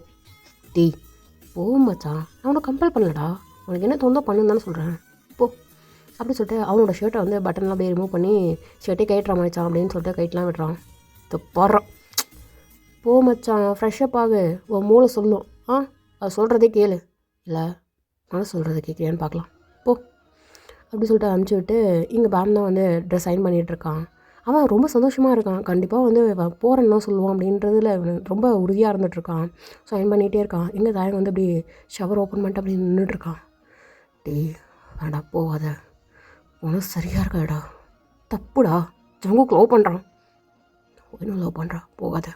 போ மச்சான், நான் உனக்கு கம்பல் பண்ணலடா, உனக்கு என்ன தோணுதோ பண்ணுன்னு தானே சொல்கிறேன், போ. அப்படி சொல்லிட்டு அவனோட ஷர்ட்டை வந்து பட்டன்லாம் அப்படியே ரிமூவ் பண்ணி ஷர்ட்டே கைட்டுறான் மச்சான் அப்படின்னு சொல்லிட்டு கைட்டெலாம் விட்டுறான். போடுறான். போ மச்சான், ஃப்ரெஷ்ஷப் ஆகு, உன் மூளை சொல்லும். அது சொல்கிறதே கேளு, இல்லை நான் சொல்கிறத கேட்குறியான்னு பார்க்கலாம், போ. அப்படி சொல்லிட்டு அனுப்பிச்சி விட்டு இங்கே பேம் தான் வந்து ட்ரெஸ் சைன் பண்ணிகிட்ருக்கான். அவன் ரொம்ப சந்தோஷமாக இருக்கான். கண்டிப்பாக வந்து போகிறேன்னு தான் சொல்லுவான் அப்படின்றதுல ரொம்ப உறுதியாக இருந்துகிட்ருக்கான். சைன் பண்ணிகிட்டே இருக்கான். எங்கே தாயங்க வந்து அப்படி ஷவர் ஓப்பன் பண்ணிட்டு அப்படி நின்றுட்டுருக்கான். வேண்டா போகாத, உனக்கு சரியாக இருக்காடா, தப்புடா, ஜங்குக்கு லவ் பண்ணுறான், இன்னும் லவ் பண்ணுறான், போகாத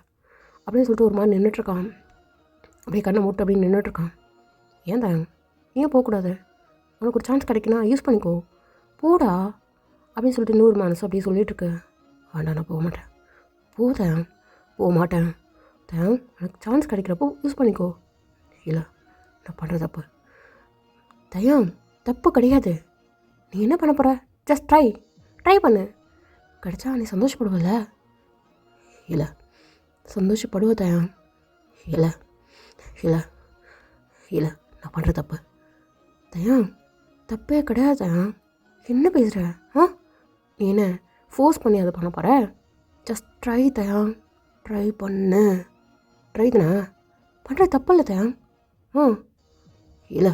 அப்படின்னு சொல்லிட்டு ஒரு மாதிரி நின்றுட்டுருக்கான். அப்படியே கண்ணை மூட்டு அப்படின்னு நின்றுட்டுருக்கான். ஏன் தான் ஏன் போகக்கூடாது? உனக்கு ஒரு சான்ஸ் கிடைக்குன்னா யூஸ் பண்ணிக்கோ, போடா அப்படின்னு சொல்லிட்டு இன்னொரு மனசு அப்படியே சொல்லிகிட்ருக்கு. வேண்டாம், நான் போக மாட்டேன், போதேன், போக மாட்டேன். உனக்கு சான்ஸ் கிடைக்கிறப்போ யூஸ் பண்ணிக்கோ. இல்லை, நான் பண்ணுற தப்பு. தப்பு கிடையாது. நீ என்ன பண்ண போகிற? ஜஸ்ட் ட்ரை பண்ணு, கிடைச்சா நீ சந்தோஷப்படுவல. இல்லை, சந்தோஷப்படுவ இல்லை இல்லை இல்லை, நான் பண்ணுற தப்பு தப்பே கிடையாது. என்ன பேசுகிற? நீ என்ன ஃபோர்ஸ் பண்ணி அதை பண்ண போகிற? ஜஸ்ட் ட்ரை பண்ணு. ட்ரை தானே பண்ணுற, தப்பு இல்லை இல்லை,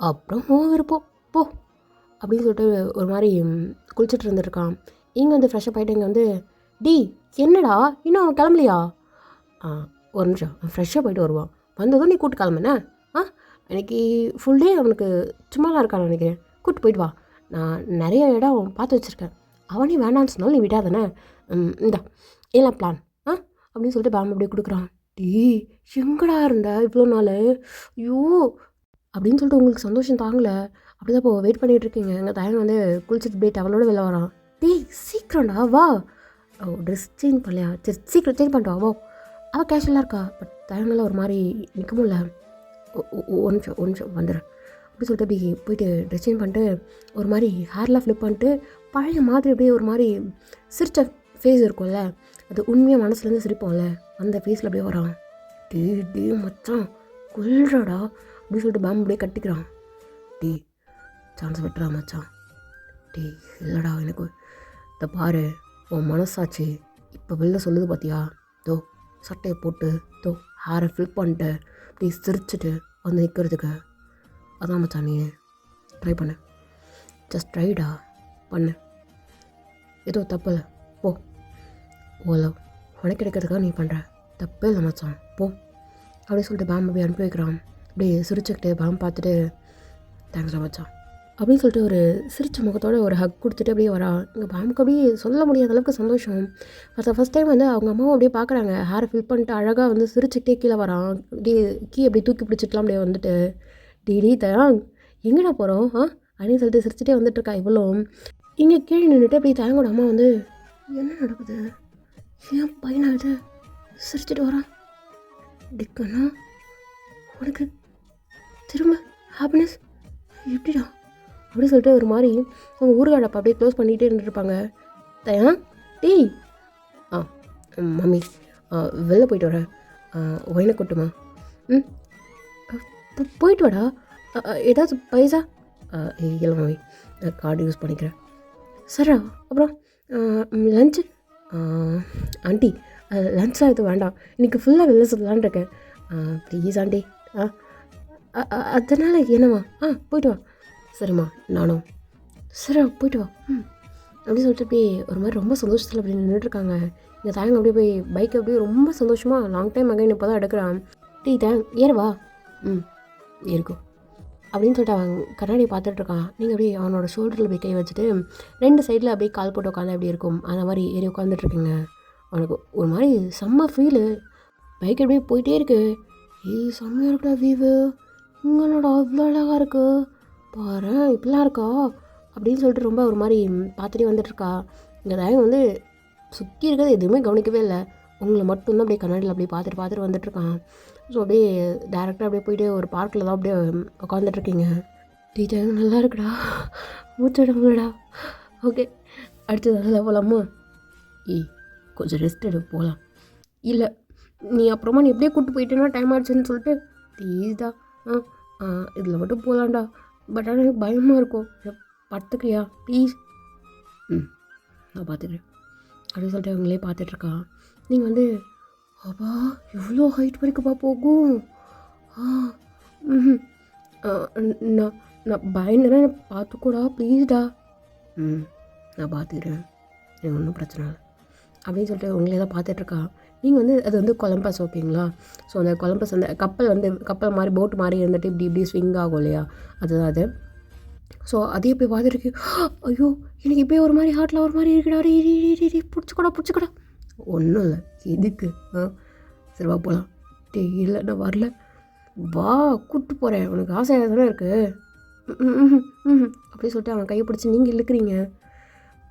அப்புறம் விருப்பம், போ அப்படின்னு சொல்லிட்டு ஒரு மாதிரி குளிச்சுட்டு இருந்துருக்கான். இங்கே வந்து ஃப்ரெஷ்ஷப் ஆகிட்டு இங்கே வந்து என்னடா இன்னும் அவன் கிளம்பலையா? ஒரு நிமிஷம், ஃப்ரெஷ்ஷாக போயிட்டு வருவான், வந்ததும் நீ கூப்பிட்டு கிளம்புனே. எனக்கு ஃபுல் டே அவனுக்கு சும்மா தான் இருக்கான்னு நினைக்கிறேன், கூப்பிட்டு போயிட்டு வா, நான் நிறைய இடம் பார்த்து வச்சுருக்கேன், அவனே வேண்டான்னு சொன்னாலும் நீ விடாதானே. இந்தா எல்லாம் பிளான் அப்படின்னு சொல்லிட்டு பேம் அப்படியே கொடுக்குறான். எங்கடா இருந்த இவ்வளோ நாள்? ஐயோ அப்படின்னு சொல்லிட்டு உங்களுக்கு சந்தோஷம் தாங்கலை, அப்படி தான் இப்போ வெயிட் பண்ணிகிட்டு இருக்கீங்க. எங்கள் தாயன் வந்து குளிச்சுட்டு அப்படியே டவலோட வெளில வரான். சீக்கிரம்டா வா. ட்ரெஸ் சேஞ்ச் பண்ணலையா? சரி சீக்கிரம் சேஞ்ச் பண்ணிட்டு வா. அவள் கேஷுவலாக இருக்கா, பட் தாயங்களாம் ஒரு மாதிரி நிற்கமுல்ல. ஒரு நிமிஷம் வந்துடுறேன் அப்படி சொல்லிட்டு அப்படி போயிட்டு ட்ரெஸ் சேஞ்ச் பண்ணிட்டு ஒரு மாதிரி ஹேர்லாம் ஃப்ளிப் பண்ணிட்டு பழைய மாதிரி அப்படியே ஒரு மாதிரி சிரித்த ஃபேஸ் இருக்கும்ல, அது உண்மையாக மனசுலேருந்து சிரிப்போம்ல, அந்த ஃபேஸில் அப்படியே வரான். மச்சான் கொல்றடா அப்படின்னு சொல்லிட்டு பேம் அப்படியே கட்டிக்கிறான். சான்ஸ் விட்டுறா மச்சான். இல்லைடா, எனக்கு இதை பாரு, உன் மனசாச்சு இப்போ வெளில சொல்லுது பார்த்தியா, சட்டையை போட்டு ஹேரை ஃபில் பண்ணிட்டு அப்படி சிரிச்சுட்டு வந்து நிற்கிறதுக்கு, அதான் மச்சான் நீ ட்ரை பண்ணு, ஜஸ்ட் ட்ரைடா பண்ணு, ஏதோ தப்பு இல்லை, போ. உனக்கு கிடைக்கிறதுக்காக நீ பண்ணுற, தப்பே இல்லை மச்சான், போ அப்படி சொல்லிட்டு பேம் அப்படியே அனுப்பி வைக்கிறான். அப்படியே சிரிச்சுக்கிட்டு பேம் பார்த்துட்டு தேங்க்ஸ்டா மச்சான் அப்படின்னு சொல்லிட்டு ஒரு சிரிச்ச முகத்தோட ஒரு ஹக் கொடுத்துட்டு அப்படியே வரான். எங்கள் மேமுக்கு அப்படியே சொல்ல முடியாத அளவுக்கு சந்தோஷம். ஃபஸ்ட் டைம் வந்து அவங்க அம்மாவும் அப்படியே பார்க்குறாங்க. ஹேரை ஃபில் பண்ணிட்டு அழகாக வந்து சிரிச்சுக்கிட்டே கீழே வரான். அப்படியே அப்படியே தூக்கி பிடிச்சிட்டுலாம் அப்படியே வந்துட்டு, டீ தயாங் எங்கடா போகிறோம் அப்படின்னு சொல்லிட்டு சிரிச்சுட்டே வந்துட்டுருக்கா. இவ்வளோ இங்கே கீழே நின்றுட்டு அப்படியே தயாங்கோட அம்மா வந்து, என்ன நடக்குது, ஏன் பையனா இது சிரிச்சிட்டு வரான், டிக்கண்ணா உனக்கு திரும்ப ஹாப்பினஸ் எப்படிடா அப்படின்னு சொல்லிட்டு ஒரு மாதிரி அவங்க ஊர்காடப்பா அப்படியே க்ளோஸ் பண்ணிகிட்டே இருந்துருப்பாங்க. தயா டேய் மம்மி வெளில போயிட்டு வரேன், ஒயினை கொட்டுமா, போயிட்டு வாடா, ஏதாவது பைசா இல்லை மம்மி கார்டு யூஸ் பண்ணிக்கிறேன். சரா அப்புறம் லஞ்சு, ஆண்டி லன்ச்லாம் எதுவும் வேண்டாம், இன்றைக்கி ஃபுல்லாக வெளில சொல்லலான் இருக்கேன், ப்ளீஸ் ஆண்டி. அதனால் என்னம்மா போயிட்டு வா. சரிம்மா நானும். சரி போயிட்டு வா அப்படின்னு சொல்லிட்டு அப்படியே ஒரு மாதிரி ரொம்ப சந்தோஷத்தில் அப்படி நின்றுட்டுருக்காங்க. இந்த தாயங்க அப்படியே போய் பைக் அப்படியே ரொம்ப சந்தோஷமாக லாங் டைம் அகைன் இப்போ தான் எடுக்கிறான். தேங் ஏறுவா இருக்கும் அப்படின்னு சொல்லிட்டு அவன் கண்ணாடியை பார்த்துட்ருக்கான். நீங்கள் அப்படியே அவனோட ஷோல்டரில் போய் கை வச்சுட்டு 2 சைடில் அப்படியே கால் போட்டு உட்காந்து எப்படி இருக்கும் அந்த மாதிரி ஏறி உட்காந்துட்ருக்கீங்க. அவனுக்கு ஒரு மாதிரி செம்ம ஃபீலு. பைக் அப்படியே போயிட்டே இருக்கு. செம்மையாக இருக்குடா வீவு, இங்கனடா இவ்வளோ அழகாக இருக்குது பாரு, இப்படிலாம் இருக்கா அப்படின்னு சொல்லிட்டு ரொம்ப ஒரு மாதிரி பார்த்துட்டே வந்துட்டுருக்கா. இந்த தாயம் வந்து சுற்றி இருக்கிறது எதுவுமே கவனிக்கவே இல்லை, உங்களை மட்டும்தான் அப்படியே கண்ணாடியில் அப்படியே பார்த்துட்டு வந்துட்டுருக்கான். ஸோ அப்படியே டேரெக்டாக அப்படியே போயிட்டு ஒரு பார்க்கில் தான் அப்படியே உட்காந்துட்ருக்கீங்க. டீச்சர் நல்லா இருக்குடா, மூச்சிடா. ஓகே அடுத்தது நல்லா போகலாமா, கொஞ்சம் ரெஸ்ட் எடு போகலாம். இல்லை நீ அப்புறமா நீ எப்படியே கூப்பிட்டு போயிட்டேன்னா டைம் ஆச்சுன்னு சொல்லிட்டு ப்ளீஸ்டா இதில் மட்டும் போகலான்டா, பட் ஆனால் எனக்கு பயமாக இருக்கும், பார்த்துக்கிறியா ப்ளீஸ். நான் பார்த்துக்கிறேன் அப்படின்னு சொல்லிட்டு அவங்களே பார்த்துட்ருக்கான். நீங்கள் வந்து அப்பா எவ்வளோ ஹைட் வரைக்கும்ப்பா போகும், நான் நான் பயந்துறேன், பார்த்துக்கூடா ப்ளீஸ்டா. நான் பார்த்துக்கிறேன், எனக்கு ஒன்றும் பிரச்சனை இல்லை அப்படின்னு சொல்லிட்டு உங்களே தான் பார்த்துட்ருக்கா. நீங்கள் வந்து அது வந்து கொலம்பஸ் ஓகேங்களா. ஸோ அந்த கொலம்பஸ் அந்த கப்பல் மாதிரி போட்டு மாதிரி இருந்துட்டு இப்படி ஸ்விங் ஆகும் இல்லையா, அதுதான் அது. ஸோ அதே போய் பார்த்துருக்கு. ஐயோ எனக்கு இப்போயே ஒரு மாதிரி ஹார்ட்டில் ஒரு மாதிரி இருக்குடா, பிடிச்சிக்கடா. ஒன்றும் இல்லை எதுக்கு சரி வா போகலாம். இல்லை நான் வரல, வா கூப்பிட்டு போகிறேன், உனக்கு ஆசையாக தானே இருக்குது அப்படி சொல்லிட்டு அவன் கையை பிடிச்சி நீங்கள் இழுக்கிறீங்க.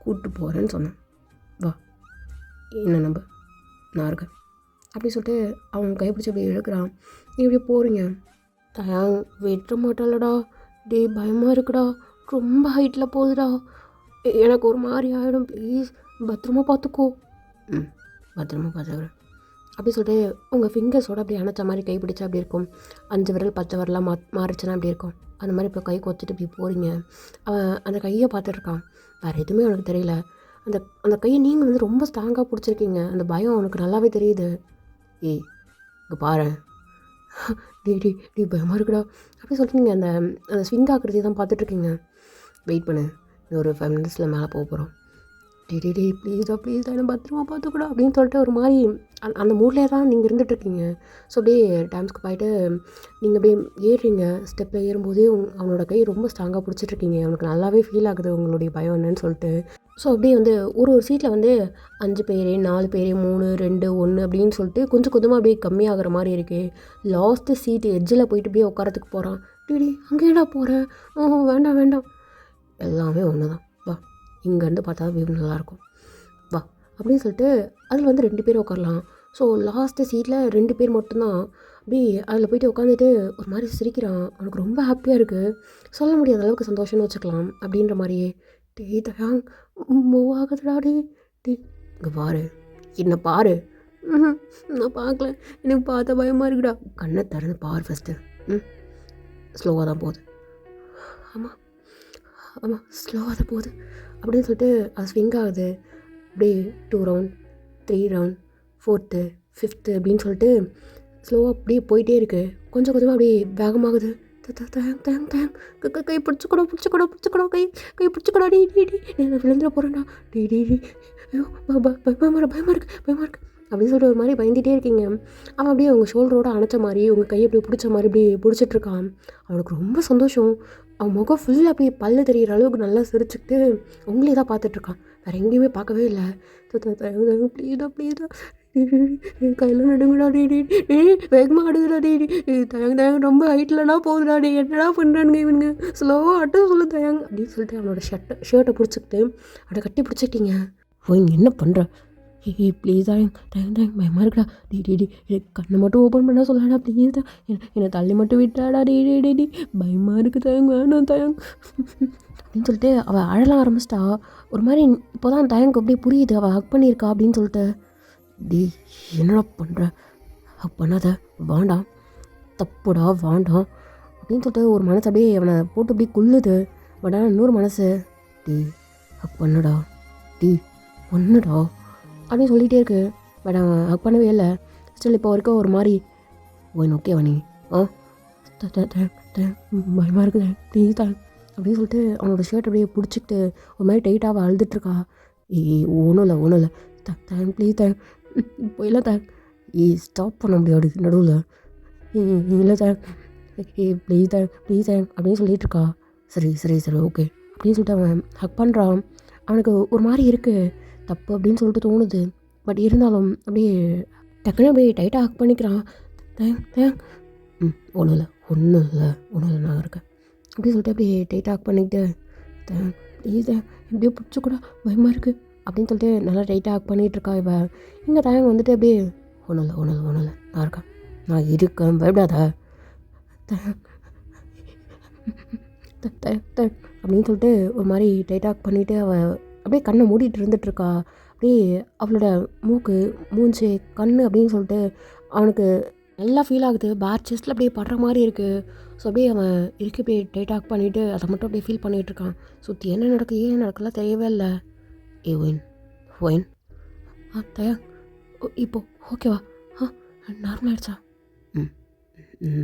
கூப்பிட்டு போகிறேன்னு சொன்னேன், வா என்ன நம்ப நான் இருக்கேன் அப்படி சொல்லிட்டு அவங்க கைப்பிடிச்சி அப்படி இழுக்கிறான். நீ இப்படியே போகிறீங்க. தயாங் வெட்ட மாட்டாளடா, பயமாக இருக்குடா, ரொம்ப ஹைட்டில் போகுதுடா, எனக்கு ஒரு மாதிரி ஆகிடும், ப்ளீஸ் பத்திரமா பார்த்துக்கோ. பத்திரமா பார்த்துக்கிறேன் அப்படி சொல்லிட்டு உங்கள் ஃபிங்கர்ஸோடு அப்படியே அணைச்ச மாதிரி கை பிடிச்சா அப்படி இருக்கும். 5 விரல் 10 விரலாம் மாறிச்சுன்னா அப்படி இருக்கும். அந்த மாதிரி இப்போ கை கொத்திட்டு இப்படி போகிறீங்க. அவன் அந்த கையை பார்த்துட்ருக்கான், வேறு எதுவுமே அவனுக்கு தெரியல. அந்த கையை நீங்கள் வந்து ரொம்ப ஸ்ட்ராங்காக பிடிச்சிருக்கீங்க, அந்த பயம் அவனுக்கு நல்லாவே தெரியுது. இங்கே பாரு டி பயமாக இருக்குடா அப்படி சொல்லிட்டு நீங்கள் அந்த ஸ்விங் ஆக்கிரதி தான் பார்த்துட்ருக்கீங்க. வெயிட் பண்ணு, இன்னொரு 5 மினிட்ஸில் மேலே போக போகிறோம். டே ப்ளீஸ்டா என்ன பத்திரமா பார்த்துக்கூடா அப்படின்னு சொல்லிட்டு ஒரு மாதிரி அந்த மூட்லேயே தான் நீங்கள் இருந்துகிட்ருக்கீங்க. ஸோ அப்படியே டைம்ஸ்க்கு போயிட்டு நீங்கள் அப்படியே ஏறுறீங்க. ஸ்டெப்பில் ஏறும்போதே அவனோட கை ரொம்ப ஸ்ட்ராங்காக பிடிச்சிட்ருக்கீங்க. அவனுக்கு நல்லாவே ஃபீல் ஆகுது உங்களுடைய பயம் என்னன்னு சொல்லிட்டு. ஸோ அப்படியே வந்து ஒரு சீட்டில் வந்து 5 பேர் 4 பேர் 3 2 1 அப்படின்னு சொல்லிட்டு கொஞ்சம் கொஞ்சமாக அப்படியே கம்மியாகிற மாதிரி இருக்குது. லாஸ்ட்டு சீட்டு எட்ஜில் போயிட்டு அப்படியே உட்காரத்துக்கு போகிறான். அங்கேடா போகிறேன், வேண்டாம் எல்லாமே ஒன்று தான், வா இங்கேருந்து பார்த்தா வியூ நல்லாயிருக்கும் வா அப்படின்னு சொல்லிட்டு அதில் வந்து 2 பேர் உட்காரலாம். ஸோ லாஸ்ட்டு சீட்டில் 2 பேர் மட்டும்தான். அப்படியே அதில் போய்ட்டு உட்காந்துட்டு ஒரு மாதிரி சிரிக்கிறான். அவனுக்கு ரொம்ப ஹாப்பியாக இருக்குது, சொல்ல முடியாத அளவுக்கு சந்தோஷம்னு வச்சுக்கலாம் அப்படின்ற மாதிரியே. தயாங் மூவ் ஆகுதுடா இங்கே பாரு, என்ன பாரு. நான் பார்க்கல, எனக்கு பார்த்த பயமாக இருக்குடா. கண்ணை திறந்து பாரு ஃபஸ்ட்டு. ஸ்லோவாக தான் போகுது. ஆமாம் ஸ்லோவாக தான் போகுது அப்படின்னு சொல்லிட்டு அது ஸ்விங் ஆகுது. அப்படியே 2 ரவுண்ட் 3 ரவுண்ட் 4th 5th அப்படின்னு சொல்லிட்டு ஸ்லோவாக அப்படியே போயிட்டே இருக்குது. கொஞ்சம் கொஞ்சமாக அப்படியே வேகமாகுது. கை பிடிச்சிக்கடா கை பிடிச்சிக்கடா நான் விழுந்துட போகிறேன்டா. ஐயோ பயமாக இருக்கு அப்படின்னு சொல்லிட்டு ஒரு மாதிரி பயந்துகிட்டே இருக்கீங்க. அவன் அப்படியே உங்கள் ஷோல்டரோடு அணைச்ச மாதிரி உங்கள் கையை அப்படியே பிடிச்ச மாதிரி இப்படி பிடிச்சிட்ருக்கான். அவனுக்கு ரொம்ப சந்தோஷம். அவன் முகம் ஃபுல்லாக அப்படியே பல்லு தெரியிற அளவுக்கு நல்லா சிரிச்சுக்கிட்டு உங்களே தான் பார்த்துட்ருக்கான். வேறு எங்கேயுமே பார்க்கவே இல்லை. ப்ளீஸ்டா ப்ளீஸ்டா கையில் நடுங்கடா வேகமாக அடுதுடா தயங்க ரொம்ப ஹைட்லடா போகுதுடா என்னடா பண்ணுறானுங்க இவனுங்க ஸ்லோவாக அட்ட சொல்ல தயங்க அப்படின்னு சொல்லிட்டு அவனோட ஷர்ட்டை பிடிச்சிக்கிட்டு அவனை கட்டி பிடிச்சிக்கிட்டீங்க. ஓ இங்கே என்ன பண்ணுற? ப்ளீஸ் தயங்க பயமாக இருக்கடா எனக்கு கண்ணை மட்டும் ஓப்பன் பண்ண சொல்லடா ப்ளீஸ் தான் என்னை தள்ளி மட்டும் விட்டாடா பயமாக இருக்குது தயங்க வேணாம் தயங்க அப்படின்னு சொல்லிட்டு அவள் அழலாம் ஆரம்பிச்சிட்டா. ஒரு மாதிரி இப்போ தான் தயங்க அப்படியே புரியுது அவள் ஹக் பண்ணியிருக்கா அப்படின்னு சொல்லிட்டு. என்னடா பண்ணுற? ஹக் பண்ணாத வேண்டாம் தப்புடா வேண்டாம் அப்படின்னு சொல்லிட்டு ஒரு மனசு அப்படியே அவனை போட்டு அப்படியே கொல்லுது. பட் ஆனால் இன்னொரு மனசு ஹக் பண்ணுடா ஒன்றுடா அப்படின்னு சொல்லிகிட்டே இருக்கு. பட் அவன் ஹக் பண்ணவே இல்லை. ஸ்டில் இப்போ வரைக்கும் ஒரு மாதிரி ஓகேவா நீ பயமாக இருக்குது ப்ளீஸ் தான் அப்படின்னு சொல்லிட்டு அவனோட ஷர்ட் அப்படியே பிடிச்சிக்கிட்டு ஒரு மாதிரி டைட்டாக அழுதுட்ருக்கா. ஒன்றும் இல்லை தேங்க் ப்ளீஸ் தேங்க் இப்போ இல்லை தேங்க் ஸ்டாப் பண்ண முடியாது நடுவில் இல்லை தேங்க் ப்ளீஸ் தேங்க் அப்படின்னு சொல்லிட்டு இருக்கா. சரி ஓகே அப்படின்னு சொல்லிட்டு அவன் ஹக் பண்ணுறான். அவனுக்கு ஒரு மாதிரி இருக்குது தப்பு அப்படின்னு சொல்லிட்டு தோணுது. பட் இருந்தாலும் அப்படியே டக்குன்னு அப்படியே டைட்டாக ஹக் பண்ணிக்கிறான். தேங்க் ஒன்றும் இல்லை நான் இருக்கேன் அப்படின்னு சொல்லிட்டு அப்படியே டைட்டாக ஹக் பண்ணிக்கிட்டு ப்ளீஸ் எப்படியோ பிடிச்சி கூட பயமாக இருக்குது அப்படின்னு சொல்லிட்டு நல்லா டைட்டாக ஹக் பண்ணிகிட்ருக்கா. இவ இங்கே தேங்க் வந்துட்டு அப்படியே ஒன்றும் இல்லை நான் இருக்கேன் பயப்படாத அப்படின்னு சொல்லிட்டு ஒரு மாதிரி டைட்டாக ஹக் பண்ணிவிட்டு அவள் அப்படியே கண்ணை மூடிட்டு இருந்துகிட்ருக்கா. அப்படியே அவளோட மூஞ்சி கண் அப்படின்னு சொல்லிட்டு அவனுக்கு நல்லா ஃபீல் ஆகுது. பேர் செஸ்ட்டில் அப்படியே படுற மாதிரி இருக்குது. ஸோ அப்படியே அவன் இருக்கு அப்படியே டைட்டாக் பண்ணிவிட்டு அதை மட்டும் அப்படியே ஃபீல் பண்ணிகிட்ருக்கான். சுற்றி என்ன நடக்குது ஏன் நடக்கலாம் தெரியவே இல்லை. ஒயின் தயா இப்போ ஓகேவா? நார்மல் ஆகிடுச்சா?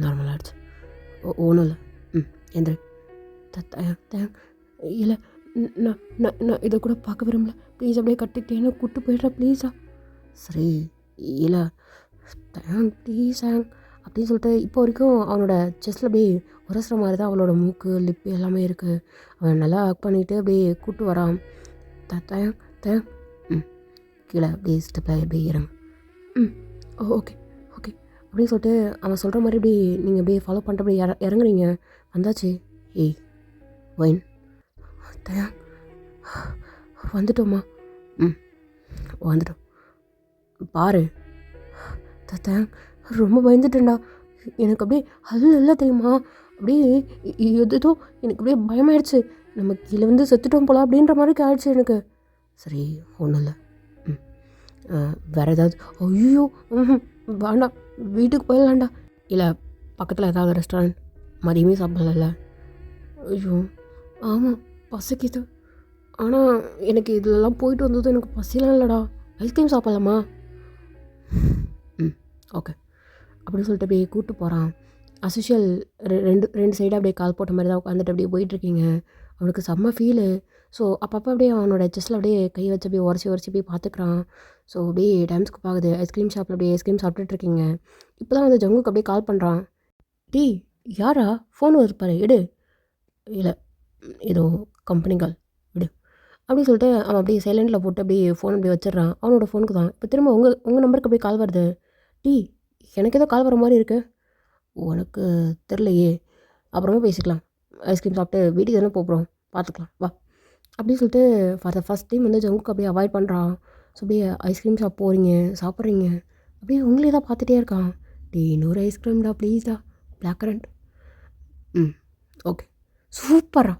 நார்மல் ஆகிடுச்சு. ஒன்றும் இல்லை. எந்திரி தயா இல்லை நான் இதை கூட பார்க்க விரும்பல ப்ளீஸ் அப்படியே கட்டிக்கிட்டேன்னு கூப்பிட்டு போய்ட்றா ப்ளீஸா. சரி இல்லை ப்ளீஸ் அப்படின்னு சொல்லிட்டு இப்போ வரைக்கும் அவனோட செஸ்ட்டில் அப்படியே உரசுற மாதிரி தான் அவளோட மூக்கு லிப்பு எல்லாமே இருக்குது. அவன் நல்லா ஹக் பண்ணிவிட்டு அப்படியே கூப்பிட்டு வரான். தயம் கீழே அப்படியே ஸ்டெப்பில் அப்படியே இறங்க. ஓகே அப்படின்னு சொல்லிட்டு அவன் சொல்கிற மாதிரி இப்படி நீங்கள் அப்படியே ஃபாலோ பண்ணிட்டு அப்படியே இறங்குறீங்க. வந்தாச்சு. ஒயின் தயா வந்துட்டோம்மா. வந்துட்டோம் பாரு தயா ரொம்ப பயந்துட்டேன்டா. எனக்கு அப்படியே அல்ல தெரியுமா அப்படியே எதோ எனக்கு அப்படியே பயமாயிடுச்சு. நம்ம கீழே வந்து செத்துட்டோம் போல அப்படின்ற மாதிரி ஆயிடுச்சு எனக்கு. சரி ஒன்றும் இல்லை. வேறு ஏதாவது? ஐயோ வேண்டாம் வீட்டுக்கு போயிடலாம்டா. இல்லை பக்கத்தில் ஏதாவது ரெஸ்டாரண்ட் மதியமே சாப்பிடல. ஐயோ ஆமாம் பசிக்குது. ஆனால் எனக்கு இதெல்லாம் போயிட்டு வந்தது எனக்கு பசிலாம் இல்லைடா. ஐஸ்கிரீம் சாப்பிட்லாமா? ஓகே அப்படின்னு சொல்லிட்டு அப்படியே கூப்பிட்டு போகிறான். அஸ்யூஷுவல் ரெண்டு சைடாக அப்படியே கால் போட்ட மாதிரி தான் உட்காந்துட்டு அப்படியே போயிட்டுருக்கீங்க. அவனுக்கு செம்ம ஃபீலு. ஸோ அப்பப்போ அப்படியே அவனோட செஸ்ட்டில் அப்படியே கை வச்சு அப்படியே உரச்சி அப்படியே பார்த்துக்கிறான். ஸோ அப்படியே டைம்ஸ்க்கு பார்க்குது. ஐஸ்கிரீம் ஷாப்பில் அப்படியே ஐஸ்கிரீம் சாப்பிட்டுட்ருக்கீங்க. இப்போ தான் வந்து ஜங்குக்கு அப்படியே கால் பண்ணுறான். யாரா ஃபோன் வருப்பாரு எடு. இல்லை ஏதோ கம்பெனி கால் விடு அப்படின்னு சொல்லிட்டு அவன் அப்படியே சைலண்டில் போட்டு அப்படியே ஃபோன் அப்படியே வச்சிடுறான். அவனோட ஃபோனுக்கு தான் இப்போ திரும்ப உங்கள் நம்பருக்கு அப்படியே கால் வருது. எனக்கு ஏதோ கால் வர மாதிரி இருக்குது. உனக்கு தெரிலையே அப்புறமா பேசிக்கலாம். ஐஸ்கிரீம் சாப்பிட்டு வீட்டுக்கு தானே போகிறோம் பார்த்துக்கலாம் வா அப்படின்னு சொல்லிட்டு ஃபார் த ஃபஸ்ட் டைம் வந்து ஜங்குக்கு அப்படியே அவாய்ட் பண்ணுறான். ஸோ அப்படியே ஐஸ்கிரீம் ஷாப் போகிறீங்க சாப்பிட்றீங்க அப்படியே உங்களே தான் பார்த்துட்டே இருக்கான். இன்னொரு ஐஸ்கிரீம்டா ப்ளீஸ்டா பிளாக் கரண்ட். ஓகே சூப்பரா.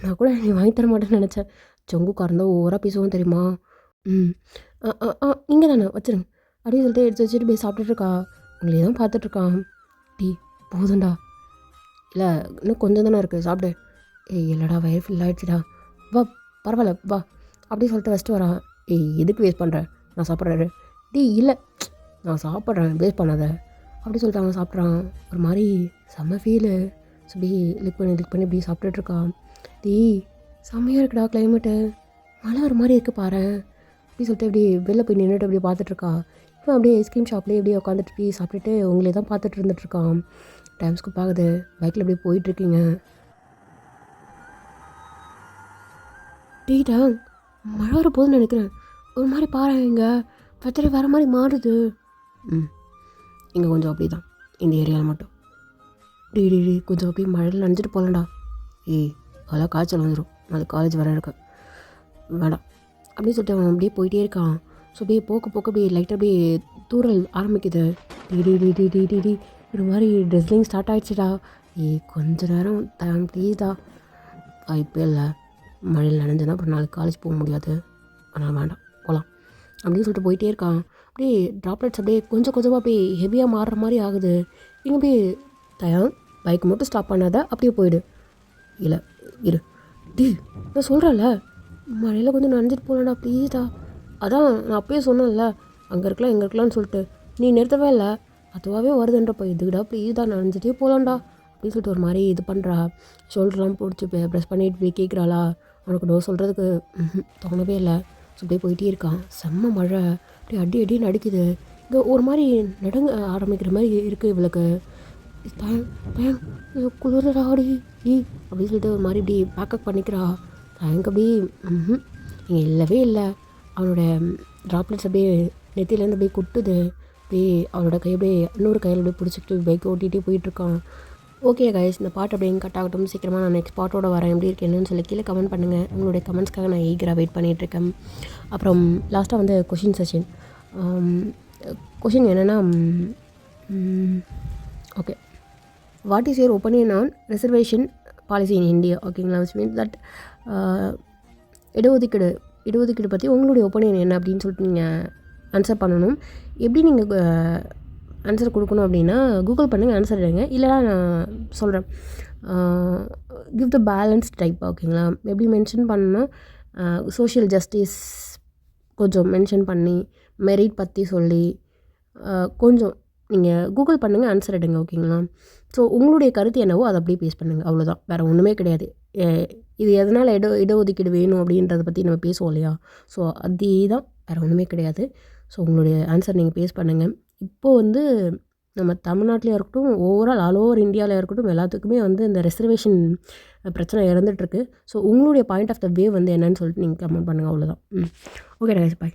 நான் கூட நீ வாங்கி தர மாட்டேன்னு நினச்சேன். ஜங்குக்காக இருந்தால் ஓவராக பேசுவோம் தெரியுமா. இங்கே தானே வச்சுருங்க அப்படின்னு சொல்லிட்டு எடுத்து வச்சுட்டு போய் சாப்பிட்டுட்ருக்கா. உங்களே தான் பார்த்துட்ருக்கான். போதும்டா. இல்லை இன்னும் கொஞ்சம் தானே இருக்குது சாப்பிடு. இல்லைடா வயிறு ஃபில் ஆகிடுச்சிடா. வா பரவாயில்ல வா அப்படி சொல்லிட்டு வச்சுட்டு வரான். எதுக்கு வேஸ்ட் பண்ணுறேன் நான் சாப்பிட்றேன். இல்லை நான் சாப்பிட்றேன் வேஸ்ட் பண்ணாத அப்படி சொல்லிட்டு அவன் சாப்பிட்றான். ஒரு மாதிரி செம்ம ஃபீலு. ஸோ இப்படி லிக் பண்ணி இப்படி சாப்பிட்டுட்ருக்கான். செம்மையாக இருக்குடா கிளைமேட்டு மழை ஒரு மாதிரி இருக்குது பாரு அப்படி சொல்லிட்டு இப்படி வெளில போய் நின்றுட்டு அப்படியே பார்த்துட்ருக்கா. இப்போ அப்படியே ஐஸ்கிரீம் ஷாப்லேயே அப்படியே உட்காந்துட்டு இப்படி சாப்பிட்டுட்டு உங்களே தான் பார்த்துட்டு இருந்துகிட்ருக்கான். டைம்ஸ்க்கு பார்க்குது. பைக்கில் அப்படியே போயிட்டுருக்கீங்க. டீட்டா மழை வர போகுதுன்னு நினைக்கிறேன். ஒரு மாதிரி பாரு இங்கே வெத்தரை வர மாதிரி மாறுது. இங்கே கொஞ்சம் அப்படி தான் இந்த ஏரியாவில் மட்டும். டீ கொஞ்சம் அப்படியே மழையில் நனைஞ்சிட்டு போகலாம்டா. அதெல்லாம் காய்ச்சல் வந்துடும், அது காலேஜ் வர இருக்கு, வேண்டாம் அப்படின்னு சொல்லிட்டு அவன் அப்படியே போயிட்டே இருக்கான். ஸோ அப்படியே போக்க அப்படியே லைட்டாக அப்படியே தூரல் ஆரம்பிக்குது. டி இது மாதிரி ட்ரெஸ்லிங் ஸ்டார்ட் ஆகிடுச்சுடா. கொஞ்ச நேரம் டைம் ப்ளீஸ்டா. வாய்ப்பே இல்லை, மழையில் நனைஞ்சேன்னா அப்புறம் நாளைக்கு காலேஜ் போக முடியாது, அதனால் வேண்டாம் போகலாம் அப்படின்னு சொல்லிட்டு போயிட்டே இருக்கான். அப்படியே ட்ராப்லெட்ஸ் அப்படியே கொஞ்சமாக அப்படியே ஹெவியாக மாறுற மாதிரி ஆகுது. இங்கே அப்படியே தயான் பைக் மட்டும் ஸ்டாப் பண்ணாத, அப்படியே போயிடு. இல்லை இரு நான் சொல்கிறேன்ல, மழையில் கொஞ்சம் நனைஞ்சிட்டு போகலாம்டா ப்ளீஸ்டா. அதான் நான் அப்பயே சொன்னேன்ல, அங்கே இருக்கலாம் இங்கே இருக்கலாம்னு சொல்லிட்டு, நீ நிறுத்தவே இல்லை, அதுவாகவே வருதுன்றப்போ இதுக்கிட்டா ப்ளீஸ்டா நனைஞ்சிட்டே போகலாம்டா அப்படின்னு சொல்லிட்டு ஒரு மாதிரி இது பண்ணுறா. ஷோல்டர்லாம் பிடிச்சி ப்ரெஸ் பண்ணிட்டு இப்படி கேட்குறாளா. அவனுக்கு டோர் சொல்கிறதுக்கு தோணவே இல்லை. ஸோ அப்படியே போயிட்டே இருக்கான். செம்ம மழை அப்படியே அடின்னு அடிக்குது. இங்கே ஒரு மாதிரி நடுங்க ஆரம்பிக்கிற மாதிரி இருக்குது இவளுக்கு. குளிராடி அப்படின்னு சொல்லிட்டு ஒரு மாதிரி இப்படி பேக்கப் பண்ணிக்கிறா. தயங்க அப்படியே இங்கே இல்லவே இல்லை. அவனோட ட்ராப்லெட்ஸ் அப்படியே நெத்திலேருந்து அப்படியே கொட்டுது. அப்படியே அவனோட கை அப்படியே இன்னொரு கையில் அப்படியே பிடிச்சிக்கிட்டு பைக் ஓட்டிகிட்டே போயிட்டுருக்கான். ஓகே கைஸ், இந்த பாட்டு அப்படியே கட் ஆகட்டும். சீக்கிரமாக நான் நெக்ஸ்ட் பாட்டோட வரேன். எப்படி இருக்கு என்னன்னு சொல்லி கீழே கமெண்ட் பண்ணுங்கள். உங்களுடைய கமெண்ட்ஸ்க்காக நான் ஈகராக வெயிட் பண்ணிகிட்ருக்கேன். அப்புறம் லாஸ்ட்டாக வந்து கொஷின் செஷன். கொஷின் என்னென்னா, okay, what is your opinion on reservation policy in India? ஓகேங்களா, விச் மீன்ஸ் தட் இடஒதுக்கீடு பற்றி உங்களுடைய ஒப்பீனியன் என்ன அப்படின்னு சொல்லிட்டு நீங்கள் ஆன்சர் பண்ணணும். எப்படி நீங்கள் ஆன்சர் கொடுக்கணும் அப்படின்னா கூகுள் பண்ணுங்கள், ஆன்சர் எடுங்க. இல்லைனா நான் சொல்கிறேன், கிவ் த பேலன்ஸ் டைப். ஓகேங்களா, எப்படி மென்ஷன் பண்ணணும்னா சோஷியல் ஜஸ்டிஸ் கொஞ்சம் மென்ஷன் பண்ணி, மெரிட் பற்றி சொல்லி கொஞ்சம் நீங்கள் கூகுள் பண்ணுங்கள், ஆன்சர் எடுங்க. ஓகேங்களா, ஸோ உங்களுடைய கருத்து என்னவோ அதை அப்படியே பேஸ் பண்ணுங்கள், அவ்வளோதான், வேறு ஒன்றுமே கிடையாது. இது எதனால் இடஒதுக்கீடு வேணும் அப்படின்றத பற்றி நம்ம பேசுவோம் இல்லையா, ஸோ அதே தான், வேறு ஒன்றுமே கிடையாது. ஸோ உங்களுடைய ஆன்சர் நீங்கள் பேஸ் பண்ணுங்கள். இப்போது வந்து நம்ம தமிழ்நாட்டிலையும் இருக்கட்டும், ஓவரால் ஆல் ஓவர் இந்தியாவில் இருக்கட்டும், எல்லாத்துக்குமே வந்து இந்த ரிசர்வேஷன் பிரச்சனை இறந்துட்டுருக்கு. ஸோ உங்களுடைய பாயிண்ட் ஆஃப் த வே வந்து என்னன்னு சொல்லிட்டு நீங்கள் கமெண்ட் பண்ணுங்கள், அவ்வளோதான். Okay guys, by.